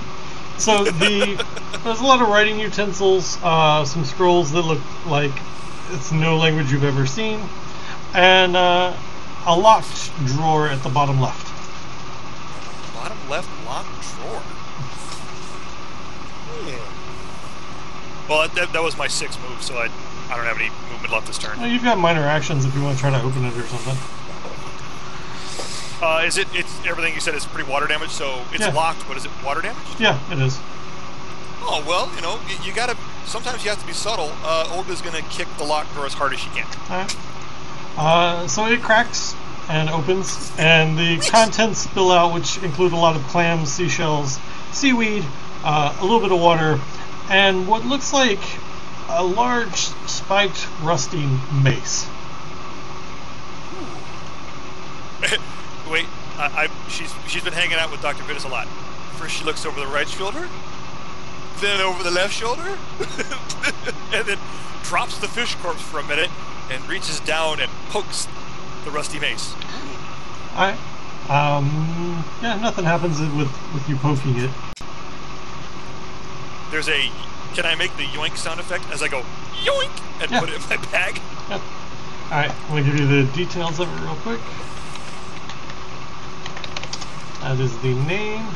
[SPEAKER 1] So there's a lot of writing utensils, some scrolls that look like it's no language you've ever seen, and a locked drawer at the bottom left.
[SPEAKER 3] Bottom left locked drawer. Well, that was my 6th move, so I don't have any movement left this turn.
[SPEAKER 1] Well, you've got minor actions if you want to try to open it or something.
[SPEAKER 3] It's everything you said is pretty water damage, so it's
[SPEAKER 1] Yeah.
[SPEAKER 3] locked, but is it water damaged?
[SPEAKER 1] Yeah, it is.
[SPEAKER 3] Oh, well, you gotta, sometimes you have to be subtle. Olga's gonna kick the locked door as hard as she can.
[SPEAKER 1] Alright. So it cracks and opens, and the contents spill out, which include a lot of clams, seashells, seaweed, a little bit of water, and what looks like a large spiked rusty mace.
[SPEAKER 3] Wait, she's been hanging out with Dr. Vitus a lot. First she looks over the right shoulder, then over the left shoulder, and then drops the fish corpse for a minute and reaches down and pokes the rusty mace.
[SPEAKER 1] Alright. Yeah, nothing happens with you poking it.
[SPEAKER 3] There's a, can I make the yoink sound effect as I go yoink and
[SPEAKER 1] Yeah.
[SPEAKER 3] put it in my bag?
[SPEAKER 1] Yep. Alright, I'm going to give you the details of it real quick. That is the name.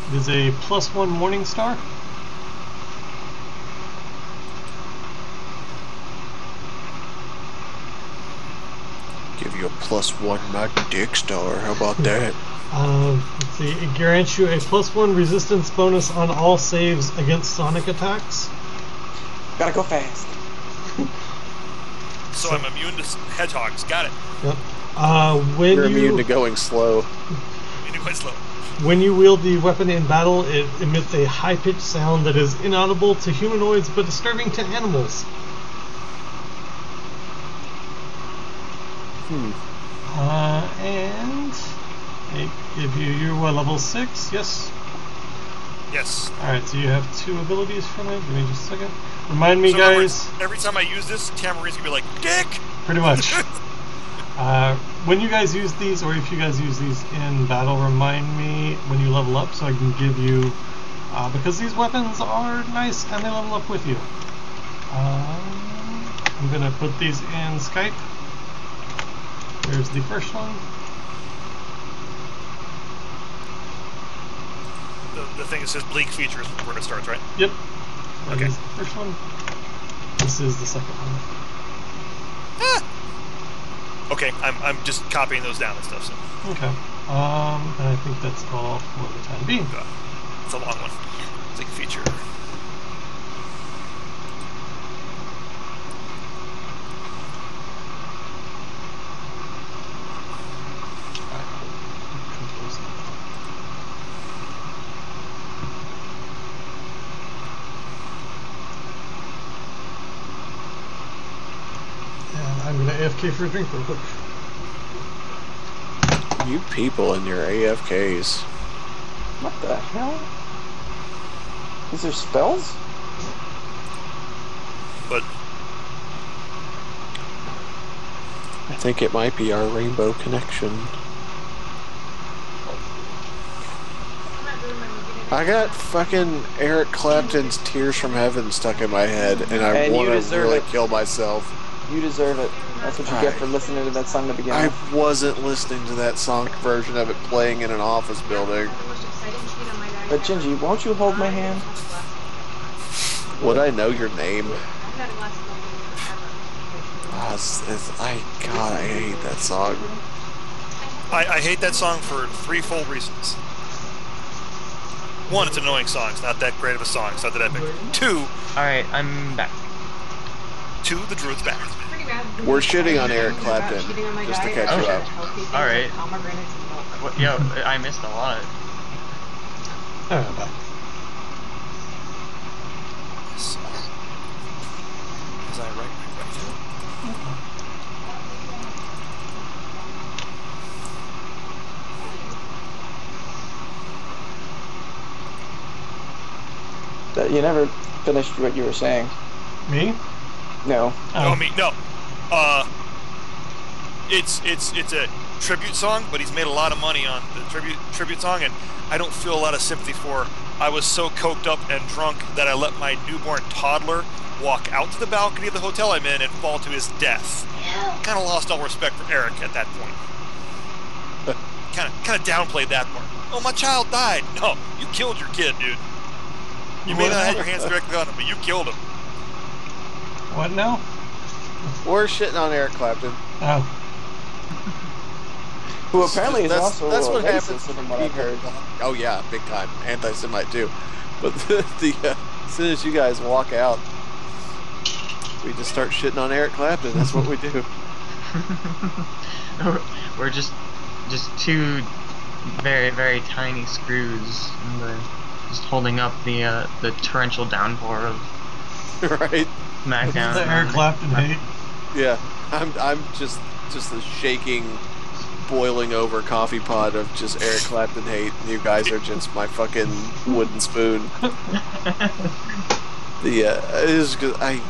[SPEAKER 1] It is a +1 Morning Star.
[SPEAKER 2] Give you a +1 magnetic star. How about that?
[SPEAKER 1] Let's see, it grants you a +1 resistance bonus on all saves against sonic attacks.
[SPEAKER 4] Gotta go fast.
[SPEAKER 3] so I'm immune to hedgehogs. Got it.
[SPEAKER 1] Yep. When
[SPEAKER 2] You're
[SPEAKER 1] you
[SPEAKER 2] immune to going slow.
[SPEAKER 3] Immune to quite slow.
[SPEAKER 1] when you wield the weapon in battle, it emits a high-pitched sound that is inaudible to humanoids but disturbing to animals. And I give you your level 6. Yes.
[SPEAKER 3] Yes.
[SPEAKER 1] All right. So you have 2 abilities from it. Give me just a second. Remind me,
[SPEAKER 3] So in other
[SPEAKER 1] guys.
[SPEAKER 3] words, every time I use this, Tamarine's gonna be like, "Dick."
[SPEAKER 1] Pretty much. When you guys use these, or if you guys use these in battle, remind me when you level up so I can give you, because these weapons are nice and they level up with you. I'm going to put these in Skype. There's the first one.
[SPEAKER 3] The thing that says bleak features where it starts, right?
[SPEAKER 1] Yep. That
[SPEAKER 3] Okay.
[SPEAKER 1] is the first one. This is the second one.
[SPEAKER 3] Ah! Okay, I'm just copying those down and stuff. So
[SPEAKER 1] Okay. And I think that's all for the time being.
[SPEAKER 3] it's a long one. Bleak feature.
[SPEAKER 1] And I'm gonna AFK for a drink real quick.
[SPEAKER 2] You people and your AFKs.
[SPEAKER 4] What the hell? Is there spells?
[SPEAKER 3] But
[SPEAKER 2] I think it might be our rainbow connection. I got fucking Eric Clapton's Tears from Heaven stuck in my head, and I
[SPEAKER 4] And you
[SPEAKER 2] want to
[SPEAKER 4] deserve
[SPEAKER 2] really
[SPEAKER 4] it.
[SPEAKER 2] kill myself.
[SPEAKER 4] You deserve it. That's what you get for listening to that song to begin
[SPEAKER 2] I
[SPEAKER 4] with.
[SPEAKER 2] wasn't listening to that song version of it playing in an office building.
[SPEAKER 4] But Gingy, won't you hold my hand?
[SPEAKER 2] Would I know your name? God, I hate that song.
[SPEAKER 3] I hate that song for threefold reasons. One, it's an annoying song. It's not that great of a song. It's not that epic. Two,
[SPEAKER 5] Alright, I'm back.
[SPEAKER 3] the druid's back.
[SPEAKER 2] We're shitting on Eric Clapton, just to catch you up.
[SPEAKER 5] Alright. Yo, I missed a lot.
[SPEAKER 1] Alright, I'm back.
[SPEAKER 3] Is I right?
[SPEAKER 4] You never finished what you were saying.
[SPEAKER 1] Me?
[SPEAKER 4] No.
[SPEAKER 3] No, me no. It's a tribute song, but he's made a lot of money on the tribute song, and I don't feel a lot of sympathy for. I was so coked up and drunk that I let my newborn toddler walk out to the balcony of the hotel I'm in and fall to his death. Kind of lost all respect for Eric at that point. Kind of downplayed that part. Oh, my child died. No, you killed your kid, dude. You may not have your hands directly on him, but you killed him.
[SPEAKER 1] What now?
[SPEAKER 2] We're shitting on Eric Clapton.
[SPEAKER 1] Oh.
[SPEAKER 4] Who apparently is
[SPEAKER 2] that's
[SPEAKER 4] also
[SPEAKER 2] what
[SPEAKER 4] a
[SPEAKER 2] happens
[SPEAKER 4] racist, from
[SPEAKER 2] when
[SPEAKER 4] what
[SPEAKER 2] we
[SPEAKER 4] I've heard.
[SPEAKER 2] Oh yeah, big time. Anti-Semite too. But as soon as you guys walk out, we just start shitting on Eric Clapton. That's what we do.
[SPEAKER 5] We're just two very, very tiny screws, and we're just holding up the torrential downpour of
[SPEAKER 2] Right?
[SPEAKER 5] SmackDown.
[SPEAKER 1] The Eric Clapton hate.
[SPEAKER 2] Yeah. I'm just a shaking, boiling over coffee pot of just Eric Clapton hate. And you guys are just my fucking wooden spoon. It is good. I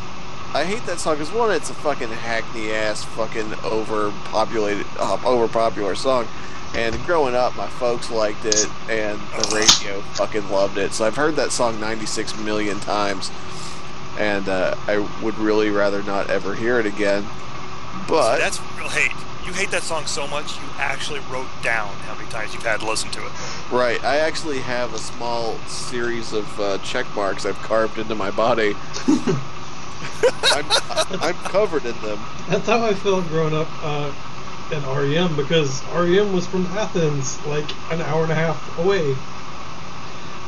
[SPEAKER 2] hate that song because one, it's a fucking hackney ass, fucking overpopular song. And growing up, my folks liked it, and the radio fucking loved it. So I've heard that song 96 million times, and I would really rather not ever hear it again. But
[SPEAKER 3] See, that's real hate. You hate that song so much, you actually wrote down how many times you've had to listen to it.
[SPEAKER 2] right, I actually have a small series of check marks I've carved into my body. I'm covered in them.
[SPEAKER 1] That's how I felt growing up in REM, because REM was from Athens, like an hour and a half away.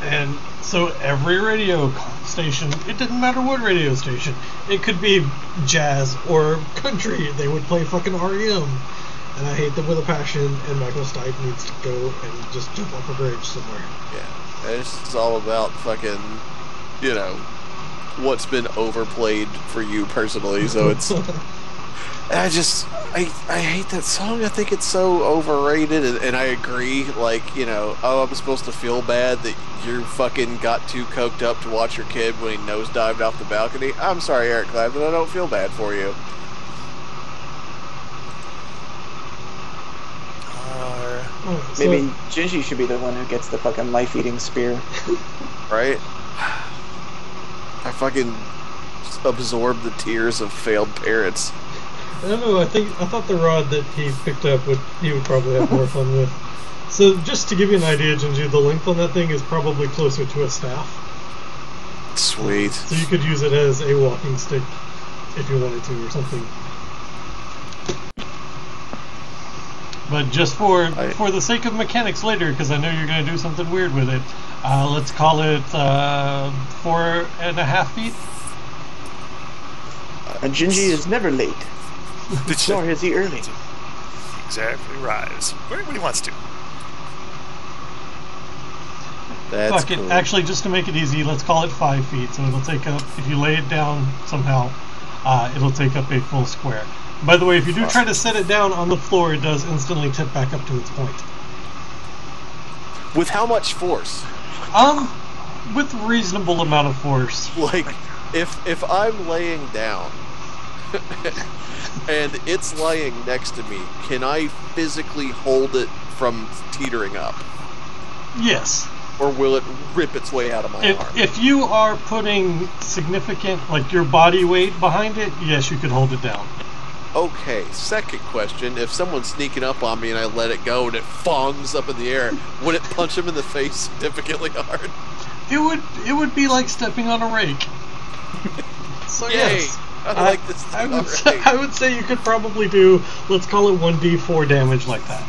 [SPEAKER 1] And so every radio station, it didn't matter what radio station, it could be jazz or country, they would play fucking REM. And I hate them with a passion, and Michael Stipe needs to go and just jump off a bridge somewhere.
[SPEAKER 2] Yeah, it's all about fucking, you know, what's been overplayed for you personally. So it's, I hate that song. I think it's so overrated, and I agree. Like, you know, oh, I'm supposed to feel bad that you fucking got too coked up to watch your kid when he nosedived off the balcony. I'm sorry, Eric Clapton, I don't feel bad for you.
[SPEAKER 4] Maybe Gingy should be the one who gets the fucking life-eating spear.
[SPEAKER 2] Right? I fucking absorb the tears of failed parents.
[SPEAKER 1] I don't know, I thought the rod that he picked up he would probably have more fun with. So just to give you an idea, Gingy, the length on that thing is probably closer to a staff.
[SPEAKER 2] Sweet.
[SPEAKER 1] So you could use it as a walking stick if you wanted to or something. But just for the sake of mechanics later, because I know you're going to do something weird with it, let's call it 4.5 feet.
[SPEAKER 4] And Gingy is never late. Nor is he early.
[SPEAKER 3] Exactly right. When he wants to.
[SPEAKER 2] That's
[SPEAKER 1] Fuck it.
[SPEAKER 2] cool.
[SPEAKER 1] Actually, just to make it easy, let's call it 5 feet. So it'll take up, if you lay it down somehow, it'll take up a full square. By the way, if you do try to set it down on the floor, it does instantly tip back up to its point.
[SPEAKER 2] With how much force?
[SPEAKER 1] With reasonable amount of force.
[SPEAKER 2] Like, if I'm laying down and it's lying next to me, can I physically hold it from teetering up?
[SPEAKER 1] Yes.
[SPEAKER 2] Or will it rip its way out of my arm?
[SPEAKER 1] If you are putting significant, like your body weight behind it, yes, you could hold it down.
[SPEAKER 2] Okay, second question. If someone's sneaking up on me and I let it go and it fongs up in the air, would it punch him in the face significantly hard?
[SPEAKER 1] It would be like stepping on a rake. So
[SPEAKER 2] Yay!
[SPEAKER 1] yes.
[SPEAKER 2] I like this thing already.
[SPEAKER 1] I would say you could probably do, let's call it 1d4 damage like that.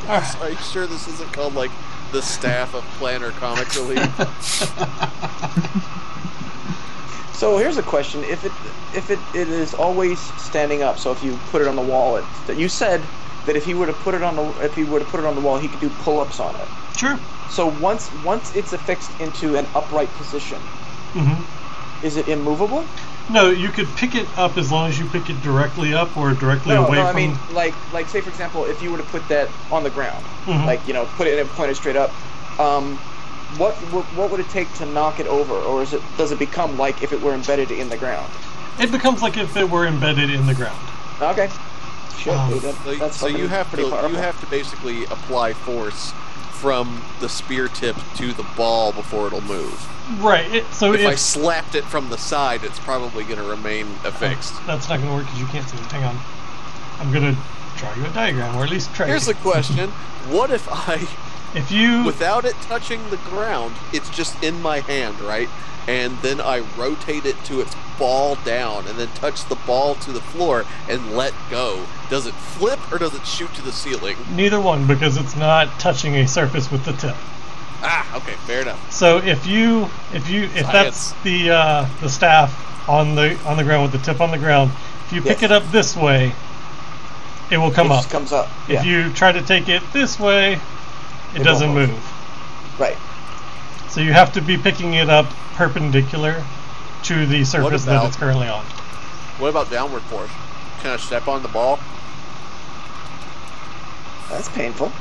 [SPEAKER 1] Alright.
[SPEAKER 2] Are you sure this isn't called like the staff of Planner Comic Relief?
[SPEAKER 4] So here's a question: if it is always standing up, so if you put it on the wall, you said that if he were to put it on the wall, he could do pull-ups on it.
[SPEAKER 1] Sure.
[SPEAKER 4] So once it's affixed into an upright position, is it immovable?
[SPEAKER 1] No, you could pick it up as long as you pick it directly up or directly away from...
[SPEAKER 4] I mean, like say for example, if you were to put that on the ground, like, you know, put it and point it straight up, what would it take to knock it over, or does it become like if it were embedded in the ground?
[SPEAKER 1] It becomes like if it were embedded in the ground.
[SPEAKER 4] Okay. Shit, dude, that's
[SPEAKER 2] So you have
[SPEAKER 4] pretty powerful.
[SPEAKER 2] to basically apply force from the spear tip to the ball before it'll move.
[SPEAKER 1] Right.
[SPEAKER 2] If I slapped it from the side, it's probably going to remain affixed.
[SPEAKER 1] That's not going to work because you can't see it. Hang on. I'm going to draw you a diagram, or at least try.
[SPEAKER 2] Here's the question. What if without it touching the ground, it's just in my hand, right? And then I rotate it to its ball down and then touch the ball to the floor and let go. Does it flip or does it shoot to the ceiling?
[SPEAKER 1] Neither one, because it's not touching a surface with the tip.
[SPEAKER 2] Ah, okay, fair enough.
[SPEAKER 1] So if that's the staff on the ground with the tip on the ground, if you pick it up this way, it will come up.
[SPEAKER 4] Just comes up.
[SPEAKER 1] If you try to take it this way, it doesn't move.
[SPEAKER 4] Right.
[SPEAKER 1] So you have to be picking it up perpendicular to the surface that it's currently on.
[SPEAKER 2] What about downward force? Can I step on the ball?
[SPEAKER 4] That's painful.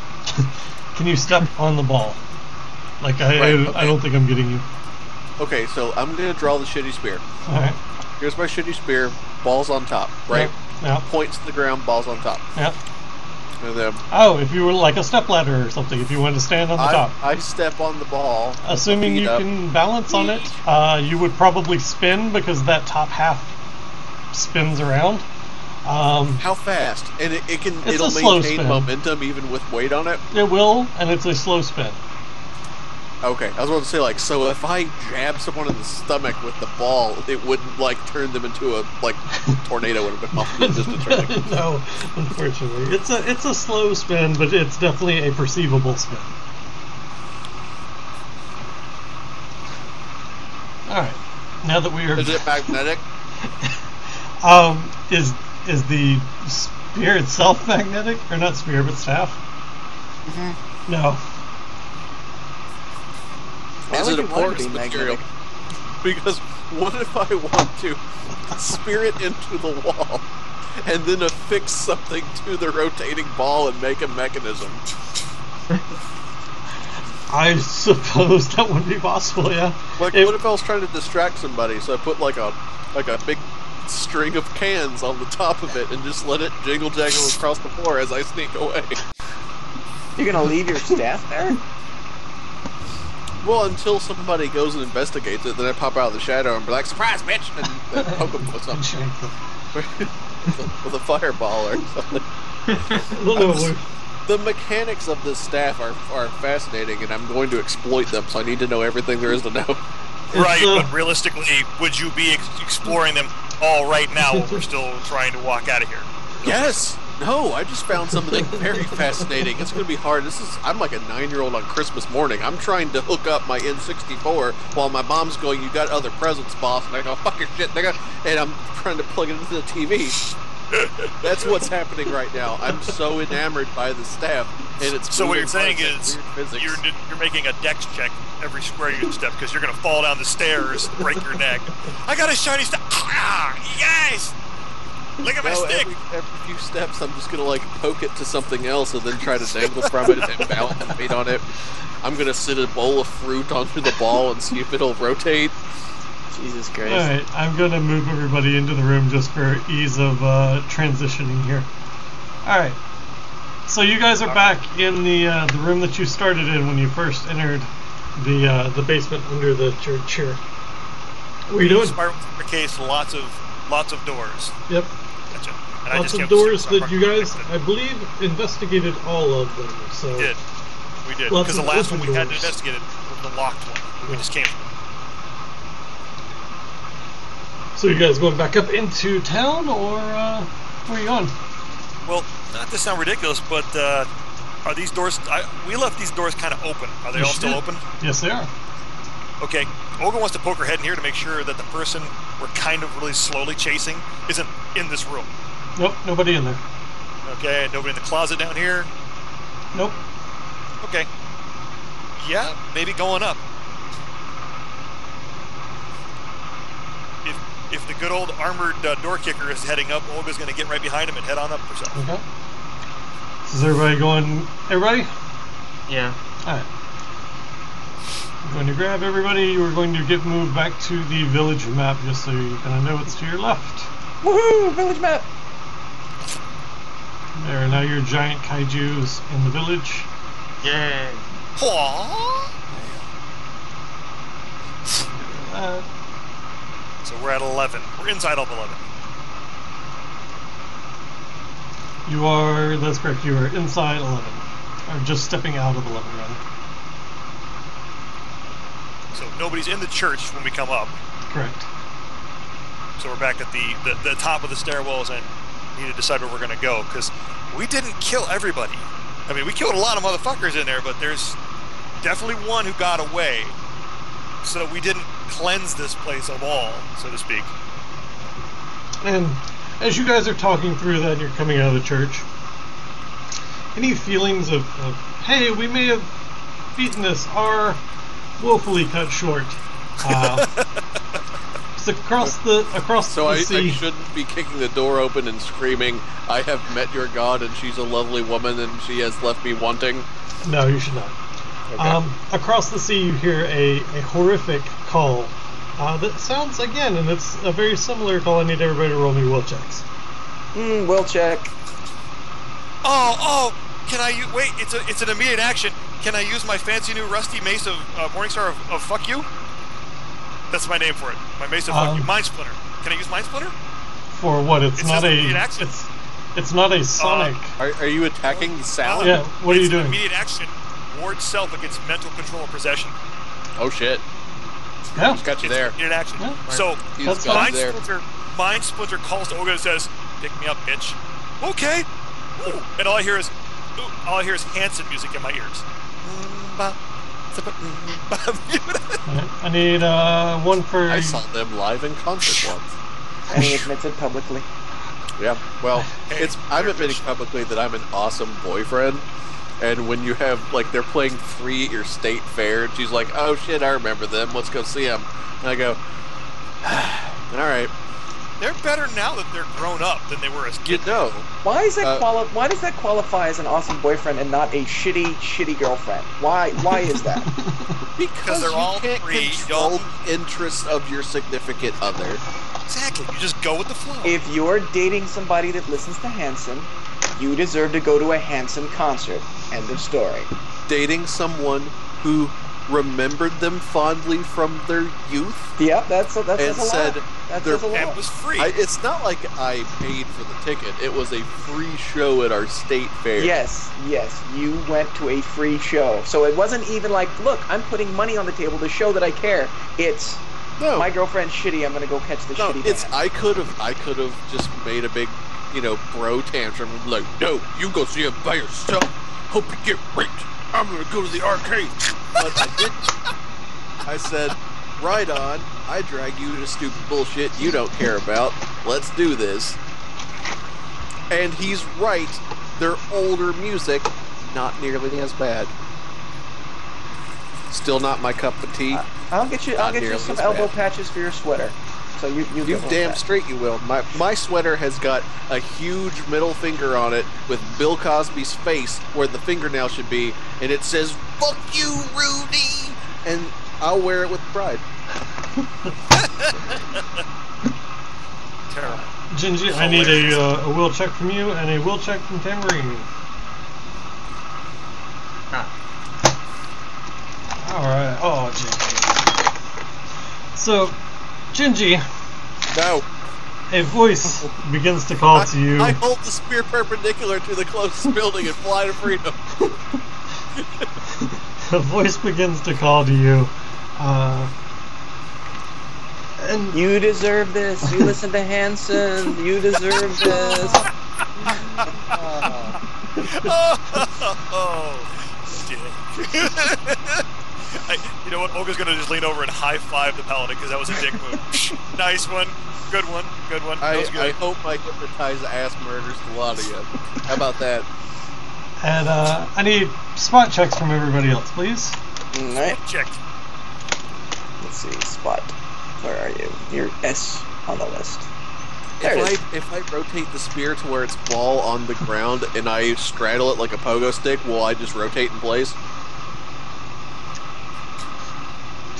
[SPEAKER 1] Can you step on the ball? Like, I don't think I'm getting you.
[SPEAKER 2] Okay, so I'm going to draw the shitty spear.
[SPEAKER 1] Alright.
[SPEAKER 2] Here's my shitty spear. Ball's on top, right?
[SPEAKER 1] Yeah.
[SPEAKER 2] Points to the ground, ball's on top.
[SPEAKER 1] Yeah.
[SPEAKER 2] And then
[SPEAKER 1] if you were like a stepladder or something, if you wanted to stand on the top.
[SPEAKER 2] I step on the ball.
[SPEAKER 1] Assuming you can balance on it, you would probably spin because that top half spins around.
[SPEAKER 2] How fast? And it'll
[SPEAKER 1] slow
[SPEAKER 2] maintain
[SPEAKER 1] spin.
[SPEAKER 2] momentum even with weight on it?
[SPEAKER 1] It will, and it's a slow spin.
[SPEAKER 2] Okay, I was going to say, like, so if I jab someone in the stomach with the ball, it wouldn't, like, turn them into a, like, tornado would have been off in the distance, right?
[SPEAKER 1] No, unfortunately. It's a slow spin, but it's definitely a perceivable spin. Alright. Now that we are...
[SPEAKER 2] Is it magnetic?
[SPEAKER 1] Is the spear itself magnetic? Or not spear, but staff?
[SPEAKER 2] Mm-hmm.
[SPEAKER 1] No.
[SPEAKER 2] Is it a
[SPEAKER 4] would you want to
[SPEAKER 2] porous
[SPEAKER 4] be
[SPEAKER 2] material?
[SPEAKER 4] magnetic?
[SPEAKER 2] Because what if I want to spear it into the wall and then affix something to the rotating ball and make a mechanism?
[SPEAKER 1] I suppose that would be possible, yeah.
[SPEAKER 2] Like, what if I was trying to distract somebody? So I put like a big string of cans on the top of it and just let it jiggle jaggle across the floor as I sneak away.
[SPEAKER 4] You're gonna leave your staff there?
[SPEAKER 2] Well, until somebody goes and investigates it, then I pop out of the shadow and be like, "Surprise, bitch!" and poke them with
[SPEAKER 1] And
[SPEAKER 2] something.
[SPEAKER 1] shank them.
[SPEAKER 2] with a fireball or something.
[SPEAKER 1] No,
[SPEAKER 2] The mechanics of this staff are fascinating, and I'm going to exploit them, so I need to know everything there is to know.
[SPEAKER 3] Right, but realistically, would you be exploring them all right now while we're still trying to walk out of here?
[SPEAKER 2] Yes! No, I just found something very fascinating. It's going to be hard. I'm like a 9-year-old on Christmas morning. I'm trying to hook up my N64 while my mom's going, "You got other presents, boss." And I go, "Fuck your shit, nigga." And I'm trying to plug it into the TV. That's what's happening right now. I'm so enamored by the staff, and it's
[SPEAKER 3] So what
[SPEAKER 2] moving
[SPEAKER 3] you're saying
[SPEAKER 2] parts like
[SPEAKER 3] is
[SPEAKER 2] weird physics.
[SPEAKER 3] you're making a dex check every square you step because you're going to fall down the stairs, break your neck. I got a shiny stuff. Ah, yes! Look at my
[SPEAKER 2] No,
[SPEAKER 3] stick.
[SPEAKER 2] every few steps, I'm just gonna like poke it to something else and then try to dangle from it and balance and beat on it. I'm gonna sit a bowl of fruit onto the ball and see if it'll rotate.
[SPEAKER 4] Jesus Christ.
[SPEAKER 1] Alright, I'm gonna move everybody into the room just for ease of transitioning here. Alright. So you guys are back in the room that you started in when you first entered the basement under the church here. What are you doing?
[SPEAKER 3] Spiral staircase, lots of doors.
[SPEAKER 1] Yep.
[SPEAKER 3] Gotcha. And I
[SPEAKER 1] Lots
[SPEAKER 3] just
[SPEAKER 1] of
[SPEAKER 3] came up the
[SPEAKER 1] doors
[SPEAKER 3] stairs,
[SPEAKER 1] that
[SPEAKER 3] so
[SPEAKER 1] you
[SPEAKER 3] I'm
[SPEAKER 1] guys,
[SPEAKER 3] parked
[SPEAKER 1] I believe, investigated all of them. So
[SPEAKER 3] We did. We did.
[SPEAKER 1] Lots
[SPEAKER 3] Because the
[SPEAKER 1] of
[SPEAKER 3] last one
[SPEAKER 1] open
[SPEAKER 3] we had to
[SPEAKER 1] doors.
[SPEAKER 3] investigate it was the locked one. We just came from.
[SPEAKER 1] So you guys going back up into town, or where are you going?
[SPEAKER 3] Well, not to sound ridiculous, but are these doors... we left these doors kind of open. Are they all
[SPEAKER 1] Yes, you
[SPEAKER 3] still
[SPEAKER 1] did.
[SPEAKER 3] open?
[SPEAKER 1] Yes, they are.
[SPEAKER 3] Okay. Olga wants to poke her head in here to make sure that the person we're kind of really slowly chasing isn't in this room.
[SPEAKER 1] Nope, nobody in there.
[SPEAKER 3] Okay, nobody in the closet down here.
[SPEAKER 1] Nope.
[SPEAKER 3] Okay. Yeah, maybe going up. If the good old armored door kicker is heading up, Olga's going to get right behind him and head on up herself.
[SPEAKER 1] Okay. So is everybody going? Everybody?
[SPEAKER 5] Yeah.
[SPEAKER 1] Alright. I'm going to grab everybody. You are going to get moved back to the village map just so you kind of know what's to your left.
[SPEAKER 4] Woohoo! Village map!
[SPEAKER 1] There are now your giant kaijus in the village.
[SPEAKER 5] Yay.
[SPEAKER 3] Aww. So we're at 11. We're inside of 11.
[SPEAKER 1] You are, that's correct, you are inside 11. Or just stepping out of 11, rather.
[SPEAKER 3] So nobody's in the church when we come up.
[SPEAKER 1] Correct.
[SPEAKER 3] So we're back at the top of the stairwells and need to decide where we're going to go. Because we didn't kill everybody. I mean, we killed a lot of motherfuckers in there, but there's definitely one who got away. So we didn't cleanse this place of all, so to speak.
[SPEAKER 1] And as you guys are talking through that, you're coming out of the church. Any feelings of hey, we may have beaten this, are woefully cut short. It's across
[SPEAKER 2] So
[SPEAKER 1] the sea.
[SPEAKER 2] I shouldn't be kicking the door open and screaming, "I have met your god, and she's a lovely woman, and she has left me wanting."
[SPEAKER 1] No, you should not.
[SPEAKER 2] Okay.
[SPEAKER 1] Across the sea, you hear a horrific call that sounds, again, and it's a very similar call. I need everybody to roll me will checks.
[SPEAKER 4] Will check.
[SPEAKER 3] Oh! Can I use... Wait, it's an immediate action. Can I use my fancy new rusty mace of Morningstar of fuck you? That's my name for it. My mace of fuck you. Mind Splinter. Can I use Mind Splinter?
[SPEAKER 1] For what? It's
[SPEAKER 3] It
[SPEAKER 1] not
[SPEAKER 3] says
[SPEAKER 1] a.
[SPEAKER 3] immediate action.
[SPEAKER 1] It's not a sonic.
[SPEAKER 2] Are you attacking Sal?
[SPEAKER 1] Yeah, what are you
[SPEAKER 3] It's an
[SPEAKER 1] doing?
[SPEAKER 3] immediate action. Ward self against mental control or possession.
[SPEAKER 2] Oh shit!
[SPEAKER 1] Yeah.
[SPEAKER 2] He's got you there.
[SPEAKER 3] In action.
[SPEAKER 1] Yeah.
[SPEAKER 3] So
[SPEAKER 2] He's
[SPEAKER 1] That's
[SPEAKER 2] got
[SPEAKER 1] fine.
[SPEAKER 2] you there.
[SPEAKER 3] Mind Splinter calls to Olga and says, "Pick me up, bitch." Okay. Ooh. And all I hear is Hanson music in my ears.
[SPEAKER 1] I need one for.
[SPEAKER 2] I saw them live in concert once.
[SPEAKER 4] And he admits it publicly.
[SPEAKER 2] Yeah. Well,
[SPEAKER 3] Hey,
[SPEAKER 2] I'm admitting publicly that I'm an awesome boyfriend. And when you have, like, they're playing Free at your state fair, and she's like, oh shit, I remember them, let's go see them. And I go, alright.
[SPEAKER 3] They're better now that they're grown up than they were as
[SPEAKER 2] You
[SPEAKER 3] kids.
[SPEAKER 2] know,
[SPEAKER 4] Why is that Why does that qualify as an awesome boyfriend and not a shitty girlfriend? Why is that?
[SPEAKER 2] because
[SPEAKER 3] they're
[SPEAKER 2] you
[SPEAKER 3] all
[SPEAKER 2] can't
[SPEAKER 3] free,
[SPEAKER 2] control
[SPEAKER 3] young.
[SPEAKER 2] the interests of your significant other.
[SPEAKER 3] Exactly. You just go with the flow.
[SPEAKER 4] If you're dating somebody that listens to Hanson, you deserve to go to a Hanson concert. End of story.
[SPEAKER 2] Dating someone who remembered them fondly from their youth
[SPEAKER 4] Yep, that says
[SPEAKER 2] and
[SPEAKER 4] a lot.
[SPEAKER 2] said
[SPEAKER 4] That
[SPEAKER 2] they're-
[SPEAKER 4] says a
[SPEAKER 3] And
[SPEAKER 4] lot.
[SPEAKER 3] it was free.
[SPEAKER 2] it's not like I paid for the ticket. It was a free show at our state fair.
[SPEAKER 4] Yes, you went to a free show. So it wasn't even like, look, I'm putting money on the table to show that I care. It's
[SPEAKER 2] No.
[SPEAKER 4] my girlfriend's shitty, I'm gonna go catch the
[SPEAKER 2] No,
[SPEAKER 4] shitty
[SPEAKER 2] it's
[SPEAKER 4] band.
[SPEAKER 2] I could have just made a big, bro tantrum and be like, no, you go see him by yourself. Hope you get raped. I'm gonna go to the arcade. But I didn't. I said, right on. I drag you to stupid bullshit you don't care about. Let's do this. And he's right. Their older music, not nearly as bad. Still not my cup of tea.
[SPEAKER 4] I'll get you
[SPEAKER 2] Not
[SPEAKER 4] some
[SPEAKER 2] nearly as
[SPEAKER 4] elbow
[SPEAKER 2] bad.
[SPEAKER 4] patches for your sweater. So you
[SPEAKER 2] You
[SPEAKER 4] get one
[SPEAKER 2] damn
[SPEAKER 4] of that.
[SPEAKER 2] straight you will. My sweater has got a huge middle finger on it with Bill Cosby's face where the fingernail should be, and it says "Fuck you, Rudy," and I'll wear it with pride.
[SPEAKER 3] Terrible.
[SPEAKER 1] Gingy, I need a will check from you and a will check from Tambourine. Alright, oh, Gingy. So, Gingy,
[SPEAKER 2] No,
[SPEAKER 1] a voice begins to call to you.
[SPEAKER 2] I hold the spear perpendicular to the closest building and fly to freedom.
[SPEAKER 1] A voice begins to call to you. And
[SPEAKER 4] You deserve this. You listen to Hanson. You deserve this.
[SPEAKER 3] Oh, dick. You know what? Olga's gonna just lean over and high five the paladin because that was a dick move. Nice one. Good one. Good one. That was
[SPEAKER 2] I
[SPEAKER 3] good.
[SPEAKER 2] hope my hypnotized ass murders the lot of you. How about that?
[SPEAKER 1] And I need spot checks from everybody else, please.
[SPEAKER 4] Alright,
[SPEAKER 3] Checked.
[SPEAKER 4] let's see. Spot. Where are you? You're S on the list. There it is.
[SPEAKER 2] If I rotate the spear to where it's ball on the ground and I straddle it like a pogo stick, will I just rotate in place?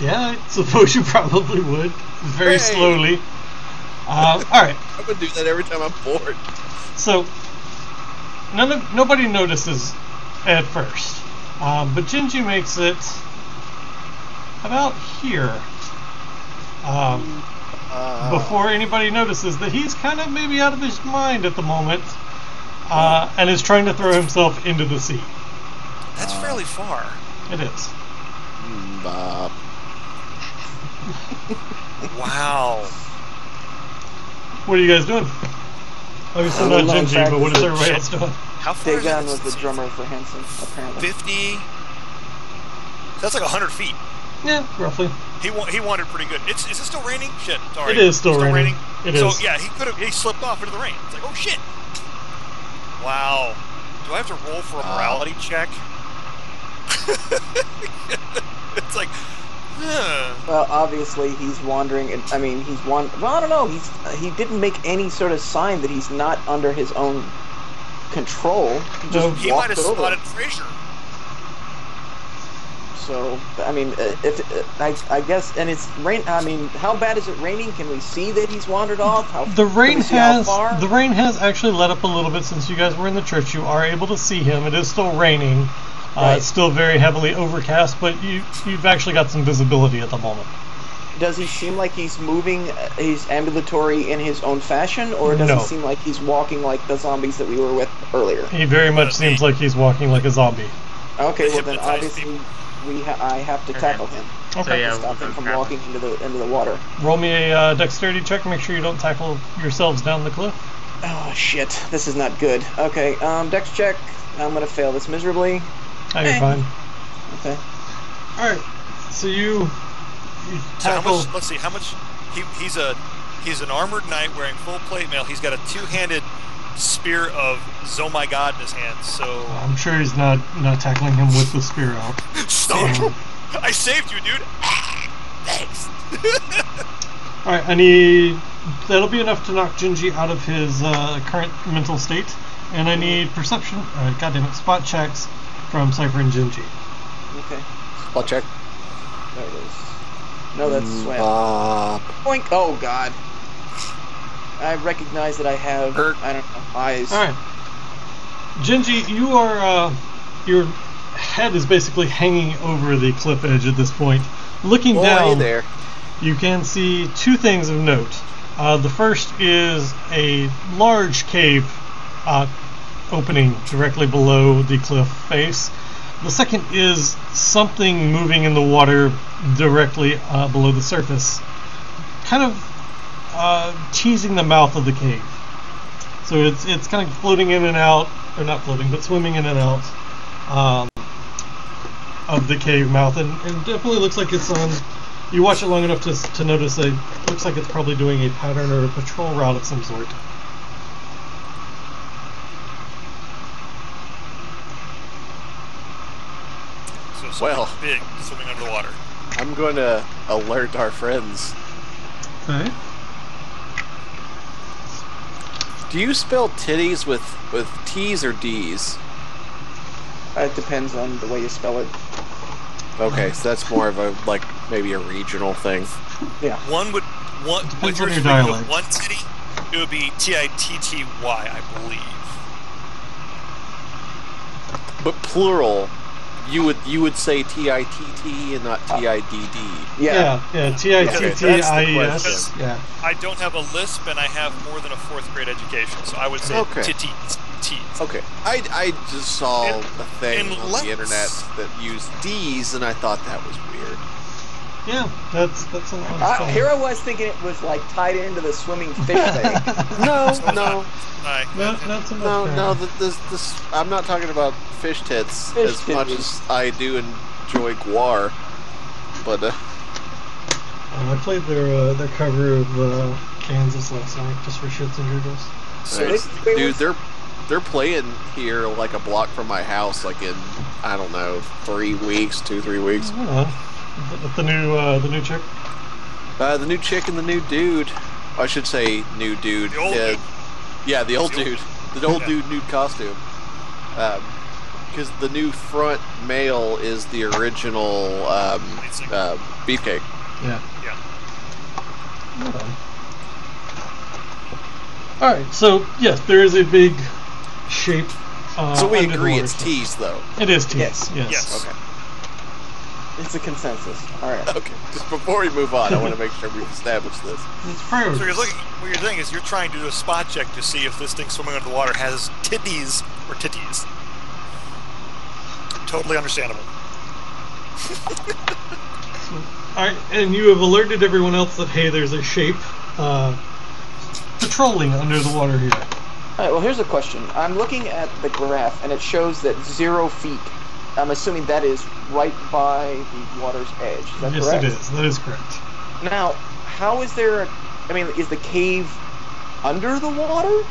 [SPEAKER 1] Yeah, I suppose you probably would. Very
[SPEAKER 2] Hey.
[SPEAKER 1] slowly. Alright,
[SPEAKER 2] I'm gonna do that every time I'm bored.
[SPEAKER 1] so nobody notices at first. But Gingy makes it about here. Before anybody notices that he's kind of maybe out of his mind at the moment, and is trying to throw himself into the sea.
[SPEAKER 3] That's fairly far.
[SPEAKER 1] It is.
[SPEAKER 2] Bob.
[SPEAKER 3] Wow.
[SPEAKER 2] Oh,
[SPEAKER 1] What are you guys doing? Obviously not
[SPEAKER 4] Well, in
[SPEAKER 1] Gingy,
[SPEAKER 4] fact,
[SPEAKER 1] but what is
[SPEAKER 4] it's a
[SPEAKER 1] everybody else doing?
[SPEAKER 3] How far is
[SPEAKER 4] Dagon
[SPEAKER 3] it?
[SPEAKER 4] was the drummer for Hanson, apparently.
[SPEAKER 3] 50. That's like 100 feet.
[SPEAKER 1] Yeah, roughly.
[SPEAKER 3] He wandered pretty good. Is it still raining? Shit. Sorry.
[SPEAKER 1] It is still raining. It
[SPEAKER 3] so
[SPEAKER 1] is.
[SPEAKER 3] yeah, he slipped off into the rain. It's like, oh shit. Wow. Do I have to roll for a morality check? It's like,
[SPEAKER 4] Well, obviously he's wandering. I mean, well, I don't know. He didn't make any sort of sign that he's not under his own control. He
[SPEAKER 1] No.
[SPEAKER 4] just
[SPEAKER 3] he might
[SPEAKER 4] walked
[SPEAKER 3] have
[SPEAKER 4] over.
[SPEAKER 3] spotted Fraser.
[SPEAKER 4] So, I mean, I guess, and it's rain. I mean, how bad is it raining? Can we see that he's wandered off?
[SPEAKER 1] The rain
[SPEAKER 4] how far?
[SPEAKER 1] has actually let up a little bit since you guys were in the church. You are able to see him. It is still raining.
[SPEAKER 4] Right.
[SPEAKER 1] It's still very heavily overcast, but you've actually got some visibility at the moment.
[SPEAKER 4] Does he seem like he's moving? He's ambulatory in his own fashion, or does
[SPEAKER 1] No.
[SPEAKER 4] he seem like he's walking like the zombies that we were with earlier?
[SPEAKER 1] He very much seems like he's walking like a zombie.
[SPEAKER 4] Okay, well then
[SPEAKER 3] Hypnotized
[SPEAKER 4] obviously I have to tackle him.
[SPEAKER 5] So
[SPEAKER 1] Okay.
[SPEAKER 5] yeah,
[SPEAKER 4] to stop
[SPEAKER 5] we'll
[SPEAKER 4] them
[SPEAKER 5] go
[SPEAKER 4] from
[SPEAKER 5] grab
[SPEAKER 4] walking into the water.
[SPEAKER 1] Roll me a dexterity check. Make sure you don't tackle yourselves down the cliff.
[SPEAKER 4] Oh shit, this is not good. Okay, dex check. I'm gonna fail this miserably.
[SPEAKER 1] Oh, you're fine.
[SPEAKER 4] Okay.
[SPEAKER 1] All right. So you
[SPEAKER 3] So how
[SPEAKER 1] tackle.
[SPEAKER 3] much? Let's see. How much? He's an armored knight wearing full plate mail. He's got a two-handed spear of Zomai God in his hand. So
[SPEAKER 1] I'm sure he's not tackling him with the spear out.
[SPEAKER 3] stop! I saved you, dude. Thanks.
[SPEAKER 1] All right, I need. That'll be enough to knock Gingy out of his current mental state, and I need perception. Goddamn it, spot checks from Cypher and Gingy.
[SPEAKER 4] Okay.
[SPEAKER 2] Spot check.
[SPEAKER 4] There it is. No, that's swam. Boink. Oh god. I recognize that I have.
[SPEAKER 2] Hurt.
[SPEAKER 4] I don't know. Eyes.
[SPEAKER 1] All right, Gingy, you are your head is basically hanging over the cliff edge at this point. Looking
[SPEAKER 2] Oh,
[SPEAKER 1] down,
[SPEAKER 2] hey there.
[SPEAKER 1] you can see two things of note. The first is a large cave opening directly below the cliff face. The second is something moving in the water directly below the surface, kind of teasing the mouth of the cave. So it's kind of floating in and out, or not floating, but swimming in and out of the cave mouth, and definitely looks like it's on. You watch it long enough to notice that it looks like it's probably doing a pattern or a patrol route of some sort.
[SPEAKER 3] So something
[SPEAKER 2] Well.
[SPEAKER 3] big swimming under the water.
[SPEAKER 2] I'm going to alert our friends.
[SPEAKER 1] Okay.
[SPEAKER 2] Do you spell titties with T's or D's?
[SPEAKER 4] It depends on the way you spell it.
[SPEAKER 2] Okay, so that's more of a, like, maybe a regional thing.
[SPEAKER 4] Yeah.
[SPEAKER 3] One would
[SPEAKER 1] Depends
[SPEAKER 3] with
[SPEAKER 1] on
[SPEAKER 3] yours
[SPEAKER 1] your
[SPEAKER 3] would be
[SPEAKER 1] dialect.
[SPEAKER 3] one titty. It would be Titty, I believe.
[SPEAKER 2] But plural, you would say TITT and not TIDD.
[SPEAKER 4] Yeah.
[SPEAKER 1] Yeah. TITTIES.
[SPEAKER 3] question.
[SPEAKER 1] Yeah.
[SPEAKER 3] I don't have a lisp, and I have more than a 4th grade education, so I would say
[SPEAKER 2] Okay.
[SPEAKER 3] titties.
[SPEAKER 2] Okay, I just saw
[SPEAKER 3] In-
[SPEAKER 2] a thing on
[SPEAKER 3] unless-
[SPEAKER 2] the internet that used D's, and I thought that was weird.
[SPEAKER 1] Yeah. That's a lot of fun.
[SPEAKER 4] Here I was thinking it was like tied into the swimming fish thing.
[SPEAKER 2] No,
[SPEAKER 3] So
[SPEAKER 2] no,
[SPEAKER 3] I,
[SPEAKER 1] Not so much.
[SPEAKER 2] no,
[SPEAKER 1] Karen.
[SPEAKER 2] no. This. I'm not talking about fish tits
[SPEAKER 4] Fish
[SPEAKER 2] as much
[SPEAKER 4] titties.
[SPEAKER 2] as I do enjoy Guar, but
[SPEAKER 1] I played their cover of Kansas last night just for shits and giggles.
[SPEAKER 4] So
[SPEAKER 2] Nice.
[SPEAKER 4] they
[SPEAKER 2] Dude, they're playing here like a block from my house, like in I don't know 3 weeks, 2-3 weeks.
[SPEAKER 1] With the new chick.
[SPEAKER 2] The new chick and the new dude. I should say new dude.
[SPEAKER 3] The old dude.
[SPEAKER 2] Yeah, the old
[SPEAKER 3] The old-
[SPEAKER 2] dude. The old
[SPEAKER 3] Yeah.
[SPEAKER 2] dude nude costume. Because the new front male is the original
[SPEAKER 3] Lead singer.
[SPEAKER 2] Beefcake.
[SPEAKER 1] Yeah.
[SPEAKER 3] Yeah.
[SPEAKER 1] Hold on. All right. So yes, there is a big shape.
[SPEAKER 2] So we
[SPEAKER 1] under the
[SPEAKER 2] agree
[SPEAKER 1] water.
[SPEAKER 2] it's T's though.
[SPEAKER 1] It is T.
[SPEAKER 4] Yes.
[SPEAKER 3] Yes.
[SPEAKER 2] Okay.
[SPEAKER 4] It's a consensus. All right.
[SPEAKER 2] Okay. Just before we move on, I want to make sure we've established this.
[SPEAKER 1] It's priorities.
[SPEAKER 3] So what you're doing is you're trying to do a spot check to see if this thing swimming under the water has titties or titties. Totally understandable.
[SPEAKER 1] All right, and you have alerted everyone else that hey, there's a shape patrolling under the water here.
[SPEAKER 4] All right. Well, here's a question. I'm looking at the graph, and it shows that 0 feet. I'm assuming that is right by the water's edge. Is that
[SPEAKER 1] Yes,
[SPEAKER 4] correct?
[SPEAKER 1] it is. That is correct.
[SPEAKER 4] Now, how is there? I mean, is the cave under the water?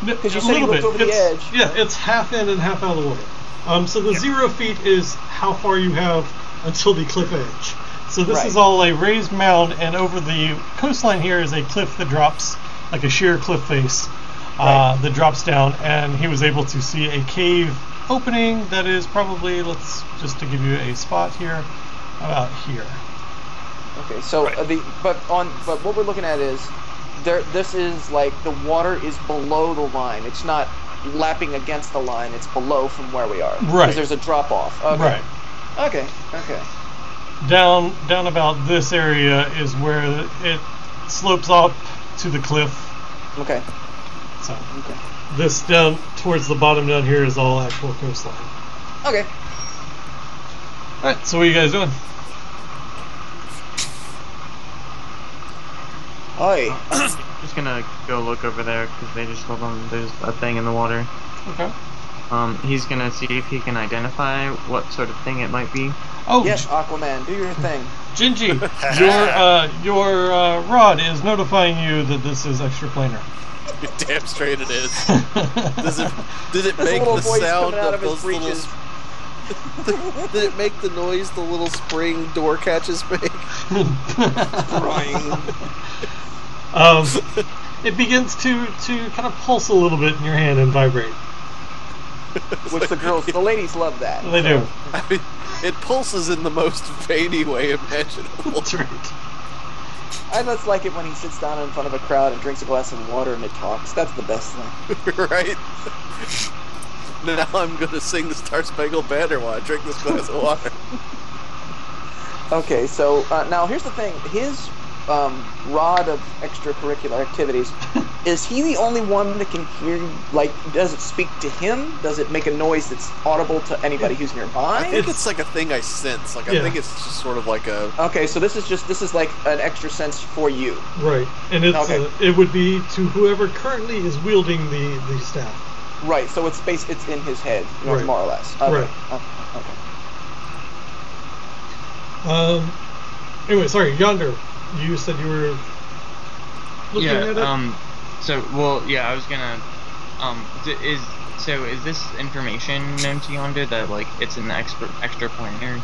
[SPEAKER 4] Because you
[SPEAKER 1] A
[SPEAKER 4] said you
[SPEAKER 1] little
[SPEAKER 4] looked
[SPEAKER 1] bit.
[SPEAKER 4] over the edge.
[SPEAKER 1] Yeah, it's half in and half out of the water. So the 0 feet is how far you have until the cliff edge. So this
[SPEAKER 4] Right.
[SPEAKER 1] is all a raised mound, and over the coastline here is a cliff that drops, like a sheer cliff face,
[SPEAKER 4] Right.
[SPEAKER 1] that drops down, and he was able to see a cave opening that is probably, let's just to give you a spot here, about here.
[SPEAKER 4] Okay, so
[SPEAKER 3] Right.
[SPEAKER 4] but what we're looking at is there. This is like the water is below the line. It's not lapping against the line. It's below from where we are.
[SPEAKER 1] Right.
[SPEAKER 4] Because there's a drop off. Okay.
[SPEAKER 1] Right.
[SPEAKER 4] Okay. Okay.
[SPEAKER 1] Down about this area is where it slopes up to the cliff.
[SPEAKER 4] Okay.
[SPEAKER 1] So
[SPEAKER 4] Okay.
[SPEAKER 1] this down towards the bottom down here is all actual coastline.
[SPEAKER 4] Okay.
[SPEAKER 1] Alright, so what are you guys doing?
[SPEAKER 4] Hi.
[SPEAKER 5] Just gonna go look over there because they just told him there's a thing in the water.
[SPEAKER 1] Okay.
[SPEAKER 5] He's gonna see if he can identify what sort of thing it might be.
[SPEAKER 1] Oh,
[SPEAKER 4] Yes, Aquaman, do your thing.
[SPEAKER 1] Gingy, your rod is notifying you that this is extraplanar.
[SPEAKER 2] You're damn straight it is. Did it
[SPEAKER 4] There's a
[SPEAKER 2] make
[SPEAKER 4] little
[SPEAKER 2] the
[SPEAKER 4] voice
[SPEAKER 2] sound
[SPEAKER 4] coming out
[SPEAKER 2] of
[SPEAKER 4] of his
[SPEAKER 2] those little?
[SPEAKER 4] breeches.
[SPEAKER 2] Did it make the noise the little spring door catches make?
[SPEAKER 1] It begins to kind of pulse a little bit in your hand and vibrate.
[SPEAKER 4] Which the ladies love that.
[SPEAKER 1] They do.
[SPEAKER 2] I mean, it pulses in the most veiny way imaginable.
[SPEAKER 1] That's right.
[SPEAKER 4] I just like it when he sits down in front of a crowd and drinks a glass of water and it talks. That's the best thing.
[SPEAKER 2] Right? Now I'm gonna sing the Star Spangled Banner while I drink this glass of water.
[SPEAKER 4] Okay, so now here's the thing. His rod of extracurricular activities, is he the only one that can hear, like, does it speak to him? Does it make a noise that's audible to anybody who's nearby?
[SPEAKER 2] I think it's like a thing I sense. Like, I think it's just sort of like a...
[SPEAKER 4] Okay, so this is like an extra sense for you.
[SPEAKER 1] Right, and it's
[SPEAKER 4] Okay.
[SPEAKER 1] it would be to whoever currently is wielding the staff.
[SPEAKER 4] Right, so it's in his head,
[SPEAKER 1] Right.
[SPEAKER 4] more or less. Okay.
[SPEAKER 1] Right.
[SPEAKER 4] Okay.
[SPEAKER 1] Anyway, sorry, Yonder. You said you were looking at it.
[SPEAKER 5] I was gonna. Is this information known to Yonder that like it's an extraplanar?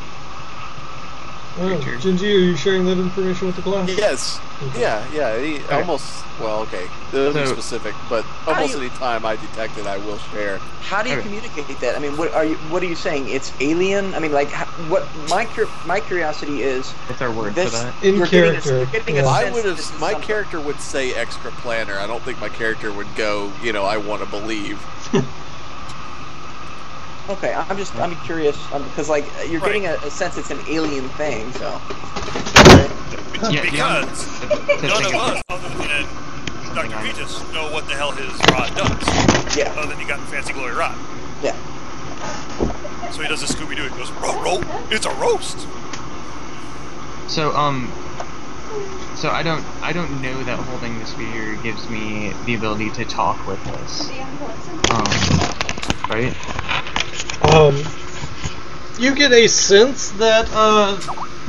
[SPEAKER 5] creature?
[SPEAKER 1] Gingy, are you sharing that information with the class?
[SPEAKER 2] Yes.
[SPEAKER 1] Okay.
[SPEAKER 2] Yeah. He almost. Well, okay. It'll be specific, but almost any time I detect it, I will share.
[SPEAKER 4] How do you communicate that? I mean, what are you saying? It's alien? I mean, like, what my curiosity is.
[SPEAKER 5] What's our word
[SPEAKER 4] this,
[SPEAKER 5] for that?
[SPEAKER 1] In
[SPEAKER 4] you're
[SPEAKER 1] character.
[SPEAKER 4] Getting a
[SPEAKER 1] Yeah.
[SPEAKER 2] I
[SPEAKER 4] sense
[SPEAKER 2] would
[SPEAKER 4] that
[SPEAKER 2] have.
[SPEAKER 4] this is
[SPEAKER 2] My
[SPEAKER 4] something.
[SPEAKER 2] character would say extra planner. I don't think my character would go. I want to believe.
[SPEAKER 4] Okay, I'm curious because like you're getting a sense it's an alien thing, so.
[SPEAKER 3] Because none of us, other than Dr. Regis, know what the hell his rod does.
[SPEAKER 4] Yeah.
[SPEAKER 3] Other than he got a fancy glory rod.
[SPEAKER 4] Yeah.
[SPEAKER 3] So he does a Scooby-Doo. He goes, roll, it's a roast.
[SPEAKER 5] So I don't know that holding the spear gives me the ability to talk with this. Right?
[SPEAKER 1] You get a sense that,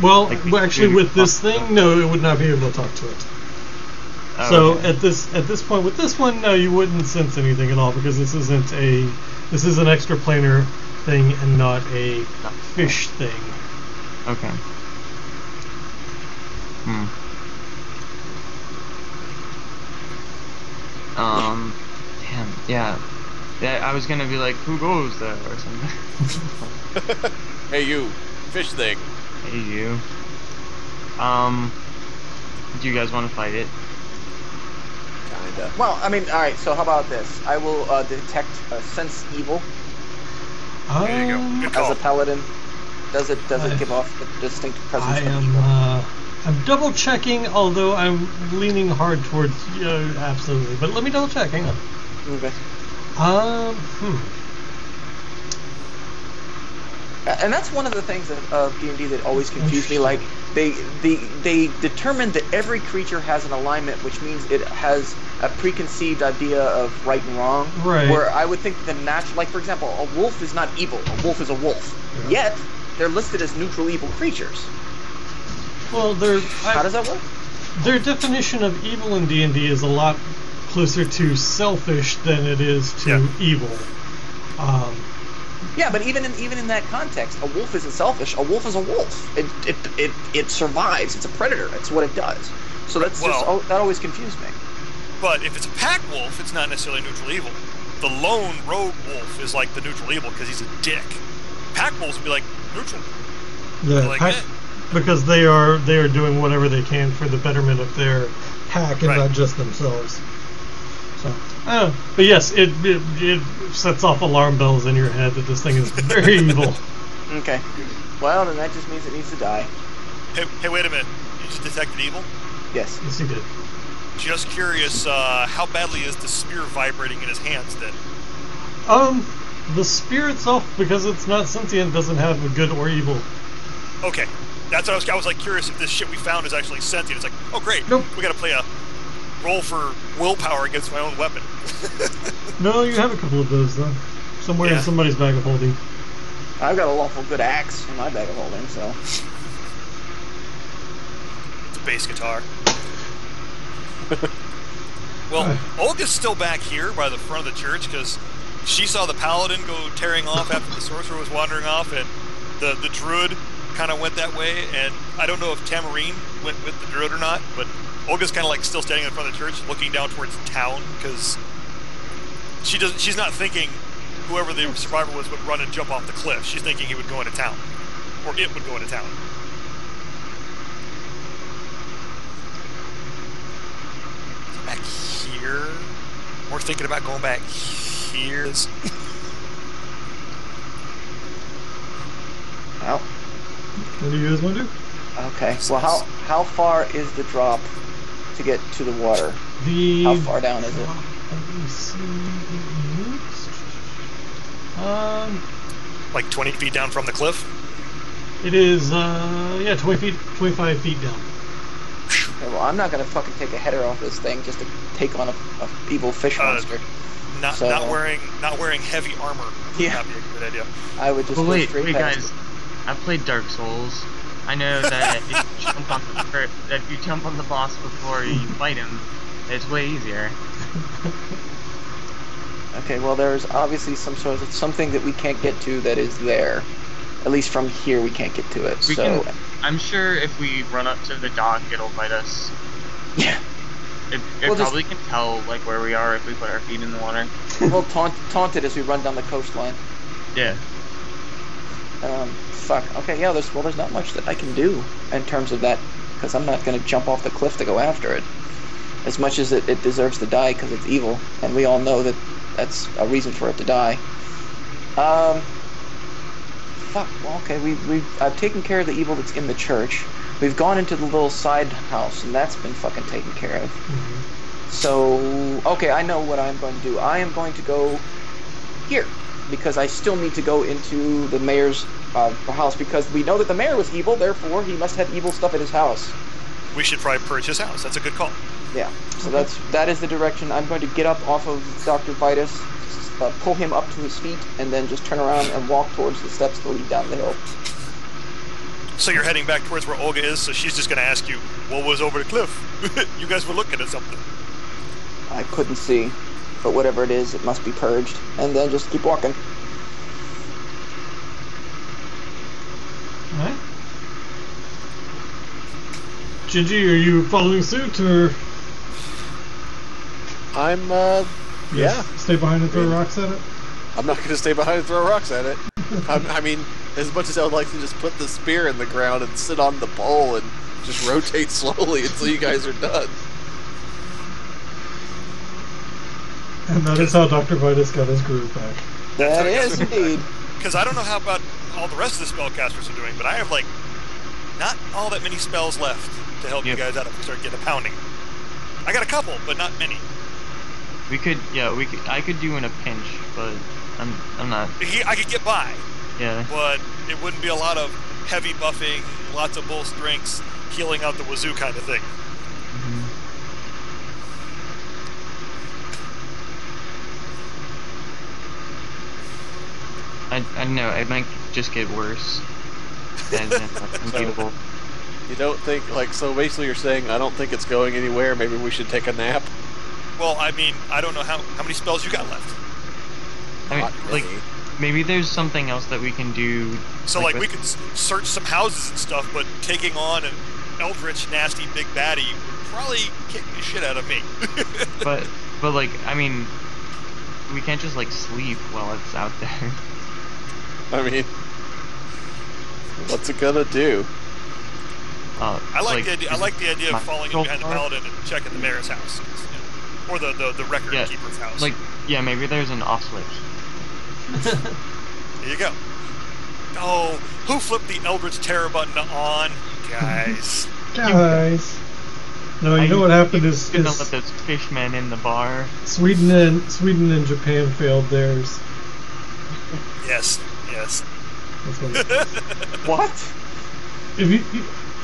[SPEAKER 5] Like
[SPEAKER 1] actually with this thing, no, it would not be able to talk to it.
[SPEAKER 5] Oh,
[SPEAKER 1] So
[SPEAKER 5] okay.
[SPEAKER 1] at this point with this one, no, you wouldn't sense anything at all because this is an extraplanar thing and not a fish thing.
[SPEAKER 5] Okay. Damn. Yeah. I was gonna be like, who goes there or something.
[SPEAKER 2] Hey, you fish thing.
[SPEAKER 5] Hey, you. Do you guys want to fight it?
[SPEAKER 2] Kinda.
[SPEAKER 4] Well, I mean, all right. So how about this? I will detect sense evil
[SPEAKER 3] There you go. Good call.
[SPEAKER 4] as a paladin. Does it give off a distinct presence
[SPEAKER 1] I
[SPEAKER 4] of
[SPEAKER 1] am
[SPEAKER 4] evil?
[SPEAKER 1] I'm double checking, although I'm leaning hard towards absolutely. But let me double check. Hang on.
[SPEAKER 4] Okay. And that's one of the things of D&D that always confused me. Like they determined that every creature has an alignment, which means it has a preconceived idea of right and wrong.
[SPEAKER 1] Right.
[SPEAKER 4] Where I would think the natural, like for example, a wolf is not evil. A wolf is a wolf.
[SPEAKER 1] Yeah.
[SPEAKER 4] Yet they're listed as neutral evil creatures.
[SPEAKER 1] Well,
[SPEAKER 4] How does that work?
[SPEAKER 1] their definition of evil in D&D is a lot closer to selfish than it is to evil.
[SPEAKER 4] Yeah, but even in that context, a wolf isn't selfish. A wolf is a wolf. It survives. It's a predator. That's what it does. So that always confused me.
[SPEAKER 3] But if it's a pack wolf, it's not necessarily neutral evil. The lone rogue wolf is like the neutral evil because he's a dick. Pack wolves would be like neutral.
[SPEAKER 1] Because they are doing whatever they can for the betterment of their pack and not just themselves. So, but yes, it sets off alarm bells in your head that this thing is very evil.
[SPEAKER 4] Okay. Well, then that just means it needs to die.
[SPEAKER 3] Hey, wait a minute. You just detected evil?
[SPEAKER 4] Yes.
[SPEAKER 1] Yes, you did.
[SPEAKER 3] Just curious, how badly is the spear vibrating in his hands then?
[SPEAKER 1] The spear itself, because it's not sentient, doesn't have a good or evil.
[SPEAKER 3] Okay. That's what I was like curious if this shit we found is actually sentient. It's like, oh great,
[SPEAKER 1] Nope.
[SPEAKER 3] we gotta play a roll for willpower against my own weapon.
[SPEAKER 1] No, you have a couple of those though. Somewhere in
[SPEAKER 3] Yeah.
[SPEAKER 1] somebody's bag of holding.
[SPEAKER 4] I've got a lawful good axe in my bag of holding, so.
[SPEAKER 3] It's a bass guitar. Well, Olga's still back here by the front of the church because she saw the paladin go tearing off after the sorcerer was wandering off, and the druid kind of went that way. And I don't know if Tamarine went with the druid or not, but Olga's kind of like still standing in front of the church, looking down towards town because she's not thinking whoever the survivor was would run and jump off the cliff. She's thinking he would go into town, or it would go into town. Back here. We're thinking about going back here.
[SPEAKER 4] Well,
[SPEAKER 1] What do you guys want to do?
[SPEAKER 4] okay. Well, how far is the drop to get to the water?
[SPEAKER 1] The
[SPEAKER 4] How far down is it?
[SPEAKER 1] Let me see.
[SPEAKER 3] Like 20 feet down from the cliff.
[SPEAKER 1] It is 25 feet down.
[SPEAKER 4] Okay, well, I'm not gonna fucking take a header off this thing just to take on a evil fish monster.
[SPEAKER 3] Not
[SPEAKER 4] So-
[SPEAKER 3] not wearing heavy armor would
[SPEAKER 4] Yeah.
[SPEAKER 3] not be a good idea.
[SPEAKER 4] I would just
[SPEAKER 5] But
[SPEAKER 4] go
[SPEAKER 5] wait,
[SPEAKER 4] straight
[SPEAKER 5] wait,
[SPEAKER 4] past
[SPEAKER 5] guys. I've played Dark Souls. I know that if you jump on the boss before you fight him, it's way easier.
[SPEAKER 4] it. Okay, well, there's obviously some sort of something that we can't get to that is there. At least from here, we can't get to it.
[SPEAKER 5] We
[SPEAKER 4] so,
[SPEAKER 5] can. I'm sure if we run up to the dock, it'll bite us.
[SPEAKER 4] yeah,
[SPEAKER 5] It
[SPEAKER 4] We'll just-
[SPEAKER 5] probably can tell like where we are if we put our feet in the water.
[SPEAKER 4] we'll taunt it as we run down the coastline.
[SPEAKER 5] Yeah.
[SPEAKER 4] Fuck. Okay, yeah. There's not much that I can do in terms of that because I'm not gonna jump off the cliff to go after it. As much as it deserves to die because it's evil, and we all know that that's a reason for it to die. Fuck. Well, okay. I've taken care of the evil that's in the church. We've gone into the little side house, and that's been fucking taken care of. So, okay, I know what I'm going to do. I am going to go here because I still need to go into the mayor's house because we know that the mayor was evil. Therefore, he must have evil stuff at his house.
[SPEAKER 3] We should probably purge his house. That's a good call.
[SPEAKER 4] Yeah. So that is the direction. I'm going to get up off of Dr. Vitus, pull him up to his feet, and then just turn around and walk towards the steps that lead down the hill.
[SPEAKER 3] So you're heading back towards where Olga is, so she's just going to ask you, what was over the cliff? You guys were looking at something.
[SPEAKER 4] I couldn't see, but whatever it is, it must be purged. And then just keep walking.
[SPEAKER 1] Alright. Gingy, are you following suit or
[SPEAKER 2] I'm,
[SPEAKER 1] you
[SPEAKER 2] yeah.
[SPEAKER 1] stay behind and throw rocks at it?
[SPEAKER 2] I'm not going to stay behind and throw rocks at it. I mean, as much as I would like to just put the spear in the ground and sit on the pole and just rotate slowly until you guys are done.
[SPEAKER 1] And that is how Dr. Vitus got his groove back.
[SPEAKER 4] That is indeed.
[SPEAKER 3] Because I don't know how about all the rest of the spellcasters are doing, but I have, like, not all that many spells left to help you
[SPEAKER 5] Yep.
[SPEAKER 3] guys out if we start getting a pounding. I got a couple, but not many.
[SPEAKER 5] We could. I could do in a pinch, but I'm not.
[SPEAKER 3] I could get by,
[SPEAKER 5] Yeah.
[SPEAKER 3] but it wouldn't be a lot of heavy buffing, lots of bull strengths, healing out the wazoo kind of thing.
[SPEAKER 5] I don't know. It might just get worse. And unbeatable.
[SPEAKER 2] You don't think, like, so basically you're saying, I don't think it's going anywhere, maybe we should take a nap?
[SPEAKER 3] Well, I mean, I don't know how many spells you got left.
[SPEAKER 5] I mean,
[SPEAKER 2] Not
[SPEAKER 5] like,
[SPEAKER 2] really.
[SPEAKER 5] maybe there's something else that we can do.
[SPEAKER 3] So, like,
[SPEAKER 5] with-
[SPEAKER 3] we could search some houses and stuff, but taking on an eldritch, nasty, big baddie would probably kick the shit out of me.
[SPEAKER 5] But like, I mean, we can't just like sleep while it's out there.
[SPEAKER 2] I mean, what's it gonna do?
[SPEAKER 3] I like the idea. I like the idea of falling in behind the
[SPEAKER 5] paladin.
[SPEAKER 3] paladin and checking the mayor's house, or the record
[SPEAKER 5] Yeah,
[SPEAKER 3] keeper's house.
[SPEAKER 5] Like, yeah, maybe there's an off switch.
[SPEAKER 3] Here you go. Oh, who flipped the Eldritch Terror button on, guys?
[SPEAKER 1] Guys. No, you know what happened is
[SPEAKER 5] Gonna let those fishmen in the bar.
[SPEAKER 1] Sweden and Japan failed theirs.
[SPEAKER 3] Yes, yes.
[SPEAKER 1] That's what it is.
[SPEAKER 4] What?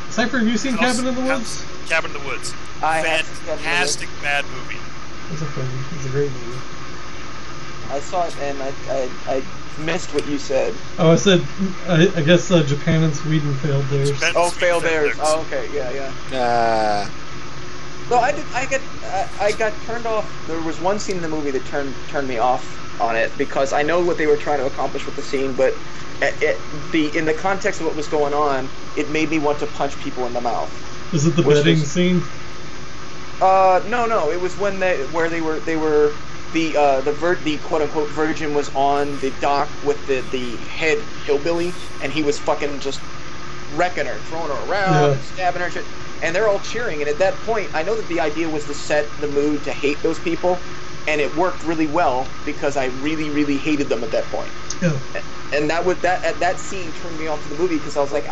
[SPEAKER 1] Cypher, have you seen
[SPEAKER 3] House-
[SPEAKER 1] Cabin in the Woods?
[SPEAKER 3] Cabin in the Woods.
[SPEAKER 4] I have seen Cabin in the Woods.
[SPEAKER 3] Fantastic bad movie.
[SPEAKER 1] It's a fun. It's a great movie.
[SPEAKER 4] I saw it and I missed what you said.
[SPEAKER 1] Oh, I said. I guess Japan and Sweden failed theirs.
[SPEAKER 3] Japan-
[SPEAKER 4] Oh,
[SPEAKER 3] Sweet
[SPEAKER 4] failed theirs.
[SPEAKER 3] Theirs.
[SPEAKER 4] Oh, okay, yeah. So I got turned off. There was one scene in the movie that turned me off on it because I know what they were trying to accomplish with the scene, but in the context of what was going on, it made me want to punch people in the mouth.
[SPEAKER 1] Is it the
[SPEAKER 4] Which
[SPEAKER 1] bedding
[SPEAKER 4] was-
[SPEAKER 1] scene?
[SPEAKER 4] No, it was when the quote unquote virgin was on the dock with the head hillbilly, and he was fucking just wrecking her, throwing her around,
[SPEAKER 1] Yeah.
[SPEAKER 4] and stabbing her, and shit. And they're all cheering. And at that point, I know that the idea was to set the mood to hate those people, and it worked really well because I really, really hated them at that point.
[SPEAKER 1] Yeah.
[SPEAKER 4] And that scene turned me off to the movie because I was like,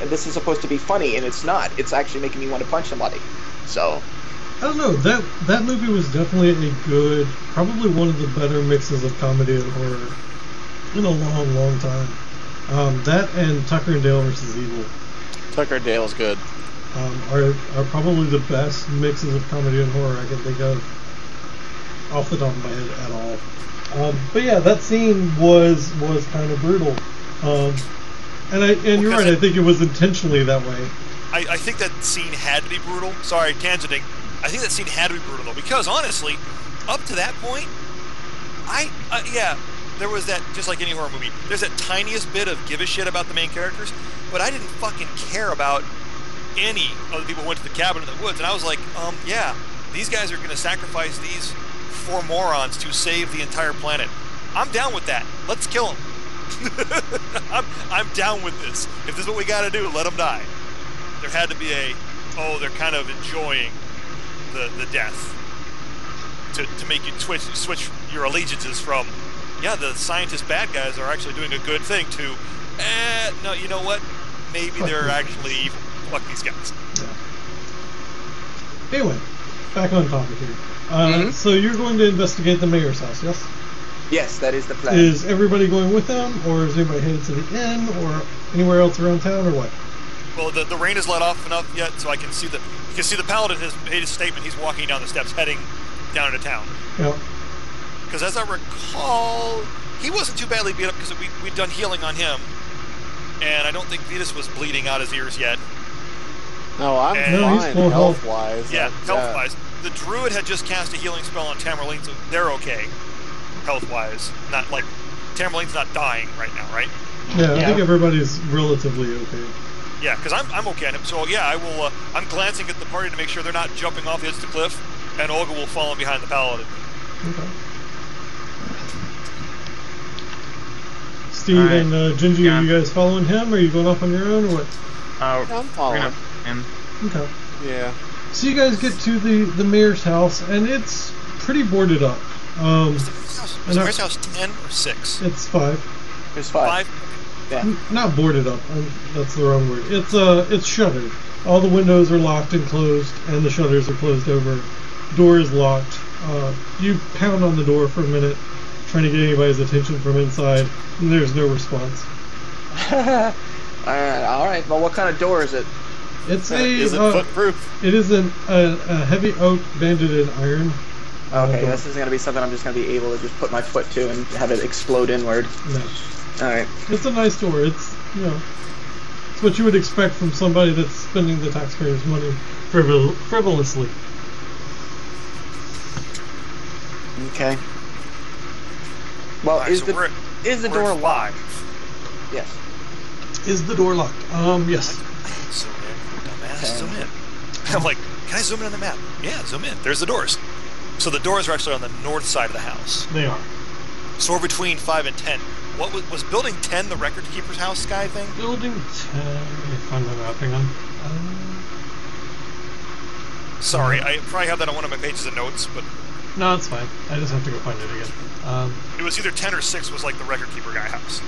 [SPEAKER 4] this is supposed to be funny, and it's not. It's actually making me want to punch somebody. So.
[SPEAKER 1] I don't know. That movie was definitely a good, probably one of the better mixes of comedy and horror in a long, long time. That and Tucker and Dale versus Evil
[SPEAKER 2] Tucker and Dale's good.
[SPEAKER 1] are probably the best mixes of comedy and horror I can think of off the top of my head at all. But yeah, that scene was kind of brutal. And you're right. I think it was intentionally that way.
[SPEAKER 3] I think that scene had to be brutal. Sorry, tangenting. I think that scene had to be brutal, though, because honestly, up to that point, there was that, just like any horror movie, there's that tiniest bit of give a shit about the main characters, but I didn't fucking care about any of the people who went to the cabin in the woods, and I was like, yeah, these guys are going to sacrifice these 4 morons to save the entire planet. I'm down with that. Let's kill them. I'm down with this. If this is what we got to do, let them die. There had to be they're kind of enjoying the death to make you switch your allegiances from, the scientist bad guys are actually doing a good thing to, no, you know what? Maybe they're actually evil. Fuck these guys.
[SPEAKER 1] Yeah. Anyway, back on topic here. So you're going to investigate the mayor's house, yes?
[SPEAKER 4] Yes, that is the plan.
[SPEAKER 1] Is everybody going with them, or is anybody headed to the inn, or anywhere else around town, or what?
[SPEAKER 3] Well, the rain is let off enough yet, so you can see the paladin has made his statement. He's walking down the steps, heading down into town.
[SPEAKER 1] Yeah.
[SPEAKER 3] Because as I recall, he wasn't too badly beat up because we'd done healing on him, and I don't think Vetus was bleeding out his ears yet.
[SPEAKER 2] No, I'm
[SPEAKER 3] No,
[SPEAKER 1] he's
[SPEAKER 2] fine
[SPEAKER 1] full health.
[SPEAKER 2] health-wise.
[SPEAKER 3] Yeah, health-wise. The druid had just cast a healing spell on Tamerlane, so they're okay, health-wise. Not like Tamerlane's not dying right now, right?
[SPEAKER 1] Yeah, I think everybody's relatively okay.
[SPEAKER 3] Yeah, because I'm okay on him. So yeah, I will. I'm glancing at the party to make sure they're not jumping off the edge of the cliff, and Olga will follow behind the paladin.
[SPEAKER 1] Okay. Steve
[SPEAKER 5] Alright.
[SPEAKER 1] and Gingy,
[SPEAKER 5] Yeah.
[SPEAKER 1] are you guys following him, or are you going off on your own, or what?
[SPEAKER 2] I'm
[SPEAKER 5] We're
[SPEAKER 2] following.
[SPEAKER 5] gonna him.
[SPEAKER 1] Okay.
[SPEAKER 2] Yeah.
[SPEAKER 1] So you guys get to the mayor's house, and it's pretty boarded up.
[SPEAKER 3] Was the
[SPEAKER 1] I-
[SPEAKER 3] mayor's house 10 or 6?
[SPEAKER 1] It's 5.
[SPEAKER 4] There's 5.
[SPEAKER 3] 5?
[SPEAKER 4] Yeah.
[SPEAKER 1] Not boarded up. That's the wrong word. It's shuttered. All the windows are locked and closed, and the shutters are closed over. Door is locked. You pound on the door for a minute, trying to get anybody's attention from inside, and there's no response.
[SPEAKER 4] All right. Well, what kind of door is it?
[SPEAKER 1] It's
[SPEAKER 2] Is it footproof?
[SPEAKER 1] It is a heavy oak banded in iron.
[SPEAKER 4] Okay,
[SPEAKER 1] door.
[SPEAKER 4] this isn't gonna be something I'm just gonna be able to just put my foot to and have it explode inward.
[SPEAKER 1] No.
[SPEAKER 4] All right.
[SPEAKER 1] It's a nice door. It's it's what you would expect from somebody that's spending the taxpayers' money frivolously.
[SPEAKER 4] Okay. Well,
[SPEAKER 3] Alright, so we're
[SPEAKER 4] is the
[SPEAKER 3] we're
[SPEAKER 4] door
[SPEAKER 3] at
[SPEAKER 4] locked?
[SPEAKER 3] 5.
[SPEAKER 4] Yes.
[SPEAKER 1] Is the door locked? Yes.
[SPEAKER 3] Zoom in, dumbass.
[SPEAKER 4] Okay.
[SPEAKER 3] Zoom in. I'm like, can I zoom in on the map? Yeah, zoom in. There's the doors. So the doors are actually on the north side of the house.
[SPEAKER 1] They are.
[SPEAKER 3] So we're between 5 and 10. What was building 10 the record keeper's house guy thing?
[SPEAKER 1] Building 10. Let me find my mapping on.
[SPEAKER 3] Sorry, I probably have that on one of my pages of notes, but
[SPEAKER 1] No, it's fine. I just have to go find it again.
[SPEAKER 3] it was either 10 or 6 was like the record keeper guy house.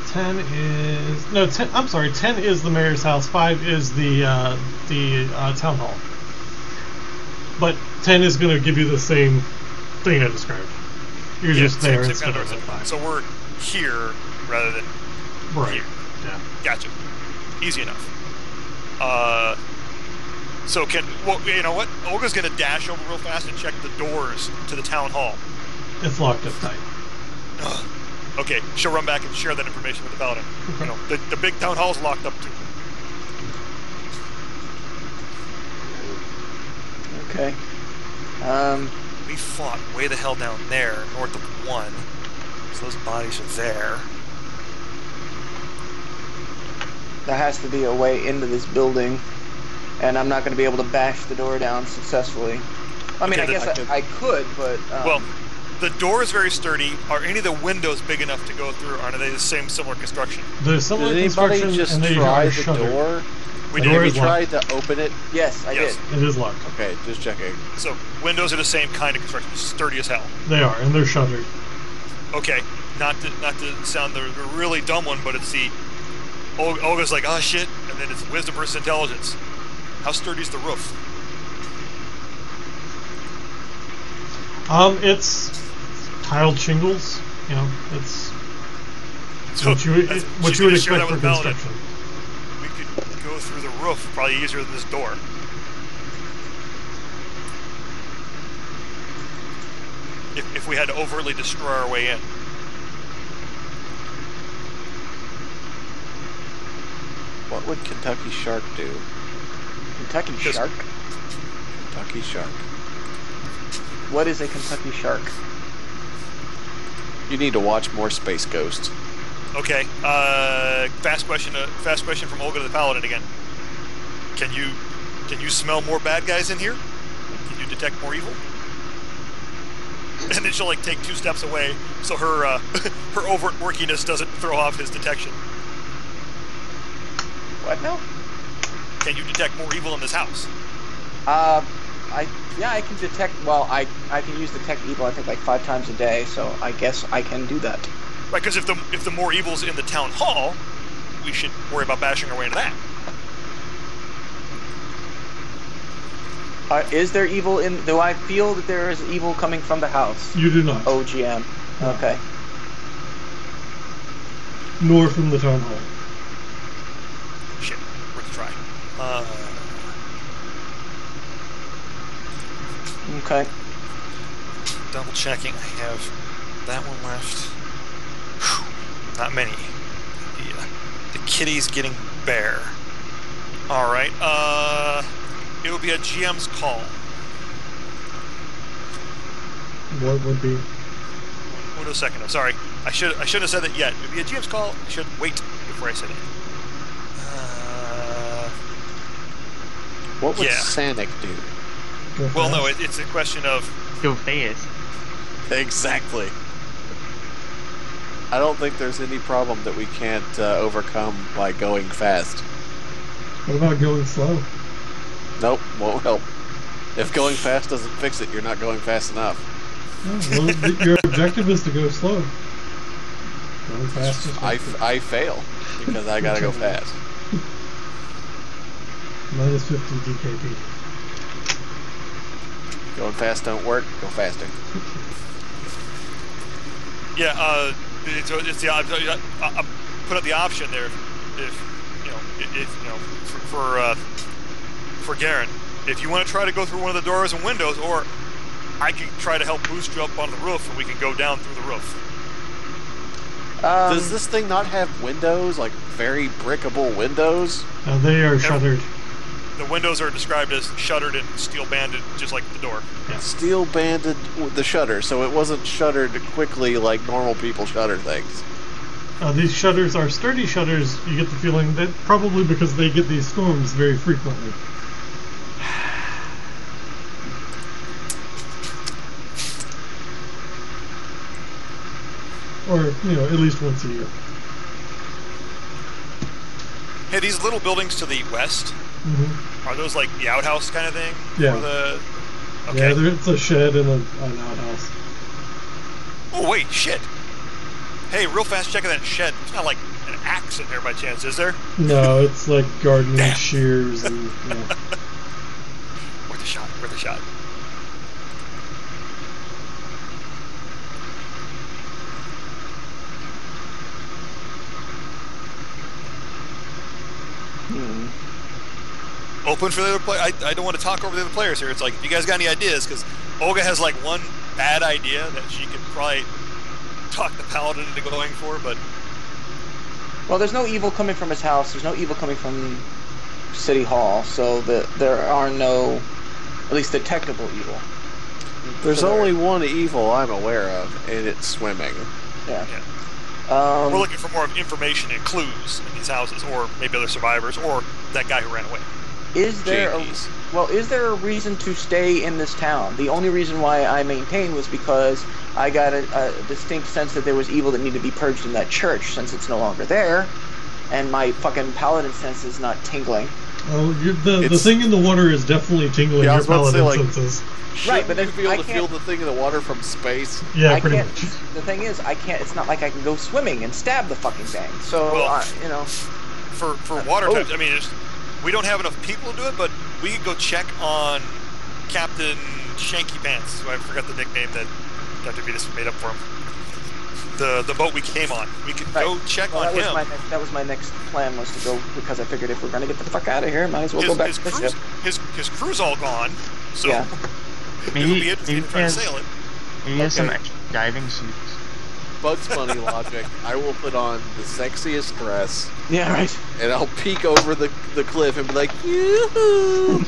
[SPEAKER 1] 10 is no 10. I'm sorry. 10 is the mayor's house. 5 is the town hall. But 10 is going to give you the same thing I described. You're just there
[SPEAKER 3] same
[SPEAKER 1] instead
[SPEAKER 3] kind
[SPEAKER 1] of
[SPEAKER 3] of
[SPEAKER 1] at 5.
[SPEAKER 3] So we're here rather than
[SPEAKER 1] right.
[SPEAKER 3] here.
[SPEAKER 1] Yeah.
[SPEAKER 3] Gotcha. Easy enough. So well, you know what? Olga's gonna dash over real fast and check the doors to the town hall.
[SPEAKER 1] It's locked up tight.
[SPEAKER 3] Ugh. Okay, she'll run back and share that information with the paladin. You know, the big town hall's locked up too.
[SPEAKER 4] Okay.
[SPEAKER 3] We fought way the hell down there, north of 1. So those bodies are there.
[SPEAKER 4] There has to be a way into this building, and I'm not going to be able to bash the door down successfully. I mean,
[SPEAKER 3] Okay,
[SPEAKER 4] I guess I could, but...
[SPEAKER 3] Well, the door is very sturdy. Are any of the windows big enough to go through? Or are they the same similar construction?
[SPEAKER 1] There's similar
[SPEAKER 2] Did anybody
[SPEAKER 1] construction,
[SPEAKER 2] just
[SPEAKER 1] and they
[SPEAKER 2] try
[SPEAKER 1] are
[SPEAKER 2] the
[SPEAKER 1] shuttered.
[SPEAKER 2] door?
[SPEAKER 3] We
[SPEAKER 1] The
[SPEAKER 3] did.
[SPEAKER 1] door
[SPEAKER 2] Have
[SPEAKER 1] is
[SPEAKER 2] you tried to open it?
[SPEAKER 4] yes, I
[SPEAKER 3] Yes.
[SPEAKER 4] did.
[SPEAKER 1] It is locked.
[SPEAKER 2] Okay, just checking.
[SPEAKER 3] So windows are the same kind of construction, sturdy as hell.
[SPEAKER 1] They are, and they're shuttered.
[SPEAKER 3] Okay, not to sound the really dumb one, but it's the Olga's like, oh shit, and then it's wisdom versus intelligence. How sturdy is the roof?
[SPEAKER 1] It's tiled shingles. You know, it's
[SPEAKER 3] So
[SPEAKER 1] what you would
[SPEAKER 3] share
[SPEAKER 1] expect
[SPEAKER 3] that
[SPEAKER 1] for
[SPEAKER 3] with Paladin.
[SPEAKER 1] construction.
[SPEAKER 3] We could go through the roof, probably easier than this door. If we had to overtly destroy our way in.
[SPEAKER 2] What would Kentucky Shark do?
[SPEAKER 4] Kentucky
[SPEAKER 3] Just-
[SPEAKER 4] Shark?
[SPEAKER 2] Kentucky Shark.
[SPEAKER 4] What is a Kentucky Shark?
[SPEAKER 2] You need to watch more Space Ghost.
[SPEAKER 3] Okay, fast question from Olga to the Paladin again. Can you smell more bad guys in here? Can you detect more evil? And then she'll like take 2 steps away so her her overt workiness doesn't throw off his detection.
[SPEAKER 4] What now?
[SPEAKER 3] Can you detect more evil in this house?
[SPEAKER 4] I can detect, well, I can use detect evil, I think, like 5 times a day, so I guess I can do that.
[SPEAKER 3] Right, because if the more evil's in the town hall, we should worry about bashing our way into that.
[SPEAKER 4] Is there evil in, do I feel that there is evil coming from the house?
[SPEAKER 1] You do not,
[SPEAKER 4] OGM.
[SPEAKER 1] No.
[SPEAKER 4] Okay.
[SPEAKER 1] nor from the town hall.
[SPEAKER 3] Shit, worth a try.
[SPEAKER 4] Okay.
[SPEAKER 3] Double checking. I have that one left. Whew, not many. The kitty's getting bare. All right. It will be a GM's call.
[SPEAKER 1] What would be?
[SPEAKER 3] Wait a second. I'm sorry. I shouldn't have said that yet. It would be a GM's call. I should wait before I said it.
[SPEAKER 2] What would
[SPEAKER 3] Yeah.
[SPEAKER 2] Sanic do?
[SPEAKER 1] Go
[SPEAKER 3] Well, no.
[SPEAKER 1] fast?
[SPEAKER 3] It's a question of.
[SPEAKER 5] Go fast.
[SPEAKER 2] Exactly. I don't think there's any problem that we can't overcome by going fast.
[SPEAKER 1] What about going slow?
[SPEAKER 2] Nope, won't help. If going fast doesn't fix it, you're not going fast enough.
[SPEAKER 1] Oh, well, your objective is to go slow. Going fast is
[SPEAKER 2] I fail because I gotta go fast.
[SPEAKER 1] minus 50 DKP.
[SPEAKER 2] Going fast don't work. Go faster.
[SPEAKER 3] Yeah. It's the I'll put up the option there for Garen. If you want to try to go through one of the doors and windows, or I can try to help boost you up on the roof and we can go down through the roof.
[SPEAKER 2] Does this thing not have windows, like very brickable windows?
[SPEAKER 1] They are shuttered.
[SPEAKER 3] The windows are described as shuttered and steel banded, just like the door.
[SPEAKER 2] Steel banded the shutter, so it wasn't shuttered quickly like normal people shutter things.
[SPEAKER 1] These shutters are sturdy shutters. You get the feeling that probably because they get these storms very frequently. Or, at least once a year.
[SPEAKER 3] Hey, these little buildings to the west,
[SPEAKER 1] Mm-hmm.
[SPEAKER 3] are those like the outhouse kind of thing?
[SPEAKER 1] Yeah.
[SPEAKER 3] Or the... Okay.
[SPEAKER 1] Yeah, it's a shed and an outhouse.
[SPEAKER 3] Oh, wait, shit. Hey, real fast checking that shed. There's not like an axe in there by chance, is there?
[SPEAKER 1] No, it's like gardening
[SPEAKER 3] Damn.
[SPEAKER 1] shears and,
[SPEAKER 3] Worth a shot, worth a shot. open for the other player. I don't want to talk over the other players here. It's like, if you guys got any ideas, because Olga has like one bad idea that she could probably talk the paladin into going for, but
[SPEAKER 4] Well, there's no evil coming from his house. There's no evil coming from City Hall, so there are no, at least detectable evil.
[SPEAKER 2] There's
[SPEAKER 4] So
[SPEAKER 2] only one evil I'm aware of, and it's swimming.
[SPEAKER 4] yeah.
[SPEAKER 3] we're looking for more information and clues in these houses, or maybe other survivors, or that guy who ran away.
[SPEAKER 4] Is there
[SPEAKER 2] JPs.
[SPEAKER 4] is there a reason to stay in this town? The only reason why I maintained was because I got a distinct sense that there was evil that needed to be purged in that church, since it's no longer there, and my fucking paladin sense is not tingling.
[SPEAKER 1] Oh, the
[SPEAKER 2] It's-
[SPEAKER 1] thing in the water is definitely tingling
[SPEAKER 2] Yeah, I
[SPEAKER 1] your
[SPEAKER 2] was about to say,
[SPEAKER 1] paladin
[SPEAKER 2] like-
[SPEAKER 1] senses.
[SPEAKER 4] Right, but
[SPEAKER 2] Shouldn't you
[SPEAKER 4] then
[SPEAKER 2] be able
[SPEAKER 4] I
[SPEAKER 2] to
[SPEAKER 4] can't-
[SPEAKER 2] feel the thing in the water from space?
[SPEAKER 1] Yeah,
[SPEAKER 4] I
[SPEAKER 1] pretty
[SPEAKER 4] can't.
[SPEAKER 1] much.
[SPEAKER 4] The thing is, I can't. It's not like I can go swimming and stab the fucking thing. So
[SPEAKER 3] Well,
[SPEAKER 4] you know.
[SPEAKER 3] For water
[SPEAKER 4] Oh.
[SPEAKER 3] types, I mean, we don't have enough people to do it, but we could go check on Captain Shanky Pants, who I forgot the nickname that Dr. Vetus made up for him. The boat we came on. We could go check
[SPEAKER 4] Well,
[SPEAKER 3] on him.
[SPEAKER 4] that was my next plan, was to go, because I figured if we're gonna get the fuck out of here, might as well go back
[SPEAKER 3] his
[SPEAKER 4] to the
[SPEAKER 3] crew's,
[SPEAKER 4] ship.
[SPEAKER 3] his crew's all gone, so
[SPEAKER 4] Yeah.
[SPEAKER 3] it would
[SPEAKER 5] Maybe
[SPEAKER 3] be interesting to try to sail it.
[SPEAKER 5] maybe he has some
[SPEAKER 4] Okay.
[SPEAKER 5] extra diving suits.
[SPEAKER 2] Bugs Bunny logic. I will put on the sexiest dress,
[SPEAKER 4] Yeah, right.
[SPEAKER 2] and I'll peek over the cliff and be like, yoo-hoo!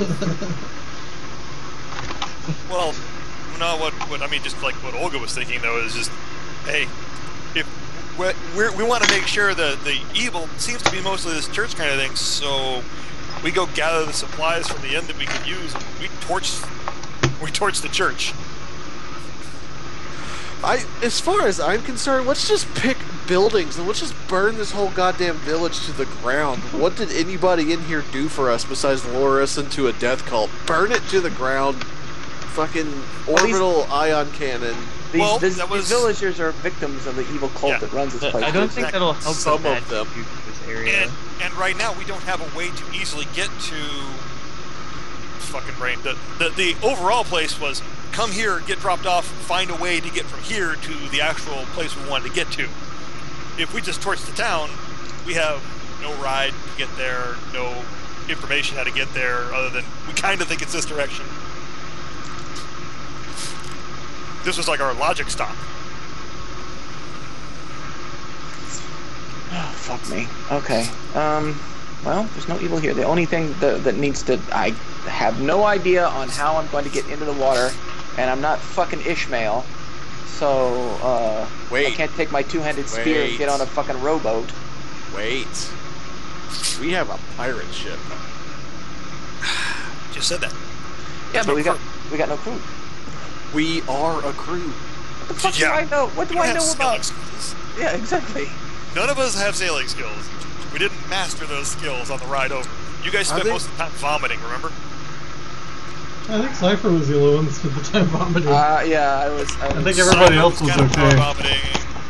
[SPEAKER 3] Well, no, what I mean, just like what Olga was thinking though, is just, hey, if we want to make sure that the evil seems to be mostly this church kind of thing, so we go gather the supplies from the end that we could use, and we torch the church.
[SPEAKER 2] As far as I'm concerned, let's just pick buildings and let's just burn this whole goddamn village to the ground. What did anybody in here do for us besides lure us into a death cult? Burn it to the ground. Fucking orbital ion cannon.
[SPEAKER 4] These
[SPEAKER 3] that was-
[SPEAKER 4] villagers are victims of the evil cult
[SPEAKER 3] Yeah.
[SPEAKER 4] that runs this
[SPEAKER 5] But
[SPEAKER 4] place.
[SPEAKER 5] I don't think that'll help
[SPEAKER 2] Some
[SPEAKER 5] the
[SPEAKER 2] of
[SPEAKER 5] bad
[SPEAKER 2] them.
[SPEAKER 5] dudes in this area.
[SPEAKER 3] And right now we don't have a way to easily get to fucking brain. The overall place was come here, get dropped off, find a way to get from here to the actual place we wanted to get to. If we just torch the town, we have no ride to get there, no information how to get there, other than we kind of think it's this direction. This was like our logic stop.
[SPEAKER 4] Oh, fuck me. Okay. Well, there's no evil here. The only thing that needs to... I have no idea on how I'm going to get into the water, and I'm not fucking Ishmael, so, I
[SPEAKER 2] Wait.
[SPEAKER 4] can't take my two-handed spear and
[SPEAKER 2] Wait.
[SPEAKER 4] get on a fucking rowboat.
[SPEAKER 2] Wait. We have a pirate ship.
[SPEAKER 3] Just said that.
[SPEAKER 4] Yeah,
[SPEAKER 3] There's
[SPEAKER 4] but
[SPEAKER 3] no
[SPEAKER 4] we got no crew.
[SPEAKER 2] We are a crew.
[SPEAKER 4] What the fuck
[SPEAKER 3] Yeah.
[SPEAKER 4] do I know? What do
[SPEAKER 3] We
[SPEAKER 4] I
[SPEAKER 3] have
[SPEAKER 4] know
[SPEAKER 3] sailing
[SPEAKER 4] about...
[SPEAKER 3] skills.
[SPEAKER 4] Yeah, exactly.
[SPEAKER 3] None of us have sailing skills. We didn't master those skills on the ride over. You guys spent
[SPEAKER 2] think-
[SPEAKER 3] most of the time vomiting, remember?
[SPEAKER 1] I think Cypher was the only one that spent the time vomiting.
[SPEAKER 4] Yeah, I was...
[SPEAKER 1] I think everybody else was
[SPEAKER 3] kind of
[SPEAKER 1] okay.
[SPEAKER 3] vomiting.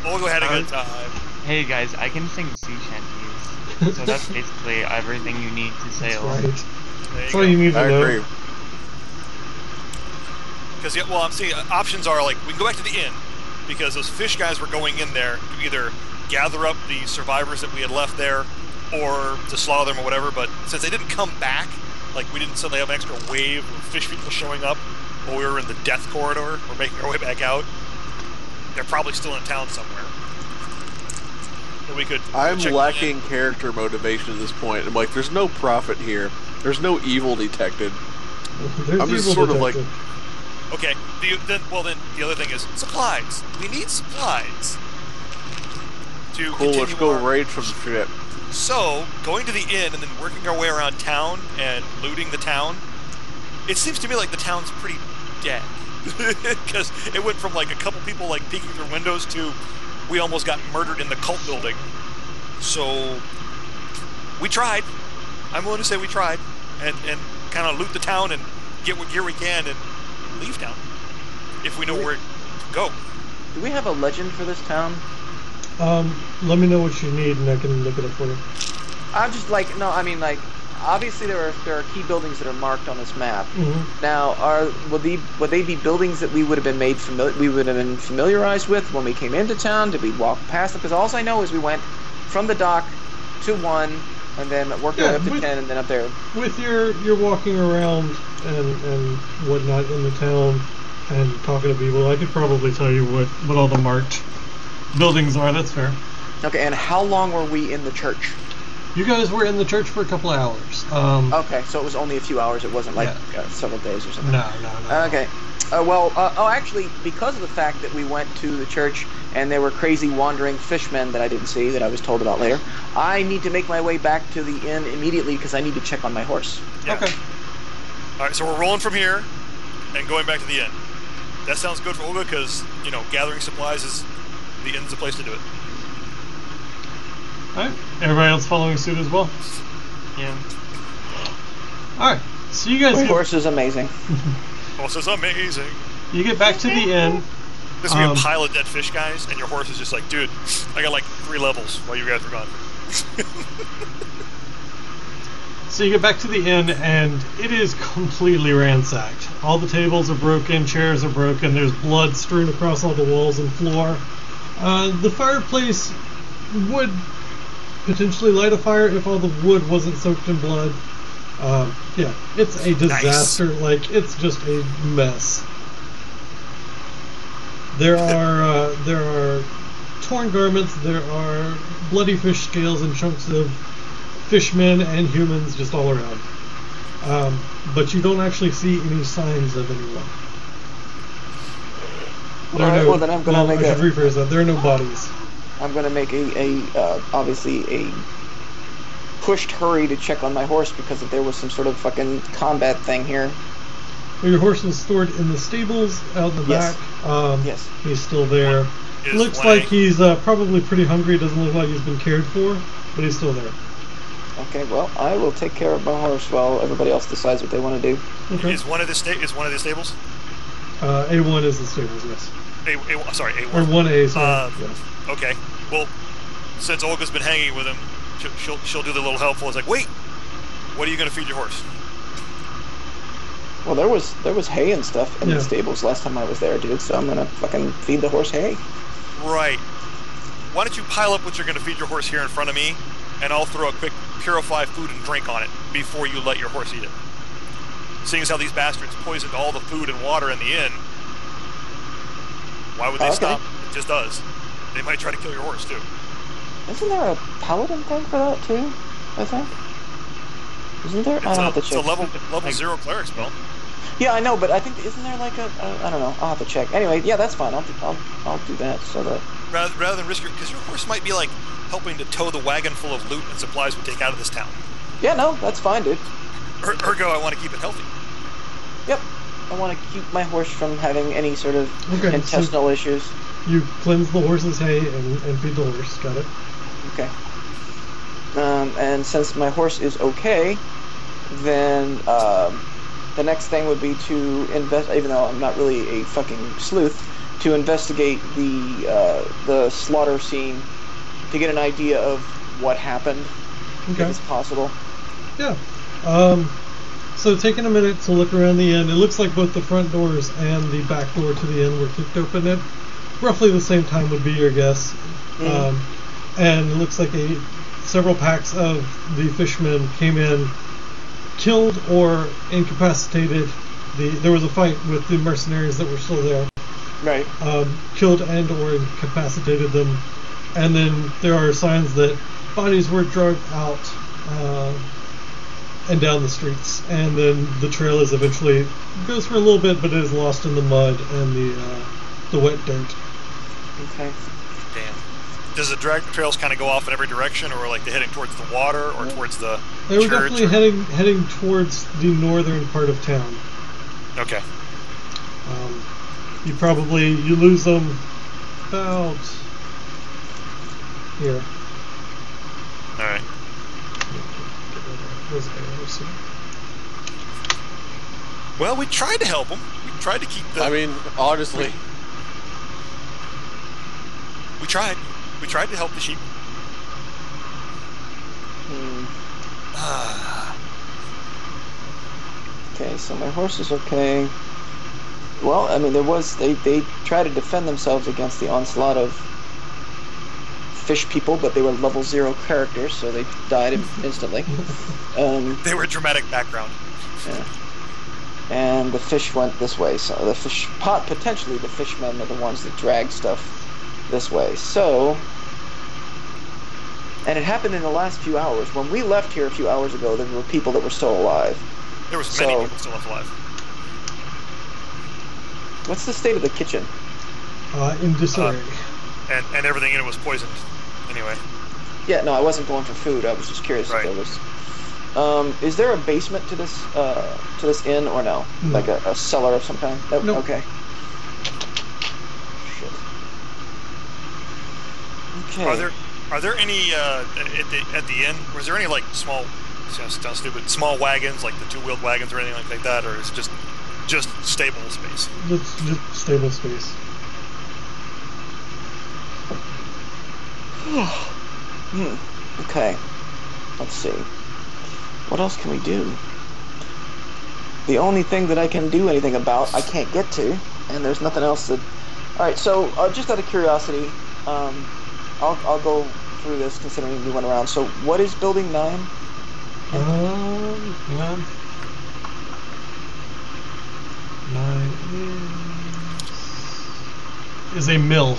[SPEAKER 3] Olga had a good time.
[SPEAKER 5] Hey guys, I can sing sea shanties, so that's basically everything you need to
[SPEAKER 1] That's
[SPEAKER 5] sail.
[SPEAKER 1] right.
[SPEAKER 3] There
[SPEAKER 1] That's
[SPEAKER 3] you
[SPEAKER 1] all
[SPEAKER 3] go.
[SPEAKER 1] you need to
[SPEAKER 2] I
[SPEAKER 1] know.
[SPEAKER 2] agree.
[SPEAKER 3] Because well, I'm seeing options are like we can go back to the inn because those fish guys were going in there to either gather up the survivors that we had left there or to slaughter them or whatever. But since they didn't come back, like we didn't suddenly have an extra wave of fish people showing up while we were in the death corridor or making our way back out. They're probably still in town somewhere. And we could.
[SPEAKER 2] I'm
[SPEAKER 3] check
[SPEAKER 2] lacking character motivation at this point. I'm like, there's no profit here. There's no evil detected.
[SPEAKER 1] There's
[SPEAKER 2] I'm just
[SPEAKER 1] evil
[SPEAKER 2] sort of like-
[SPEAKER 1] detected.
[SPEAKER 3] Okay. Then the other thing is supplies. We need supplies. To
[SPEAKER 2] Cool, let's
[SPEAKER 3] continue
[SPEAKER 2] go
[SPEAKER 3] our-
[SPEAKER 2] raid from the ship.
[SPEAKER 3] So, going to the inn and then working our way around town and looting the town, it seems to me like the town's pretty dead. Because it went from like a couple people like peeking through windows to we almost got murdered in the cult building. So, we tried. I'm willing to say we tried. And kind of loot the town and get what gear we can and leave town. If we know where to go.
[SPEAKER 4] Do we have a legend for this town?
[SPEAKER 1] Let me know what you need and I can look it up for you.
[SPEAKER 4] I'm just like, no, I mean, like, obviously there are key buildings that are marked on this map.
[SPEAKER 1] Mm-hmm.
[SPEAKER 4] Now, would they be buildings that we would have been familiarized with when we came into town? Did we walk past them? Because all I know is we went from the dock to one, and then work our way up to 10, and then up there.
[SPEAKER 1] With your walking around and whatnot in the town and talking to people, I could probably tell you what all the marked buildings are. That's fair.
[SPEAKER 4] Okay, and how long were we in the church?
[SPEAKER 1] You guys were in the church for a couple of hours.
[SPEAKER 4] Okay, so it was only a few hours. It wasn't like several days or something.
[SPEAKER 1] No.
[SPEAKER 4] Okay. Actually, because of the fact that we went to the church and there were crazy wandering fishmen that I didn't see, that I was told about later, I need to make my way back to the inn immediately because I need to check on my horse.
[SPEAKER 3] Yeah.
[SPEAKER 1] Okay.
[SPEAKER 3] All right, so we're rolling from here and going back to the inn. That sounds good for Olga because, gathering supplies is the inn's the place to do it.
[SPEAKER 1] Alright. Everybody else following suit as well?
[SPEAKER 5] Yeah.
[SPEAKER 1] Alright. So you guys
[SPEAKER 4] My horse is amazing.
[SPEAKER 3] Horse is amazing.
[SPEAKER 1] you get back to the inn.
[SPEAKER 3] There's gonna be a pile of dead fish guys, and your horse is just like, dude, I got like 3 levels while you guys were gone.
[SPEAKER 1] So you get back to the inn, and it is completely ransacked. All the tables are broken, chairs are broken, there's blood strewn across all the walls and floor. The fireplace would potentially light a fire if all the wood wasn't soaked in blood. Yeah, it's a disaster.
[SPEAKER 3] Nice.
[SPEAKER 1] Like, it's just a mess. There are torn garments, there are bloody fish scales and chunks of fishmen and humans just all around. But you don't actually see any signs of anyone.
[SPEAKER 4] Alright, well then I'm gonna make
[SPEAKER 1] I should rephrase that. There are no bodies.
[SPEAKER 4] I'm gonna make obviously a pushed hurry to check on my horse because if there was some sort of fucking combat thing here.
[SPEAKER 1] Your horse is stored in the stables out in the
[SPEAKER 4] Yes.
[SPEAKER 1] back.
[SPEAKER 4] Yes.
[SPEAKER 1] He's still there.
[SPEAKER 3] Is
[SPEAKER 1] Looks
[SPEAKER 3] 1A.
[SPEAKER 1] like he's probably pretty hungry. Doesn't look like he's been cared for, but he's still there.
[SPEAKER 4] Okay, well, I will take care of my horse while everybody else decides what they want to do.
[SPEAKER 1] Okay.
[SPEAKER 3] Is one of the stables?
[SPEAKER 1] A1 is the stables, yes.
[SPEAKER 3] Sorry, A1.
[SPEAKER 1] Or 1A, sorry.
[SPEAKER 3] Uh,
[SPEAKER 1] yes.
[SPEAKER 3] Okay. Well, since Olga's been hanging with him, she'll do the little helpful. It's like, wait, what are you gonna feed your horse?
[SPEAKER 4] Well, there was hay and stuff in
[SPEAKER 1] Yeah.
[SPEAKER 4] the stables last time I was there, dude, so I'm gonna fucking feed the horse hay.
[SPEAKER 3] Right. Why don't you pile up what you're gonna feed your horse here in front of me, and I'll throw a quick purify food and drink on it before you let your horse eat it. Seeing as how these bastards poisoned all the food and water in the inn, why would they
[SPEAKER 4] Okay.
[SPEAKER 3] stop? It just does. They might try to kill your horse too.
[SPEAKER 4] Isn't there a paladin thing for that too? I think. Isn't there? I'll have to
[SPEAKER 3] It's a
[SPEAKER 4] check.
[SPEAKER 3] level 0 cleric spell.
[SPEAKER 4] Yeah, I know, but I think isn't there like a I don't know. I'll have to check. Anyway, yeah, that's fine. I'll do that. So that.
[SPEAKER 3] Rather than risk your, because your horse might be like helping to tow the wagon full of loot and supplies we take out of this town.
[SPEAKER 4] Yeah, no, that's fine, dude.
[SPEAKER 3] Ergo, I want to keep it healthy.
[SPEAKER 4] Yep. I want to keep my horse from having any sort of
[SPEAKER 1] Okay,
[SPEAKER 4] intestinal issues.
[SPEAKER 1] You cleanse the horse's hay and feed the horse. Got it.
[SPEAKER 4] Okay. And since my horse is okay, then the next thing would be to even though I'm not really a fucking sleuth, to investigate the slaughter scene to get an idea of what happened,
[SPEAKER 1] Okay.
[SPEAKER 4] if it's possible.
[SPEAKER 1] Yeah. So taking a minute to look around the inn, it looks like both the front doors and the back door to the inn were kicked open at roughly the same time would be your guess. And it looks like several packs of the fishermen came in, killed or incapacitated. There was a fight with the mercenaries that were still there.
[SPEAKER 4] Right.
[SPEAKER 1] Killed and or incapacitated them. And then there are signs that bodies were dragged out and down the streets, and then the trail is eventually goes for a little bit, but it is lost in the mud and the wet dirt.
[SPEAKER 4] Okay.
[SPEAKER 3] Damn. Does the drag trails kind of go off in every direction, or like they're heading towards the water or towards the
[SPEAKER 1] They were
[SPEAKER 3] church?
[SPEAKER 1] definitely heading towards the northern part of town.
[SPEAKER 3] Okay.
[SPEAKER 1] You lose them about here.
[SPEAKER 3] All right.
[SPEAKER 1] Where's the arrow?
[SPEAKER 3] Well, we tried to help them. We tried to keep the.
[SPEAKER 2] I mean, honestly,
[SPEAKER 3] we tried. We tried to help the sheep.
[SPEAKER 4] Okay, so my horse is okay. Well, I mean, they try to defend themselves against the onslaught of fish people, but they were level 0 characters, so they died instantly.
[SPEAKER 3] They were dramatic background.
[SPEAKER 4] Yeah. And the fish went this way, so the fish potentially the fishmen are the ones that drag stuff this way. So, and it happened in the last few hours. When we left here a few hours ago, there were people that were still alive.
[SPEAKER 3] There was many people still left alive.
[SPEAKER 4] What's the state of the kitchen?
[SPEAKER 1] In disarray.
[SPEAKER 3] And everything in it was poisoned. Anyway.
[SPEAKER 4] Yeah, no, I wasn't going for food. I was just curious if there was. Is there a basement to this inn or no? Like a cellar of some kind? Nope.
[SPEAKER 1] Nope.
[SPEAKER 4] Okay. Shit. Okay.
[SPEAKER 3] Are there any at the inn? Was there any like small, sounds stupid, small wagons like the 2-wheeled wagons or anything like that, or is it just stable space?
[SPEAKER 1] It's just stable space.
[SPEAKER 4] Okay. Let's see. What else can we do? The only thing that I can do anything about, I can't get to, and there's nothing else that. All right. So just out of curiosity, I'll go through this considering we went around. So what is building 9?
[SPEAKER 1] Yeah. 9 is a mill.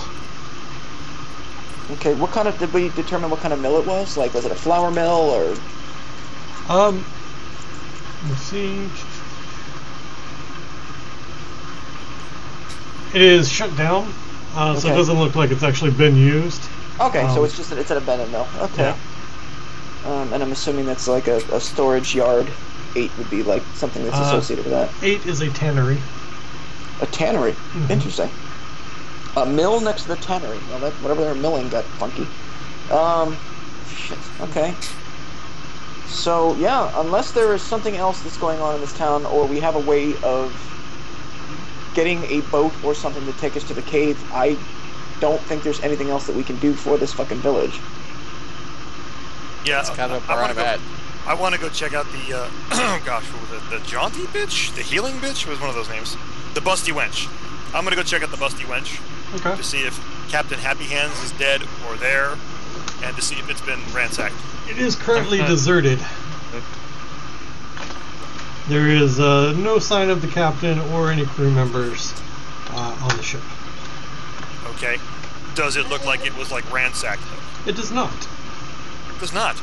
[SPEAKER 4] Okay, did we determine what kind of mill it was? Like, was it a flour mill or?
[SPEAKER 1] Let's see. It is shut down, so it doesn't look like it's actually been used.
[SPEAKER 4] Okay, so it's just that it's at a abandoned mill. Okay. Yeah. And I'm assuming that's like a storage yard. 8 would be like something that's associated with that.
[SPEAKER 1] 8 is a tannery.
[SPEAKER 4] A tannery? Mm-hmm. Interesting. A mill next to the tannery. Well, whatever they're milling got funky. Shit. Okay. So, yeah, unless there is something else that's going on in this town, or we have a way of getting a boat or something to take us to the cave, I don't think there's anything else that we can do for this fucking village.
[SPEAKER 2] Yeah, that's kind of where I'm at.
[SPEAKER 3] I want to go check out the, gosh, what was it? The Jaunty Bitch? The Healing Bitch? What was one of those names? The Busty Wench. I'm going to go check out the Busty Wench.
[SPEAKER 1] Okay.
[SPEAKER 3] To see if Captain Happy Hands is dead or there, and to see if it's been ransacked.
[SPEAKER 1] It is currently deserted. There is no sign of the captain or any crew members on the ship.
[SPEAKER 3] Okay. Does it look like it was like ransacked though?
[SPEAKER 1] It does not.
[SPEAKER 3] It does not.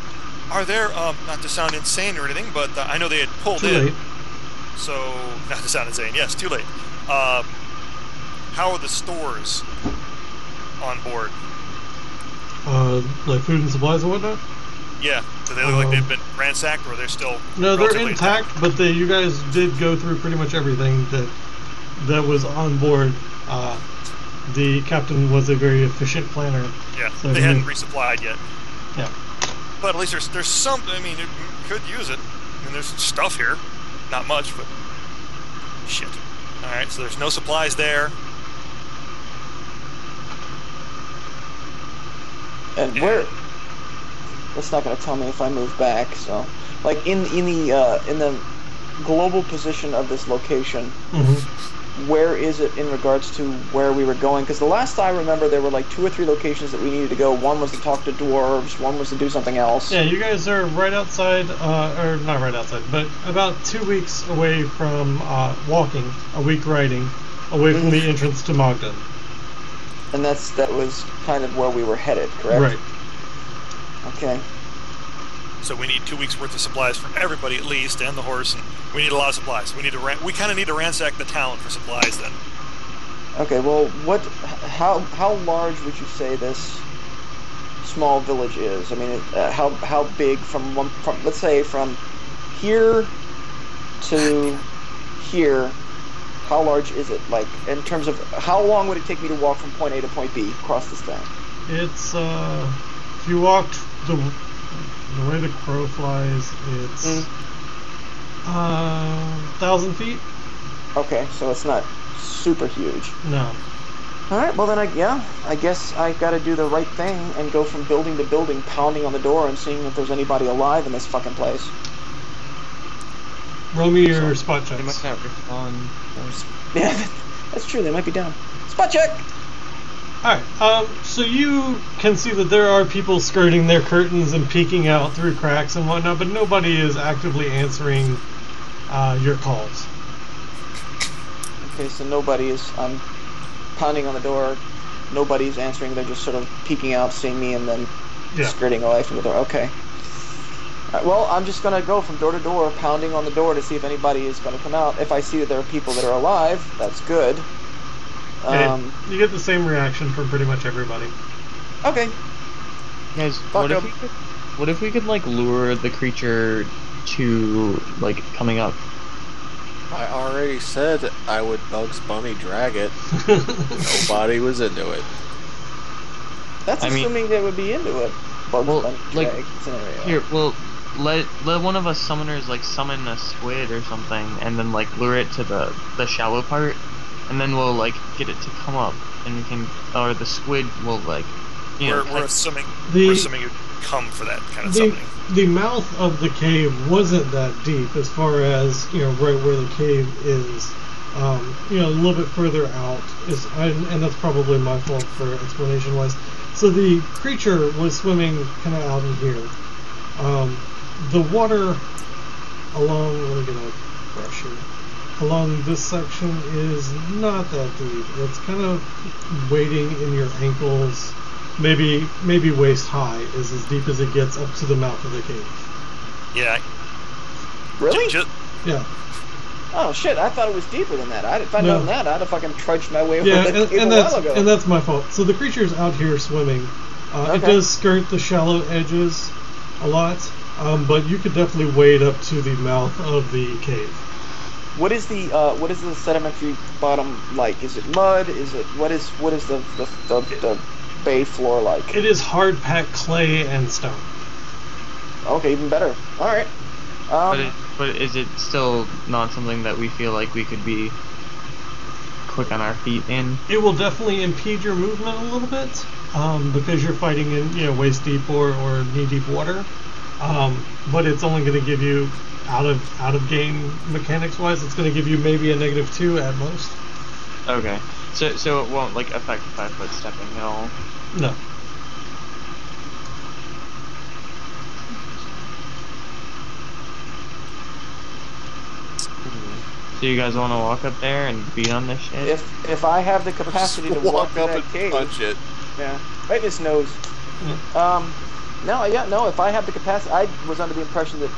[SPEAKER 3] Are there, not to sound insane or anything, but I know they had pulled
[SPEAKER 1] Too
[SPEAKER 3] in.
[SPEAKER 1] late.
[SPEAKER 3] So, not to sound insane, yes, too late. How are the stores on board?
[SPEAKER 1] Like food and supplies and whatnot?
[SPEAKER 3] Yeah. Do they look like they've been ransacked, or they're still?
[SPEAKER 1] No, they're intact, but you guys did go through pretty much everything that was on board. The captain was a very efficient planner.
[SPEAKER 3] Yeah,
[SPEAKER 1] so
[SPEAKER 3] they hadn't resupplied yet.
[SPEAKER 1] Yeah.
[SPEAKER 3] But at least there's some. I mean, you could use it. I mean, there's stuff here, not much, but shit. All right, so there's no supplies there.
[SPEAKER 4] And where? That's not going to tell me if I move back. So, like in the global position of this location, where is it in regards to where we were going? Because the last I remember, there were like 2 or 3 locations that we needed to go. One was to talk to dwarves. One was to do something else.
[SPEAKER 1] Yeah, you guys are right outside, or not right outside, but about 2 weeks away from walking, a week riding, away from the entrance to Mogden.
[SPEAKER 4] And that was kind of where we were headed, correct?
[SPEAKER 1] Right.
[SPEAKER 4] Okay.
[SPEAKER 3] So we need 2 weeks worth of supplies for everybody at least, and the horse, and we need a lot of supplies. We kind of need to ransack the town for supplies then.
[SPEAKER 4] Okay, well, how large would you say this small village is? I mean, how big from let's say from here to here? How large is it? Like in terms of how long would it take me to walk from point A to point B across this thing?
[SPEAKER 1] It's if you walked the way the crow flies, it's 1,000 feet.
[SPEAKER 4] Okay, so it's not super huge.
[SPEAKER 1] No.
[SPEAKER 4] All right, well then I guess I got to do the right thing and go from building to building, pounding on the door and seeing if there's anybody alive in this fucking place.
[SPEAKER 1] Roll me your spot checks.
[SPEAKER 5] They might not respond.
[SPEAKER 4] Yeah, that's true. They might be down. Spot check.
[SPEAKER 1] Alright, so you can see that there are people skirting their curtains and peeking out through cracks and whatnot, but nobody is actively answering your calls.
[SPEAKER 4] Okay, so nobody is. I'm pounding on the door. Nobody's answering. They're just sort of peeking out, seeing me, and then
[SPEAKER 1] Yeah.
[SPEAKER 4] skirting away from the door. Okay. Alright, well, I'm just gonna go from door to door, pounding on the door to see if anybody is gonna come out. If I see that there are people that are alive, that's good.
[SPEAKER 1] And you get the same reaction from pretty much everybody.
[SPEAKER 4] Okay.
[SPEAKER 5] Guys,
[SPEAKER 4] Fuck
[SPEAKER 5] what if
[SPEAKER 4] 'em.
[SPEAKER 5] what if we could like lure the creature to like coming up?
[SPEAKER 2] I already said I would Bugs Bunny drag it. Nobody was into it.
[SPEAKER 4] That's
[SPEAKER 5] I mean-
[SPEAKER 4] assuming they would be into it. Bugs
[SPEAKER 5] Well,
[SPEAKER 4] Bunny
[SPEAKER 5] like,
[SPEAKER 4] drag scenario.
[SPEAKER 5] Here, well, let one of us summoners like summon a squid or something, and then like lure it to the shallow part, and then we'll like get it to come up, and we can, or the squid will like, you know,
[SPEAKER 3] We're assuming
[SPEAKER 1] The-
[SPEAKER 3] we're assuming you'd come for that kind of
[SPEAKER 1] The,
[SPEAKER 3] summoning.
[SPEAKER 1] the mouth of the cave wasn't that deep as far as, right where the cave is. A little bit further out and that's probably my fault for explanation wise. So the creature was swimming kind of out in here. The water along, let me get a brush here. Along this section is not that deep. It's kind of wading in your ankles. Maybe waist high is as deep as it gets up to the mouth of the cave.
[SPEAKER 3] Yeah.
[SPEAKER 4] Really?
[SPEAKER 1] Yeah.
[SPEAKER 4] Oh shit! I thought it was deeper than that. If I'd
[SPEAKER 1] No.
[SPEAKER 4] known that, I'd have fucking trudged my way over
[SPEAKER 1] Yeah,
[SPEAKER 4] the cave
[SPEAKER 1] and
[SPEAKER 4] a
[SPEAKER 1] that's
[SPEAKER 4] while ago.
[SPEAKER 1] and that's my fault. So the creature's out here swimming. It
[SPEAKER 4] Okay.
[SPEAKER 1] does skirt the shallow edges a lot, but you could definitely wade up to the mouth of the cave.
[SPEAKER 4] What is the sedimentary bottom like? Is it mud? Is it what is the bay floor like?
[SPEAKER 1] It is hard packed clay and stone.
[SPEAKER 4] Okay, even better. All right.
[SPEAKER 5] but is it still not something that we feel like we could be quick on our feet in?
[SPEAKER 1] It will definitely impede your movement a little bit because you're fighting in waist deep or knee deep water. But it's only going to give you out of game mechanics wise. It's going to give you maybe a -2 at most.
[SPEAKER 5] Okay, so it won't like affect 5-foot stepping at all.
[SPEAKER 1] No.
[SPEAKER 5] So you guys want to walk up there and beat on this shit?
[SPEAKER 4] If I have the capacity to walk
[SPEAKER 2] Walk
[SPEAKER 4] to
[SPEAKER 2] up
[SPEAKER 4] that
[SPEAKER 2] and
[SPEAKER 4] cave,
[SPEAKER 2] punch it.
[SPEAKER 4] yeah, right in his nose. No, if I have the capacity, I was under the impression that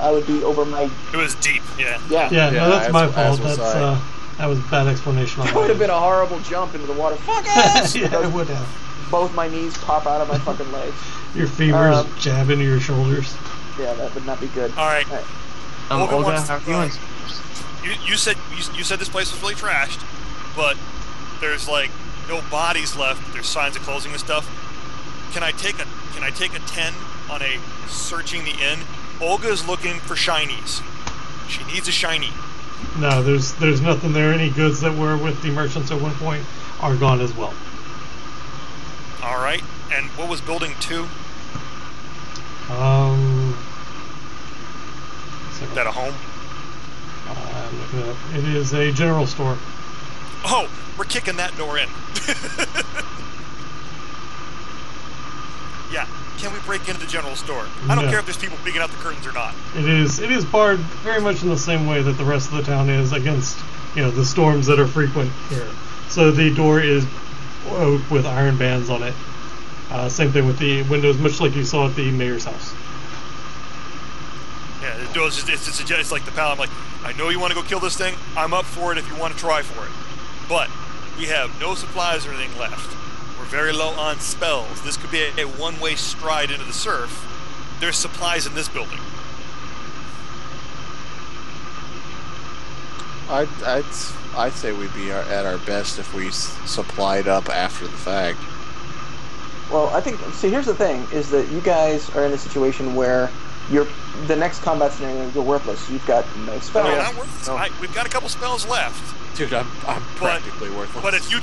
[SPEAKER 4] I would be over my.
[SPEAKER 3] It was deep, yeah.
[SPEAKER 4] Yeah.
[SPEAKER 1] Yeah, no, that's
[SPEAKER 2] as-
[SPEAKER 1] my
[SPEAKER 2] as
[SPEAKER 1] fault.
[SPEAKER 2] was
[SPEAKER 1] That's
[SPEAKER 2] I.
[SPEAKER 1] that was a bad explanation on
[SPEAKER 4] That
[SPEAKER 1] my
[SPEAKER 4] would have
[SPEAKER 1] end.
[SPEAKER 4] been a horrible jump into the water. Fuck us!
[SPEAKER 1] Yeah, it would have.
[SPEAKER 4] Both my knees pop out of my fucking legs.
[SPEAKER 1] Your femurs
[SPEAKER 4] Um,
[SPEAKER 1] jab into your shoulders.
[SPEAKER 4] Yeah, that would not be good.
[SPEAKER 3] All right. Olga
[SPEAKER 5] Olga,
[SPEAKER 3] wants
[SPEAKER 5] how
[SPEAKER 3] to-
[SPEAKER 5] are you on?
[SPEAKER 3] You said this place was really trashed, but there's like no bodies left. There's signs of closing and stuff. Can I take a 10 on a searching the inn? Olga is looking for shinies. She needs a shiny.
[SPEAKER 1] No, there's nothing there. Any goods that were with the merchants at one point are gone as well.
[SPEAKER 3] All right. And what was building 2? Is that a home?
[SPEAKER 1] I'm looking it up. It is a general store.
[SPEAKER 3] Oh, we're kicking that door in. Yeah. Can we break into the general store? I don't
[SPEAKER 1] No.
[SPEAKER 3] care if there's people peeking out the curtains or not.
[SPEAKER 1] It is barred very much in the same way that the rest of the town is against the storms that are frequent here. So the door is oak with iron bands on it. Same thing with the windows, much like you saw at the mayor's house.
[SPEAKER 3] Yeah, the door's it's like the pal. I'm like, I know you want to go kill this thing. I'm up for it if you want to try for it. But we have no supplies or anything left. We're very low on spells. This could be a one-way stride into the surf. There's supplies in this building.
[SPEAKER 2] I'd say we'd be at our best if we supplied up after the fact.
[SPEAKER 4] Well, I think. See, here's the thing: is that you guys are in a situation where the next combat scenario, you're worthless. You've got no spells.
[SPEAKER 3] No, not worthless.
[SPEAKER 2] No.
[SPEAKER 3] We've got a couple spells left.
[SPEAKER 2] Dude, I'm practically worthless.
[SPEAKER 3] But if you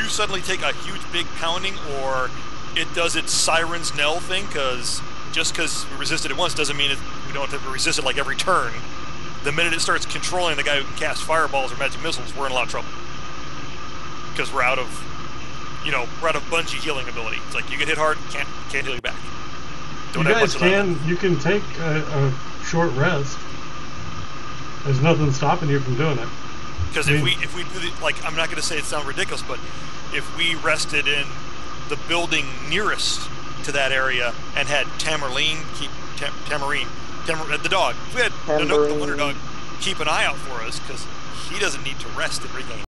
[SPEAKER 3] suddenly take a huge big pounding, or it does its siren's knell thing, because we resisted it once doesn't mean we don't have to resist it like every turn. The minute it starts controlling the guy who can cast fireballs or magic missiles, we're in a lot of trouble. Because we're out of you know, we're out of bungee healing ability. It's like you get hit hard, can't heal you back. Don't
[SPEAKER 1] You
[SPEAKER 3] have
[SPEAKER 1] guys
[SPEAKER 3] much of that.
[SPEAKER 1] you can take a short rest. There's nothing stopping you from doing it.
[SPEAKER 3] Because if we do the, like, I'm not going to say it sounds ridiculous, but if we rested in the building nearest to that area and had Tamarine the dog, if we had the Hunter dog keep an eye out for us, because he doesn't need to rest and regain